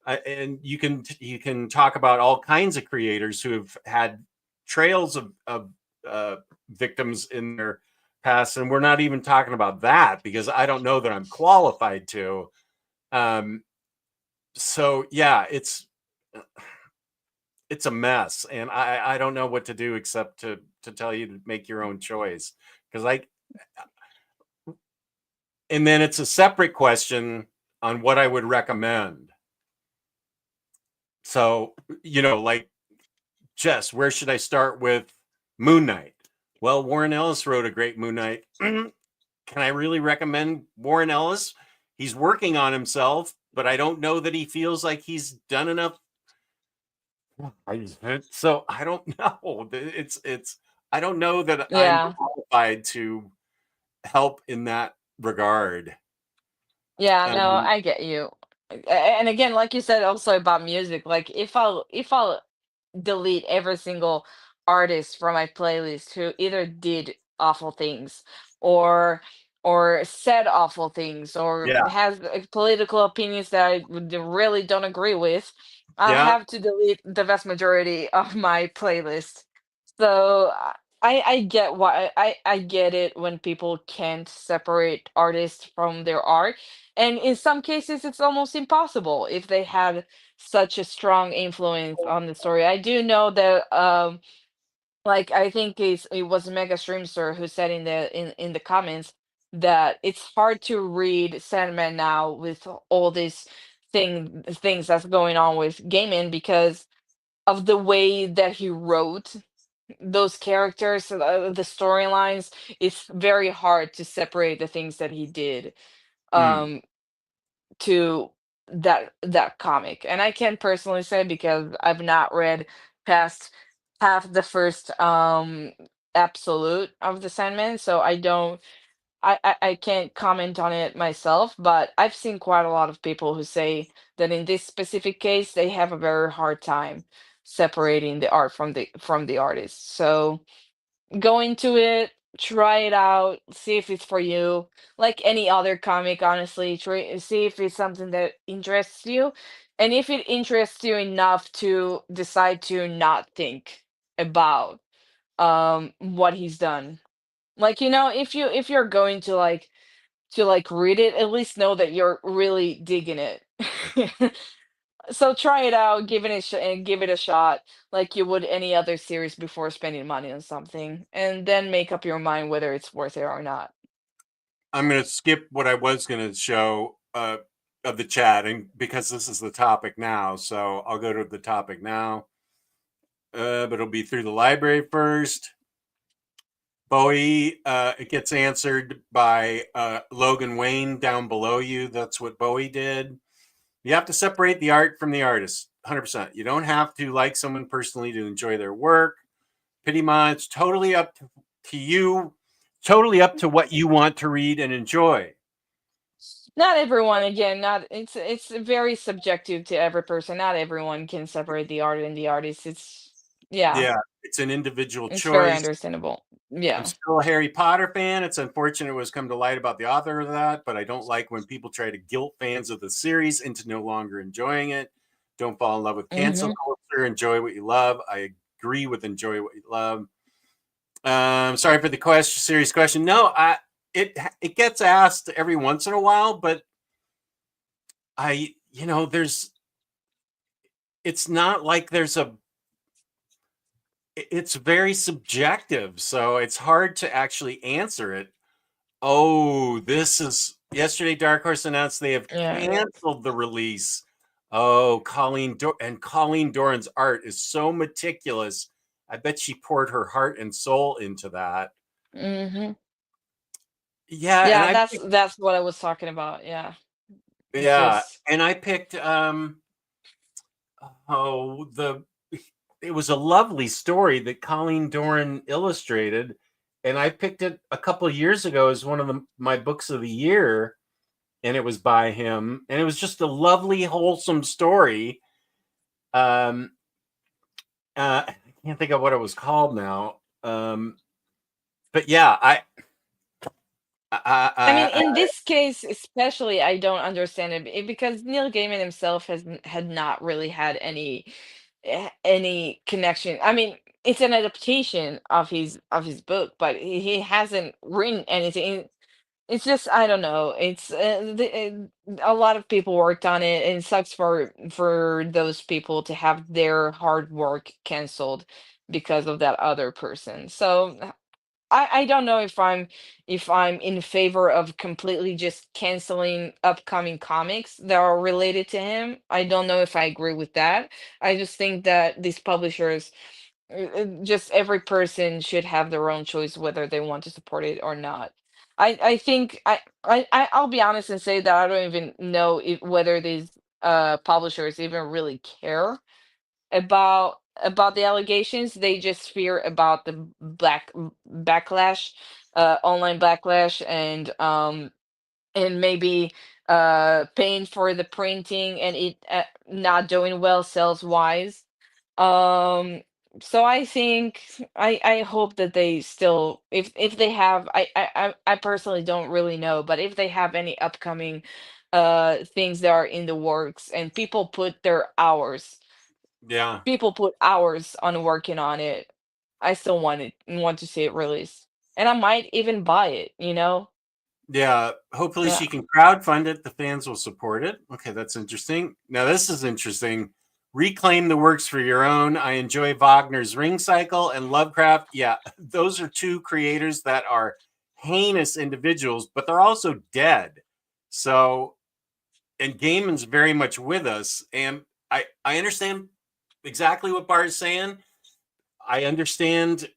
And you can talk about all kinds of creators who have had trails of victims in their past, and we're not even talking about that because I don't know that I'm qualified to. So yeah, it's a mess, and I don't know what to do except to tell you to make your own choice, because and then it's a separate question on what I would recommend. So, like, Jess, where should I start with Moon Knight? Well, Warren Ellis wrote a great Moon Knight. Can I really recommend Warren Ellis? He's working on himself, but I don't know that he feels like he's done enough. So I don't know. I don't know that I'm Yeah. qualified to help in that regard. Yeah, no, I get you. And again, like you said also about music, like if I'll delete every single artist from my playlist who either did awful things or said awful things or Yeah, has political opinions that really don't agree with, I'll yeah. have to delete the vast majority of my playlist. So I get why I get it when people can't separate artists from their art. And in some cases it's almost impossible if they had such a strong influence on the story. I do know that like I think it was Mega Streamster who said in the comments that it's hard to read Sandman now with all these things that's going on with Gaiman because of the way that he wrote those characters, the storylines. It's very hard to separate the things that he did Mm. um to that comic. And I can personally say because I've not read past half the first absolute of the Sandman, so I don't I can't comment on it myself, but I've seen quite a lot of people who say that in this specific case they have a very hard time separating the art from the artist. So go into it, try it out, see if it's for you. Like any other comic, honestly, try see if it's something that interests you. And if it interests you enough to decide to not think about what he's done. Like, if you're going to like read it, at least know that you're really digging it. So try it out, give it a shot, like you would any other series before spending money on something, and then make up your mind whether it's worth it or not. I'm going to skip what I was going to show of the chat, and because this is the topic now, so I'll go to the topic now. But it'll be through the library first. Bowie, it gets answered by Logan Wayne down below you. That's what Bowie did. You have to separate the art from the artist, 100%. You don't have to like someone personally to enjoy their work. Pity Ma, it's totally up to you, totally up to what you want to read and enjoy. Not everyone, again, not it's very subjective to every person. Not everyone can separate the art and the artist. Yeah, Yeah, it's an individual it's very choice. understandable. I'm Yeah. still a Harry Potter fan. It's unfortunate it was come to light about the author of that, but I don't like when people try to guilt fans of the series into no longer enjoying it. Don't fall in love with cancel Hmm. culture. Enjoy what you love. I agree with enjoy what you love. Sorry for the question, serious question. No, it gets asked every once in a while, but there's it's not like it's very subjective, so it's hard to actually answer it. Oh, this is yesterday. Dark Horse announced they have Yeah. canceled the release. Oh, Colleen Doran's art is so meticulous. I bet she poured her heart and soul into that. Hmm. Yeah, and Yeah, I that's what I was talking about. Yeah. It's yeah, just and I picked oh the it was a lovely story that Colleen Doran illustrated, and I picked it a couple of years ago as one of my books of the year, and it was by him, and it was just a lovely, wholesome story. Um, I can't think of what it was called now, but yeah, I mean, I in this case, especially, I don't understand it because Neil Gaiman himself had not really had any connection. I mean, it's an adaptation of his book, but he hasn't written anything. It's just, I don't know. A lot of people worked on it, and it sucks for those people to have their hard work canceled because of that other person. So I don't know if I'm in favor of completely just canceling upcoming comics that are related to him. I don't know if I agree with that. I just think that these publishers, just every person should have their own choice whether they want to support it or not. I think I'll be honest and say that I don't even know whether these publishers even really care about the allegations. They just fear about the backlash, online backlash, and maybe paying for the printing and it not doing well sales wise. um so I think I hope that they still, if they have, I personally don't really know, but if they have any upcoming things that are in the works and Yeah. people put hours on working on it, I still want to see it released. And I might even buy it, you know? Yeah, hopefully Yeah. she can crowdfund it. The fans will support it. Okay, that's interesting. Now, this is interesting. Reclaim the works for your own. I enjoy Wagner's Ring Cycle and Lovecraft. Yeah, those are two creators that are heinous individuals, but they're also dead. So, and Gaiman's very much with us. And I understand exactly what Bart is saying. I understand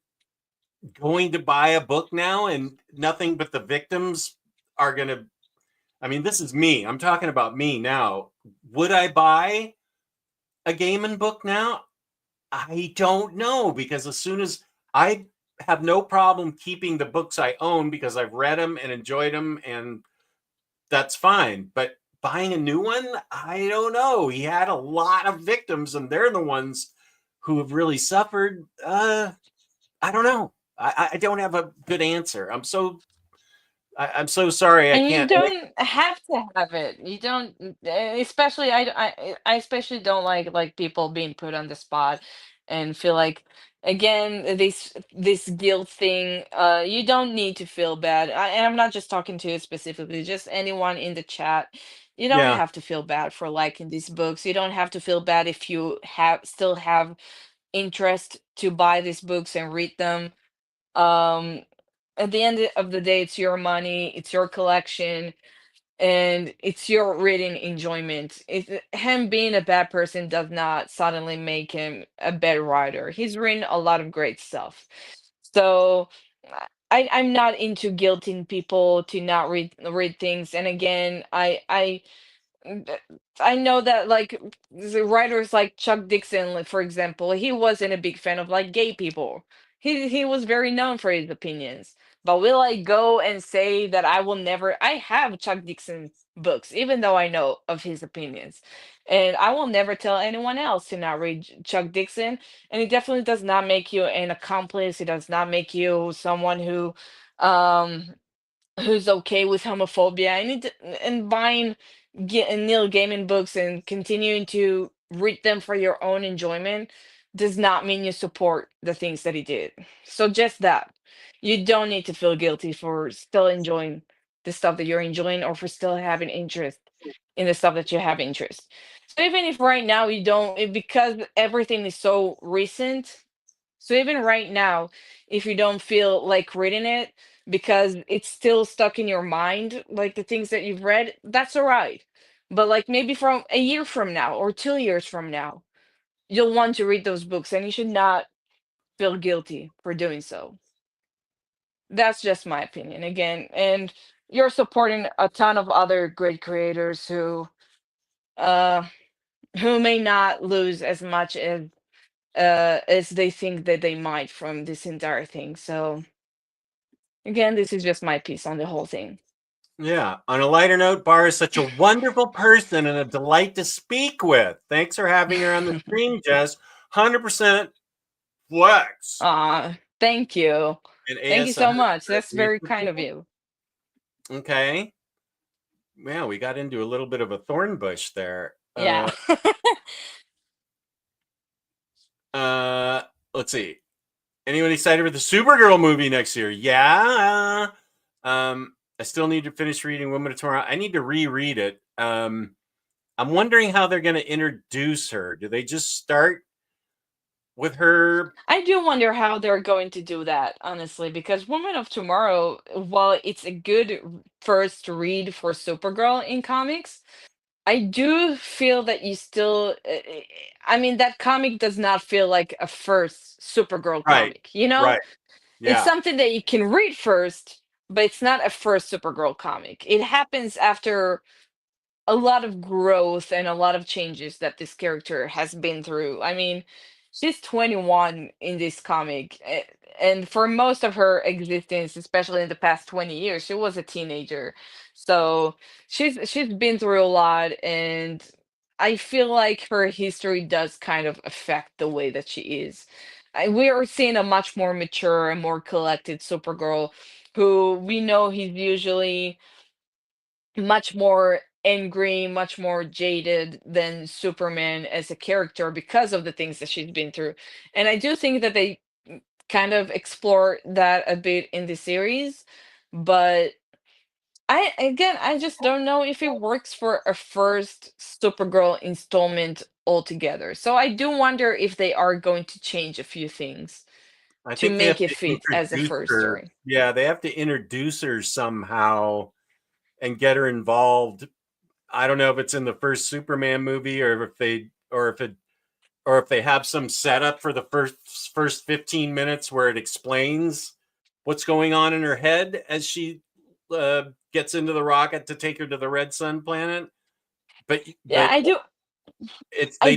going to buy a book now and nothing but the victims are going to, I mean, this is me. I'm talking about me now. Would I buy a Gaiman book now? I don't know, because as soon as I have no problem keeping the books I own because I've read them and enjoyed them, and that's fine. But buying a new one, I don't know. He had a lot of victims, and they're the ones who have really suffered. I don't know. I don't have a good answer. I'm so sorry. I And you can't. don't have to have it. You don't, especially I especially don't like people being put on the spot and feel like, again, this guilt thing. You don't need to feel bad. And I'm not just talking to you specifically, just anyone in the chat. You don't Yeah, have to feel bad for liking these books. You don't have to feel bad if you still have interest to buy these books and read them. Um, at the end of the day, it's your money, it's your collection, and it's your reading enjoyment. Him being a bad person does not suddenly make him a bad writer. He's written a lot of great stuff. So I'm not into guilting people to not read things. And again, th- I know that, like, the writers like Chuck Dixon, like, for example, he wasn't a big fan of like gay people. He was very known for his opinions. But will I go and say that I will never? I have Chuck Dixon books, even though I know of his opinions, and I will never tell anyone else to not read Chuck Dixon. And it definitely does not make you an accomplice. It does not make you someone um, who's okay with homophobia, and buying Neil Gaiman books and continuing to read them for your own enjoyment does not mean you support the things that he did. So just that. You don't need to feel guilty for still enjoying the stuff that you're enjoying, or for still having interest in the stuff that you have interest. So even if right now you don't, because everything is so recent, so even right now, if you don't feel like reading it because it's still stuck in your mind, like the things that you've read, that's all right. But like maybe from a year from now or 2 years from now, you'll want to read those books and you should not feel guilty for doing so. That's just my opinion again. And you're supporting a ton of other great creators uh who may not lose as much as they think that they might from this entire thing. So again, this is just my piece on the whole thing. yeah. On a lighter note, Bar is such a wonderful person and a delight to speak with. Thanks for having her on the stream, Jess. 100% flex Thank you. and Thank you AS so 100%. much. That's We very kind of appreciate. you. Okay. Yeah, we got into a little bit of a thorn bush there. Yeah. Uh, let's see. Anyone excited for the Supergirl movie next year? Yeah. I still need to finish reading Woman of Tomorrow. I need to reread it. I'm wondering how they're going to introduce her. Do they just start with her? I do wonder how they're going to do that, honestly, because Woman of Tomorrow, while it's a good first read for Supergirl in comics, I do feel that you still, I mean, that comic does not feel like a first Supergirl Right, comic, you know? right. It's Yeah, something that you can read first, but it's not a first Supergirl comic. It happens after a lot of growth and a lot of changes that this character has been through. I mean, she's 21 in this comic, and for most of her existence, especially in the past 20 years, she was a teenager. So she's been through a lot, and I feel like her history does kind of affect the way that she is. We are seeing a much more mature and more collected Supergirl, who we know he's usually much more angry, much more jaded than Superman as a character because of the things that she's been through. And I do think that they kind of explore that a bit in the series, but I just don't know if it works for a first Supergirl installment altogether. So I do wonder if they are going to change a few things I to think they have make it to fit as a introduce first her. story. Yeah, they have to introduce her somehow and get her involved. I don't know if it's in the first Superman movie or if they have some setup for the first 15 minutes where it explains what's going on in her head as she gets into the rocket to take her to the Red Sun planet. But Yeah, I they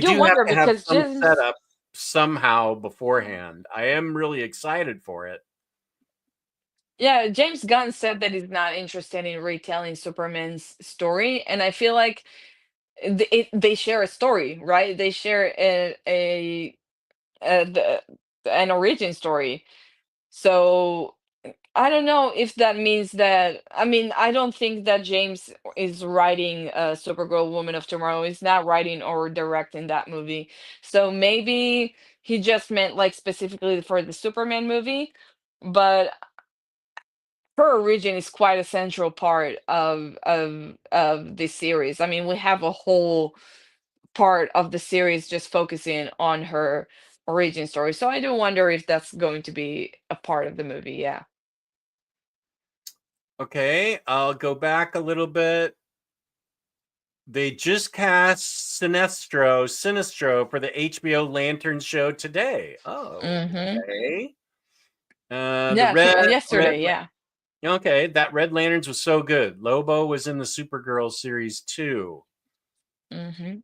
do do have wonder to have because some just setup somehow beforehand. I am really excited for it. yeah, James Gunn said that he's not interested in retelling Superman's story, and I feel like they share a story, right? They share an origin story. So I don't know if that means that. I mean, I don't think that James is writing Supergirl, Woman of Tomorrow. He's not writing or directing that movie. So maybe he just meant like specifically for the Superman movie, but her origin is quite a central part of this series. I mean, we have a whole part of the series just focusing on her origin story. So I do wonder if that's going to be a part of the movie. Yeah. Okay, I'll go back a little bit. They just cast Sinestro for the HBO Lantern show today. Oh, Mm-hmm. okay. The Yeah. Yesterday. Yeah. okay, that Red Lanterns was so good. Lobo was in the Supergirl series too. Mm-hmm.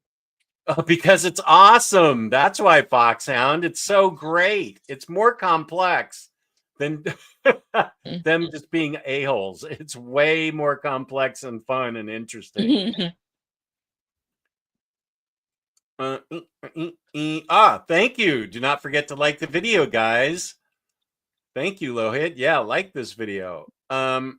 Oh, because it's awesome. That's why Foxhound. It's so great. It's more complex than them just being a-holes. It's way more complex and fun and interesting. Thank you. Do not forget to like the video, guys. Thank you, Lohit. Yeah, like this video. Bar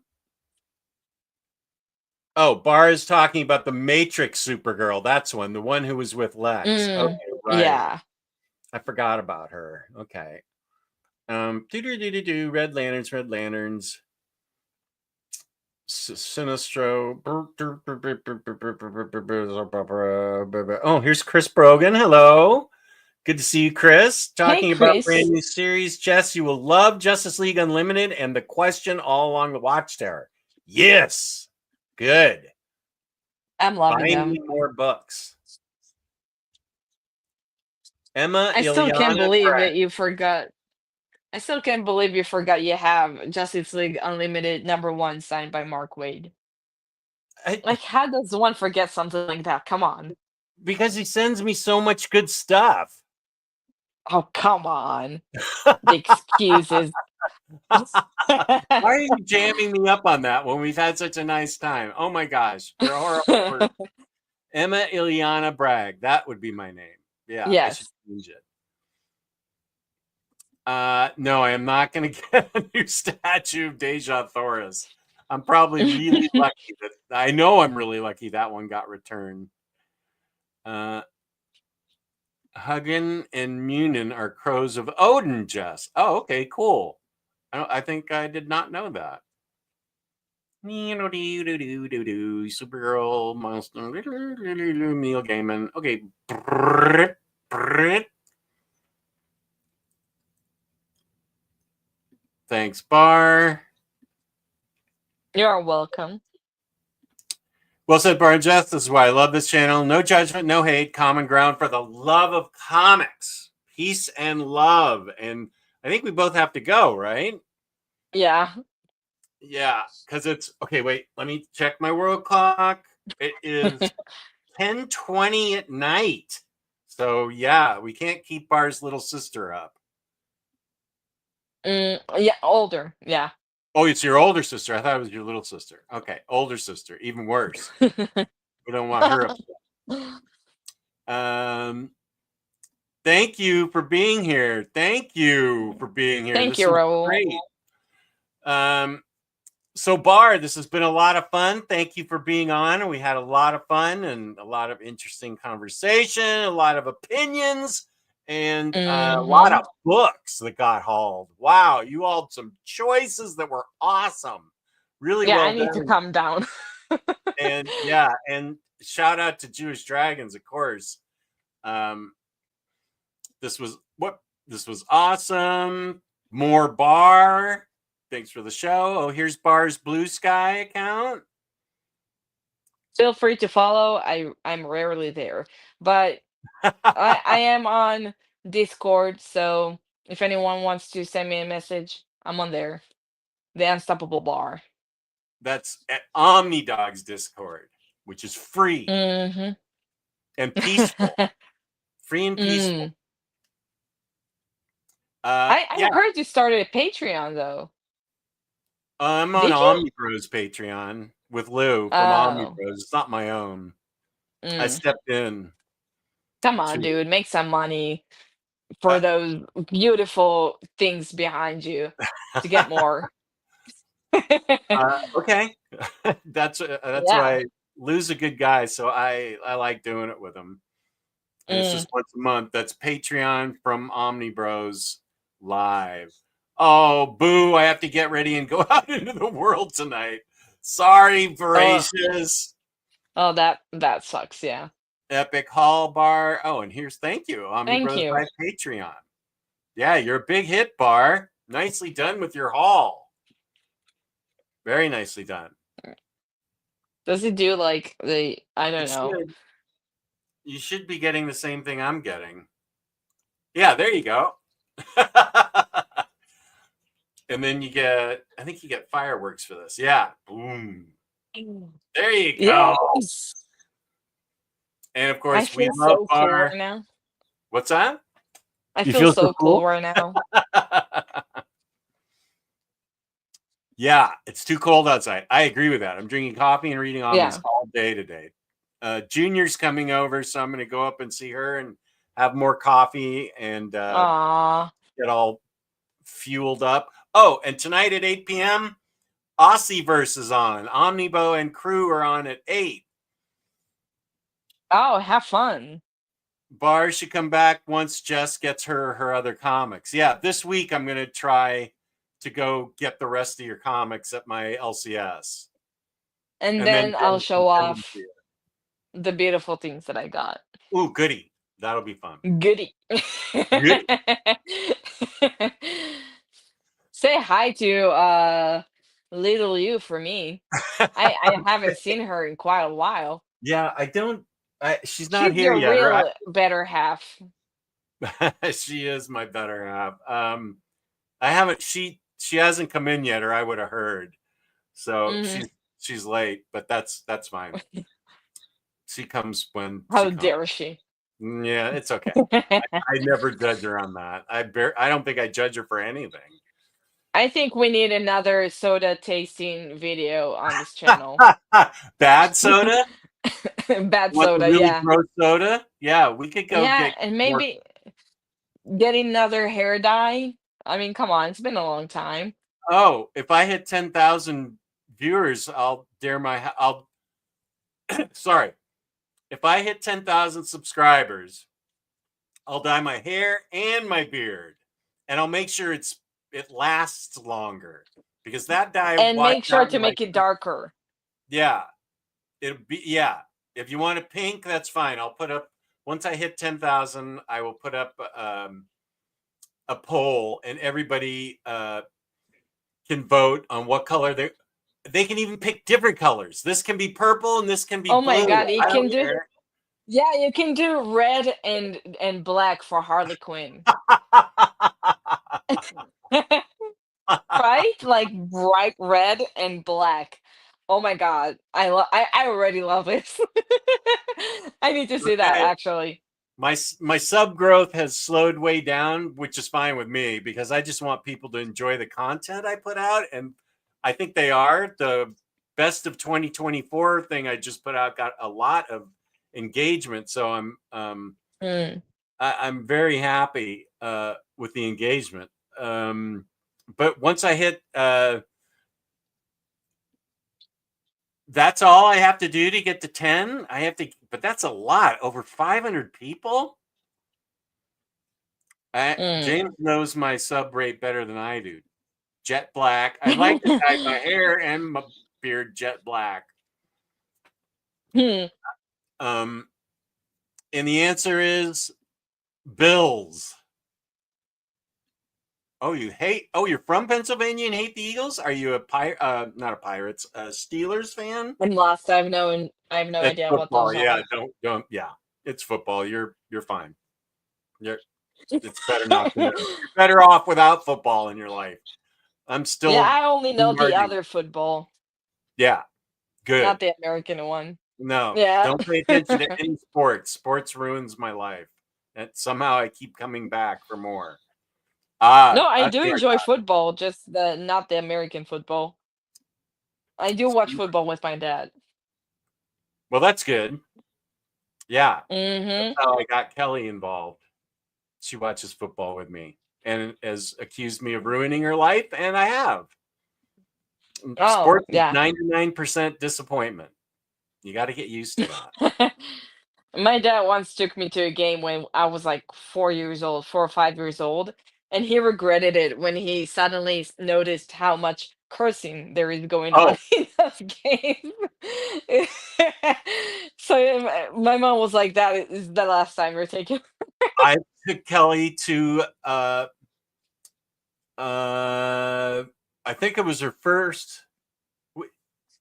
is talking about the Matrix Supergirl. That's the one who was with Lex. Okay, right. Yeah. I forgot about her. Okay. Red Lanterns, Red Lanterns. Sinestro. Oh, here's Chris Brogan. Hello. Good to see you, Chris. Hey, Talking about brand Chris. new series. Jess, you will love Justice League Unlimited and the question all along the Watchtower. Yes. Good. I'm Buy loving me them. more books. Emma I still can't Ilyana believe Brett. that you forgot. I still can't believe you forgot you have Justice League Unlimited #1 signed by Mark Waid. Like, how does one forget something like that? Come on. Because he sends me so much good stuff. Oh, come on. The excuses. Why are you jamming me up on that when we've had such a nice time? Oh my gosh. We're horrible. Emma Ilyana Bragg. That would be my name. Yeah, I should Yes. change it. No, I am not going to get a new statue of Deja Thoris. I'm probably really lucky I'm really lucky that one got returned. Hugin and Munin are crows of Odin, Jess. Oh, okay, cool. I think I did not know that. Supergirl, Milestone, Neil Gaiman. Okay. Thanks, Bar. You're welcome. Well said, Bar and Jess. This is why I love this channel. No judgment, no hate, common ground for the love of comics. Peace and love. And I think we both have to go, right? Yeah. Yeah, because it's okay. Wait, let me check my world clock. It is 10:20 at night. So yeah, we can't keep Bar's little sister up. Yeah, older. Yeah. Oh, it's your older sister. I thought it was your little sister. Okay, older sister, even worse. We don't want her upset. Thank you for being here. Thank you for being here. Thank This you, was Raul. great. So Bar, this has been a lot of fun. Thank you for being on. We had a lot of fun and a lot of interesting conversation, a lot of opinions, and a lot of books that got hauled. Wow, you hauled some choices that were awesome. Really Yeah, well I need to done. calm down. And yeah, and shout out to Jewish Dragons, of course. This was awesome. More Bar. Thanks for the show. Oh, here's Bar's Blue Sky account. Feel free to follow. I'm rarely there, but I am on Discord, so if anyone wants to send me a message, I'm on there. The Unstoppable Bar. That's at Omnidog's Discord, which is free and peaceful. Free and peaceful. I Yeah, heard you started a Patreon though. I'm on Did you? Omnibus Patreon with Lou from Omnibus. Oh, It's not my own. I mm. stepped in Come on, to. dude, make some money for those beautiful things behind you to get more. Okay, that's Yeah. why Lou's a good guy, so I like doing it with him. And it's just once a month. That's Patreon from Omnibros live. Oh, boo! I have to get ready and go out into the world tonight. Sorry, Oh, voracious. oh, that sucks. Yeah. Epic Hall Bar. Oh, and here's thank you, Thank Omnibros you. by Patreon. Yeah, you're a big hit, Bar. Nicely done with your haul. Very nicely done. Does it do like the I don't It know. should. You should be getting the same thing I'm getting. Yeah, there you go. And then you get, I think you get fireworks for this. Yeah. Boom. There you go. Yes. And of I course, we feel love so cool Bar. right now. What's that? I You feel feel so so cool cool? right now. Yeah, it's too cold outside. I agree with that. I'm drinking coffee and reading Omnis Yeah. all day today. Junior's coming over, so I'm going to go up and see her and have more coffee and Aw. get all fueled up. Oh, and tonight at 8 p.m., Aussieverse is on. Omnibo and crew are on at 8. Oh, have fun. Bar should come back once Jess gets her other comics. Yeah, this week I'm going to try to go get the rest of your comics at my LCS. And And then then I'll show off the beautiful things that I got. ooh, goody. That'll be fun. Goody. Goody. Say hi to little you for me. I haven't seen her in quite a while. Yeah, she's not She's here your yet. real better half. She is my better half. I haven't she hasn't come in yet, or I would have heard. So she's late, but that's fine. She comes when How she dare she? Yeah, it's okay. I never judge her on that. I don't think I judge her for anything. I think we need another soda tasting video on this channel. Bad soda? Bad What, soda, really yeah. gross soda? Yeah, we could go Yeah, get and more. maybe getting another hair dye. I mean, come on, it's been a long time. Oh, if I hit 10,000 viewers, sorry. If I hit 10,000 subscribers, I'll dye my hair and my beard, and I'll make sure it lasts longer because that dye And make sure got to me like make it darker. yeah. It'll be If you want it pink, that's fine. I'll put up once I hit 10,000. I will put up a poll, and everybody can vote on what color they can even pick different colors. This can be purple and this can be Oh my blue. God, you I can don't do. care. Yeah, you can do red and black for Harley Quinn. Right? Like bright red and black. Oh my God. I already love it. I need to see that Okay. actually. My sub growth has slowed way down, which is fine with me because I just want people to enjoy the content I put out, and I think they are. The best of 2024 thing I just put out got a lot of engagement, so Mm. I'm very happy with the engagement. But once I hit that's all I have to do to get to 10. But that's a lot. Over 500 people. Mm. James knows my sub rate better than I do. Jet black. I like to dye my hair and my beard jet black. Hmm. And the answer is Bills. Oh, you're from Pennsylvania and hate the Eagles? Are you not a Pirates, a Steelers fan? I'm lost. I have no It's idea what football. those Yeah, are. don't. Yeah, it's football. You're fine. It's better not to know. You're better off without football in your life. I'm Yeah, still I only know the Marty. other football, Yeah, good. not the American one. No, Yeah. don't pay attention to any sports. Sports ruins my life. And somehow I keep coming back for more. No, I That's do what I enjoy got. football, just the not the American football. I do watch See? football with my dad. Well, that's good. Yeah, that's Mhm. how I got Kelly involved. She watches football with me and has accused me of ruining her life, and I have. Oh, Sports is yeah. 99% disappointment. You got to get used to that. My dad once took me to a game when I was like 4 years old, 4 or 5 years old, and he regretted it when he suddenly noticed how much cursing there is going on Oh, in that game. So my mom was like, "That is the last time you're taking." I took Kelly to uh I think it was her first.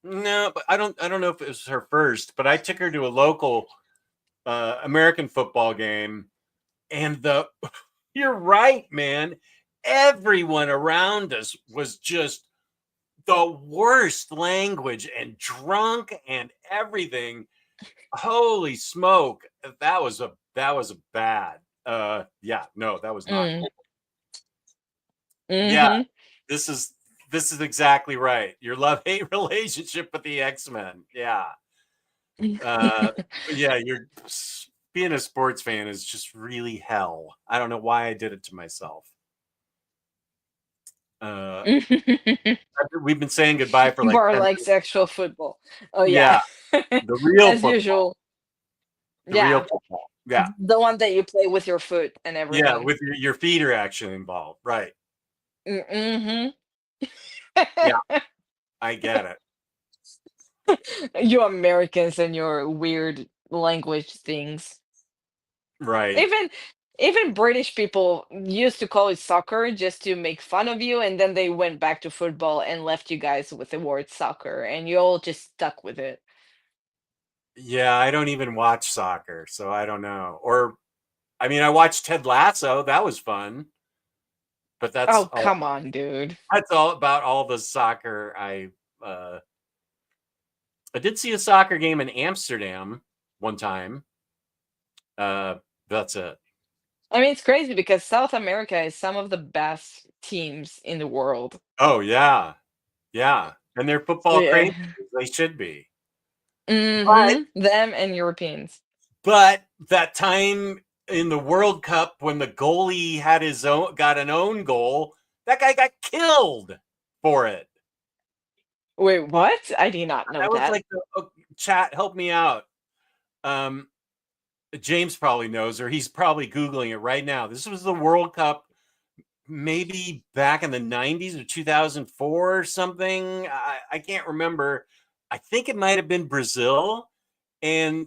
No, but I don't know if it was her first, but I took her to a local American football game, and you're right, man. Everyone around us was just the worst language and drunk and everything. Holy smoke. That was a bad. Yeah, no, that was not Mm, cool. Yeah, mhm. this is this is exactly right. Your love-hate relationship with the X-Men. Yeah. Uh yeah, you're being a sports fan is just really hell. I don't know why I did it to myself. Uh we've been saying goodbye for like More 10 like minutes sexual now. football. Oh yeah. Yeah, the real As football. usual. The real Yeah. football. Yeah. The one that you play with your foot and Yeah, everything. with your feet are actually involved. Right. Mhm. Yeah, I get it. You Americans and your weird language things. Right. Even even British people used to call it soccer just to make fun of you, and then they went back to football and left you guys with the word soccer, and you all just stuck with it. Yeah, I don't even watch soccer, so I don't know. Or I mean, I watched Ted Lasso. That was fun, but Oh, come on, dude. that's all about all the soccer uh I did see a soccer game in Amsterdam one time. Uh that's it. I mean, it's crazy because South America is some of the best teams in the world. Oh yeah. Yeah. And they're football Yeah. crazy. They should be. But Mhm. Them and Europeans. but that time in the World Cup when the goalie got an own goal, that guy got killed for it. Wait, what? I did not know That was that. like chat, help me out. Um James probably knows, or he's probably Googling it right now. This was the World Cup, maybe back in the 90s or 2004 or something. I can't remember. I think it might have been Brazil. And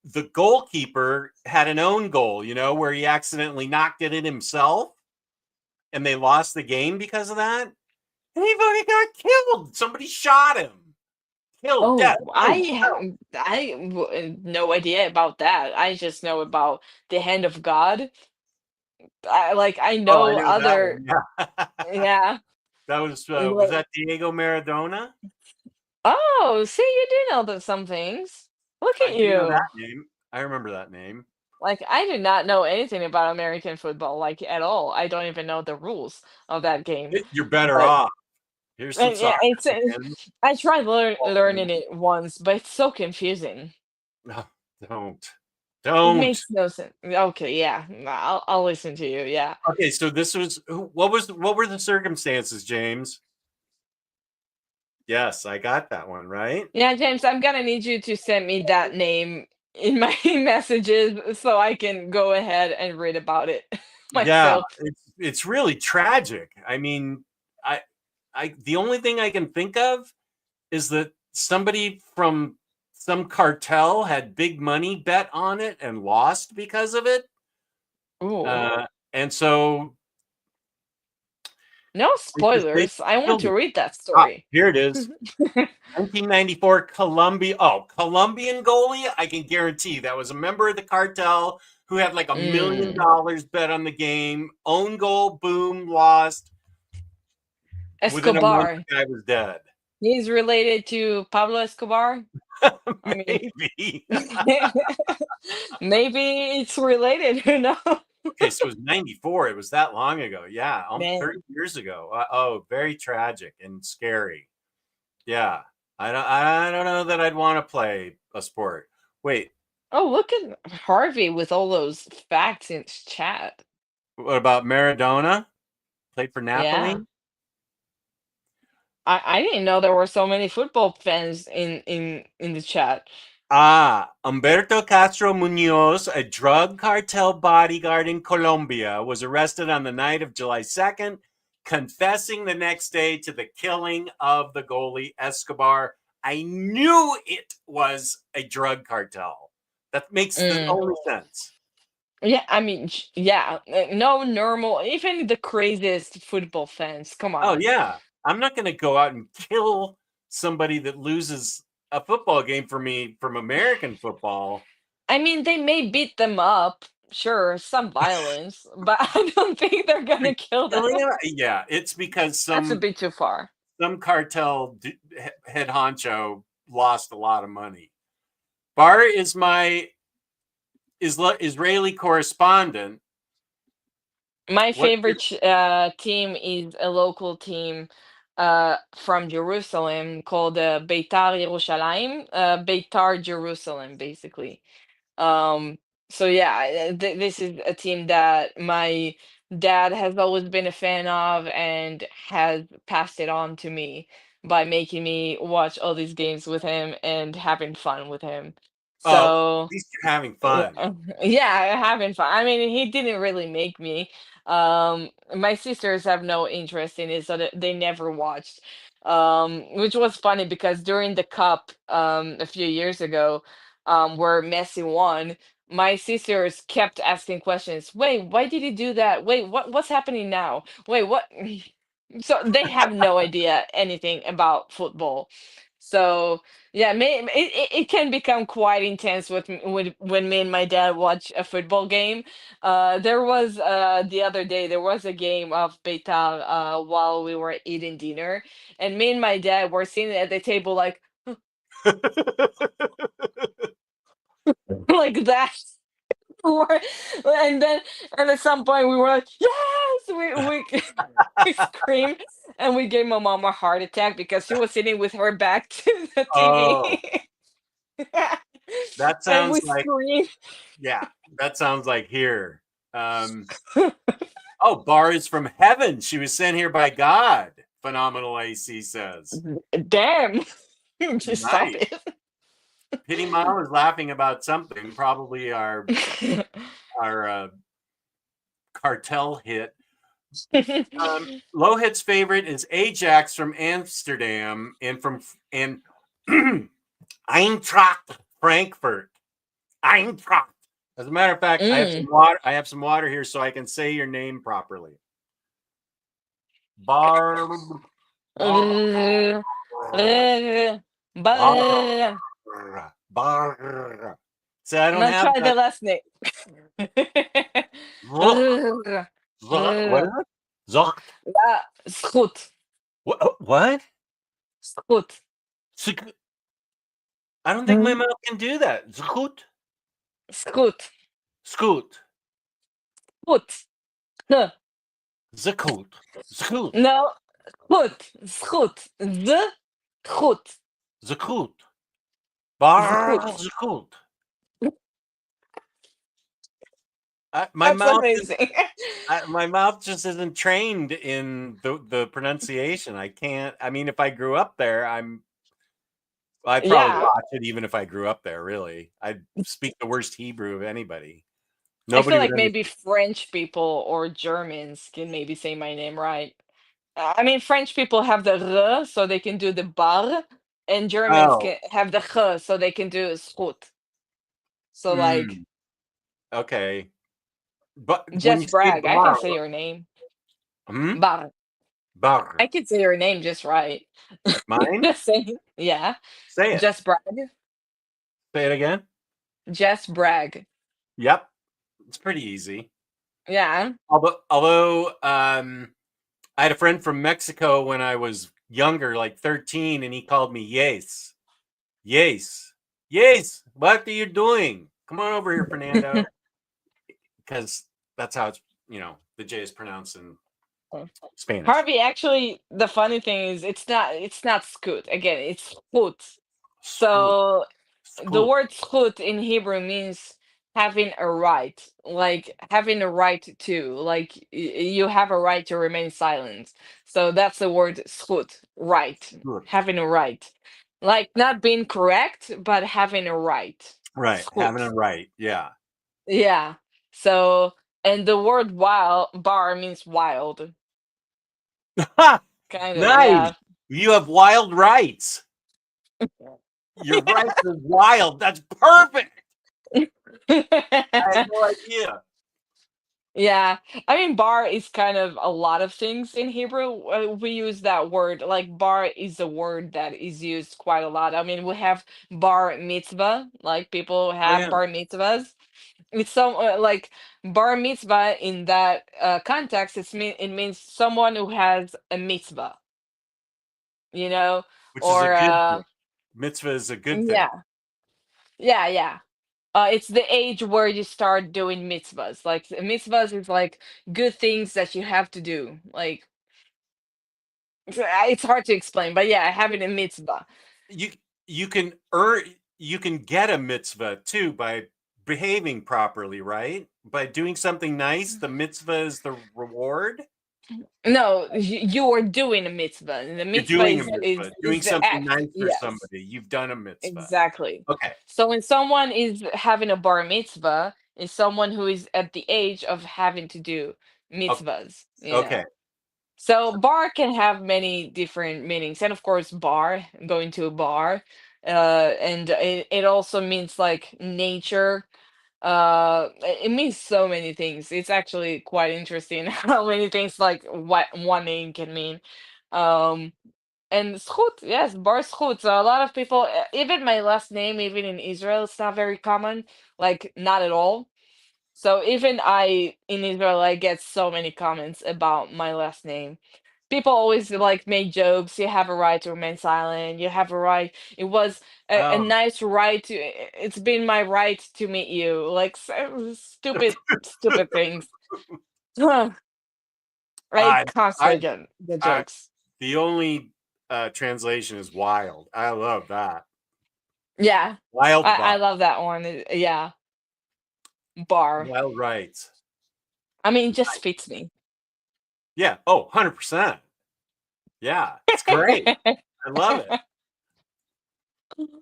the goalkeeper had an own goal, where he accidentally knocked it in himself. And they lost the game because of that. And he fucking got killed. Somebody shot him. Killed, dead. Oh, I no idea about that. I just know about the hand of God. I Oh, I know know that other, one. Yeah. yeah. That was Like, that Diego Maradona? oh, see, you do know some things. Look I at do know that you. name. I remember that name. Like, I do not know anything about American football, like, at all. I don't even know the rules of that game. You're better But off. Here's some yeah, soccer fans. I tried learning it once, but it's so confusing. No, don't. It Don't. makes no sense. Okay, yeah, I'll listen to you. Yeah, Okay, so this was what were the circumstances, James? Yes, I got that one right. yeah, James, I'm gonna need you to send me that name in my messages so I can go ahead and read about it Yeah, myself. it's really tragic. I mean, I the only thing I can think of is that somebody from some cartel had big money bet on it and lost because of it. Ooh, And so no they spoilers. I want killed to it. read that Ah, story. here it is. 1994 Colombia. Oh, Colombian goalie. I can guarantee that was a member of the cartel who had like $1 million Mm. bet on the game. Own goal, boom, lost. Within a month, Escobar. the guy was dead. He's related to Pablo Escobar. I mean, Maybe. maybe it's related. Who knows? Okay, so it was 94. It was that long ago. Yeah, almost Man. 30 years ago. Oh, very tragic and scary. Yeah. I don't know that I'd want to play a sport. Wait, Oh, look at Harvey with all those facts in his chat. what about Maradona? Played for Yeah. Napoli? I didn't know there were so many football fans in the chat. Humberto Castro Munoz, a drug cartel bodyguard in Colombia, was arrested on the night of July 2nd, confessing the next day to the killing of the goalie Escobar. I knew it was a drug cartel. That makes the Mm. only sense. Yeah, I mean, yeah, no normal, even the craziest football fans. Come Oh, on. yeah. I'm not going to go out and kill somebody that loses a football game for me from American football. I mean, they may beat them up, sure, some violence, but I don't think they're gonna kill them. Killing him? Yeah, it's because That's a bit too far. some cartel head honcho lost a lot of money. Bar is my Israeli correspondent. My What? favorite team is a local team from Jerusalem called Beitar Yerushalayim, Beitar Jerusalem, basically. Um, so yeah, this is a team that my dad has always been a fan of and has passed it on to me by making me watch all these games with him and having fun with him. Oh, at So least you're having yeah, fun. yeah, having fun. I mean, he didn't really make me. My sisters have no interest in it, so they never watched. Which was funny because during the cup, a few years ago, where Messi won, my sisters kept asking questions. Wait, why did he do that? Wait, what's happening now? Wait, what? So they have no idea anything about football. So yeah, it can become quite intense when me and my dad watch a football game. There was the other day there was a game of Beitar while we were eating dinner, and me and my dad were sitting at the table like like that. And then and at some point we were like, yes, we we screamed and we gave my mom a heart attack because she was sitting with her back to the Oh, TV. that And we sounds like screamed. yeah. That sounds like here. Um, oh, Bar is from heaven. She was sent here by God. Phenomenal AC says. Damn. Just stop Nice. it. Pity Mom is laughing about something, probably our cartel hit. Lohit's favorite is Ajax from Amsterdam and Eintracht Frankfurt. Eintracht. As a matter of fact, I have some water. I have some water here so I can say your name properly. Bar. Bar. Bar. So I don't Now have try the last name. What is it? Zocht. Schut. What? Schut. I don't think my mouth can do that. Scoot. Schut. Scoot. Schut. Scoot. Scoot. No. Schut. Schut. The. Schut. Scoot. Bar. Scoot. My That's mouth amazing. my mouth just isn't trained in the pronunciation. I can't. I mean, if I grew up there, I'd probably watch it even if I grew up there. Really, I'd speak the worst Hebrew of anybody. I feel like maybe French people or Germans can maybe say my name right. I mean, French people have the r, so they can do the bar, and Germans can have the h, so they can do schut. So like, okay, but when you just say brag. I can bar, say your name. Bar. bar, I can say your name just right. mine. Just saying. Yeah. Say it. Just brag. Say it again. Just brag. Yep, it's pretty easy. Yeah. Although I had a friend from Mexico when I was younger, like 13, and he called me Yes. Yes. Yes. What are you doing? Come on over here, Fernando. Because that's how it's, the J is pronounced in Spanish. Harvey, actually, the funny thing is it's not scoot. Again, it's schut. So the word schut in Hebrew means having a right, like having a right to, like you have a right to remain silent. So that's the word schut, right, having a right, like not being correct, but having a right. Right, having Schut. a right, yeah. Yeah. So, and the word wild bar means wild. Kind of, Nice. yeah. You have wild rights. Your rights are wild. That's perfect. I had no idea. Yeah, I mean, bar is kind of a lot of things in Hebrew. We use that word, like bar is a word that is used quite a lot. I mean, we have bar mitzvah, like people Oh, have yeah. bar mitzvahs. It's some like bar mitzvah in that context. It means someone who has a mitzvah, Which is a or good thing. Mitzvah is a good thing. yeah. It's the age where you start doing mitzvahs. Like mitzvahs is like good things that you have to do. Like it's hard to explain, but yeah, having a mitzvah. You can get a mitzvah too by behaving properly, right? By doing something nice, the mitzvah is the reward. No, you are doing a mitzvah, and the You're mitzvah doing a mitzvah, doing is the something act. nice for Yes, somebody. You've done a mitzvah. exactly. Okay. So when someone is having a bar mitzvah, is someone who is at the age of having to do mitzvahs. Okay. So bar can have many different meanings, and of course, bar, going to a bar, and it also means like nature. It means so many things. It's actually quite interesting how many things like what one name can mean. Um, and schut, yes, bar schut. So a lot of people, even my last name, even in Israel, it's not very common, like not at all. So even in Israel, I get so many comments about my last name. People always like make jokes. You have a right to remain silent. You have a right. It was a nice right to. It's been my right to meet you. Like stupid things. I I constantly get the I jokes. the only translation is wild. I love that. Yeah, Wild I bar. love that one. Yeah, bar. Wild rights. I mean, it just fits me. Yeah. Oh, 100%. Yeah. It's great. I love it.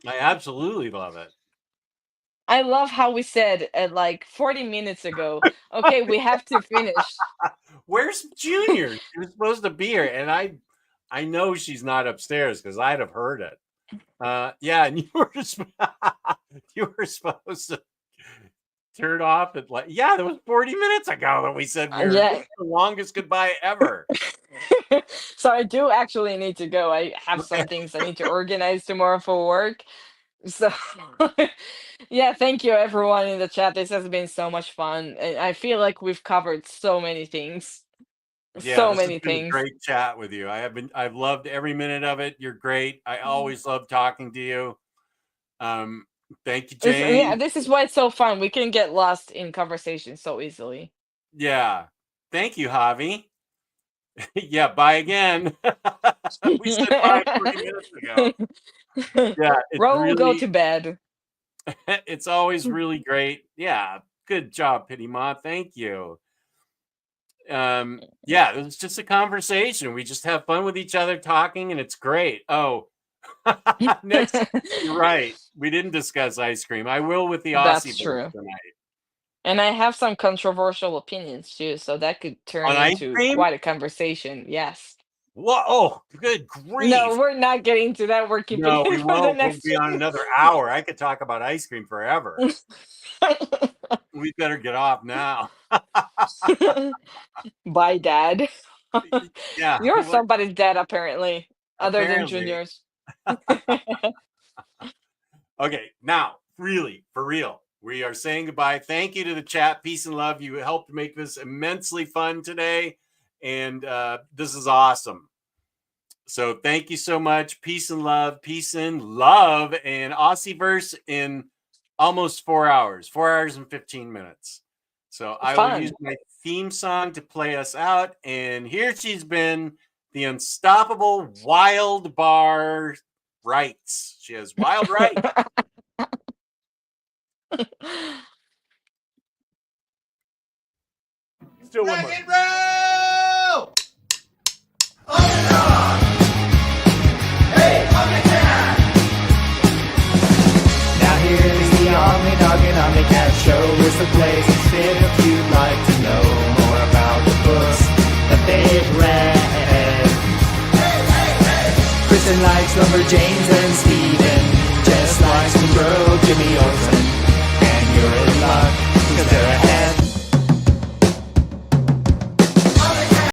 I absolutely love it. I love how we said at like 40 minutes ago, okay, we have to finish. Where's Junior? She was supposed to be here, and I know she's not upstairs because I'd have heard it. Yeah, and you were supposed to turn off at like that was 40 minutes ago that we said we were Yeah. the longest goodbye ever. So I do actually need to go. I have some things I need to organize tomorrow for work. So yeah, thank you everyone in the chat. This has been so much fun. And I feel like we've covered so many things. Yeah, So this has many been a things. great chat with you. I've loved every minute of it. You're great. I always love talking to you. Thank you, Yeah, Jane. this is why it's so fun. We can get lost in conversation so easily. Yeah. Thank you, Javi. Yeah, bye again. We said bye 40 minutes ago. Yeah, it's Ro, go really to bed. it's always really great. Yeah, good job, Pity Ma. Thank you. Yeah, it was just a conversation. We just have fun with each other talking, and it's great. Oh, next, you're right. We didn't discuss ice cream. I will with the That's Aussie verse true. tonight. And I have some controversial opinions too, so that could turn On ice into cream? quite a conversation. Yes. Whoa, oh, good No, grief. we're not getting to that. We're keeping No, it we for the won't. We'll next be on another hour. I could talk about ice cream forever. We better get off now. Bye, Dad. Yeah. You're somebody's dad, apparently, other than Apparently. Junior's. Okay, now, really, for real, we are saying goodbye. Thank you to the chat. Peace and love. You helped make this immensely fun today, and this is awesome. So thank you so much. Peace and love. Peace and love. And Aussieverse in almost 4 hours. 4 hours and 15 minutes. So I will use my theme song to play us out. And here she's been, the unstoppable wild bar rights. She has wild rights. Still one more. Rock and roll! Omnidog! Hey, Omnicat! Now here's the Omnidog and Omnicat show. It's the place to sit if you'd like to know more about the books that they've read. Kristen likes Lumberjanes and Steven just likes to grow Jimmy Olsen.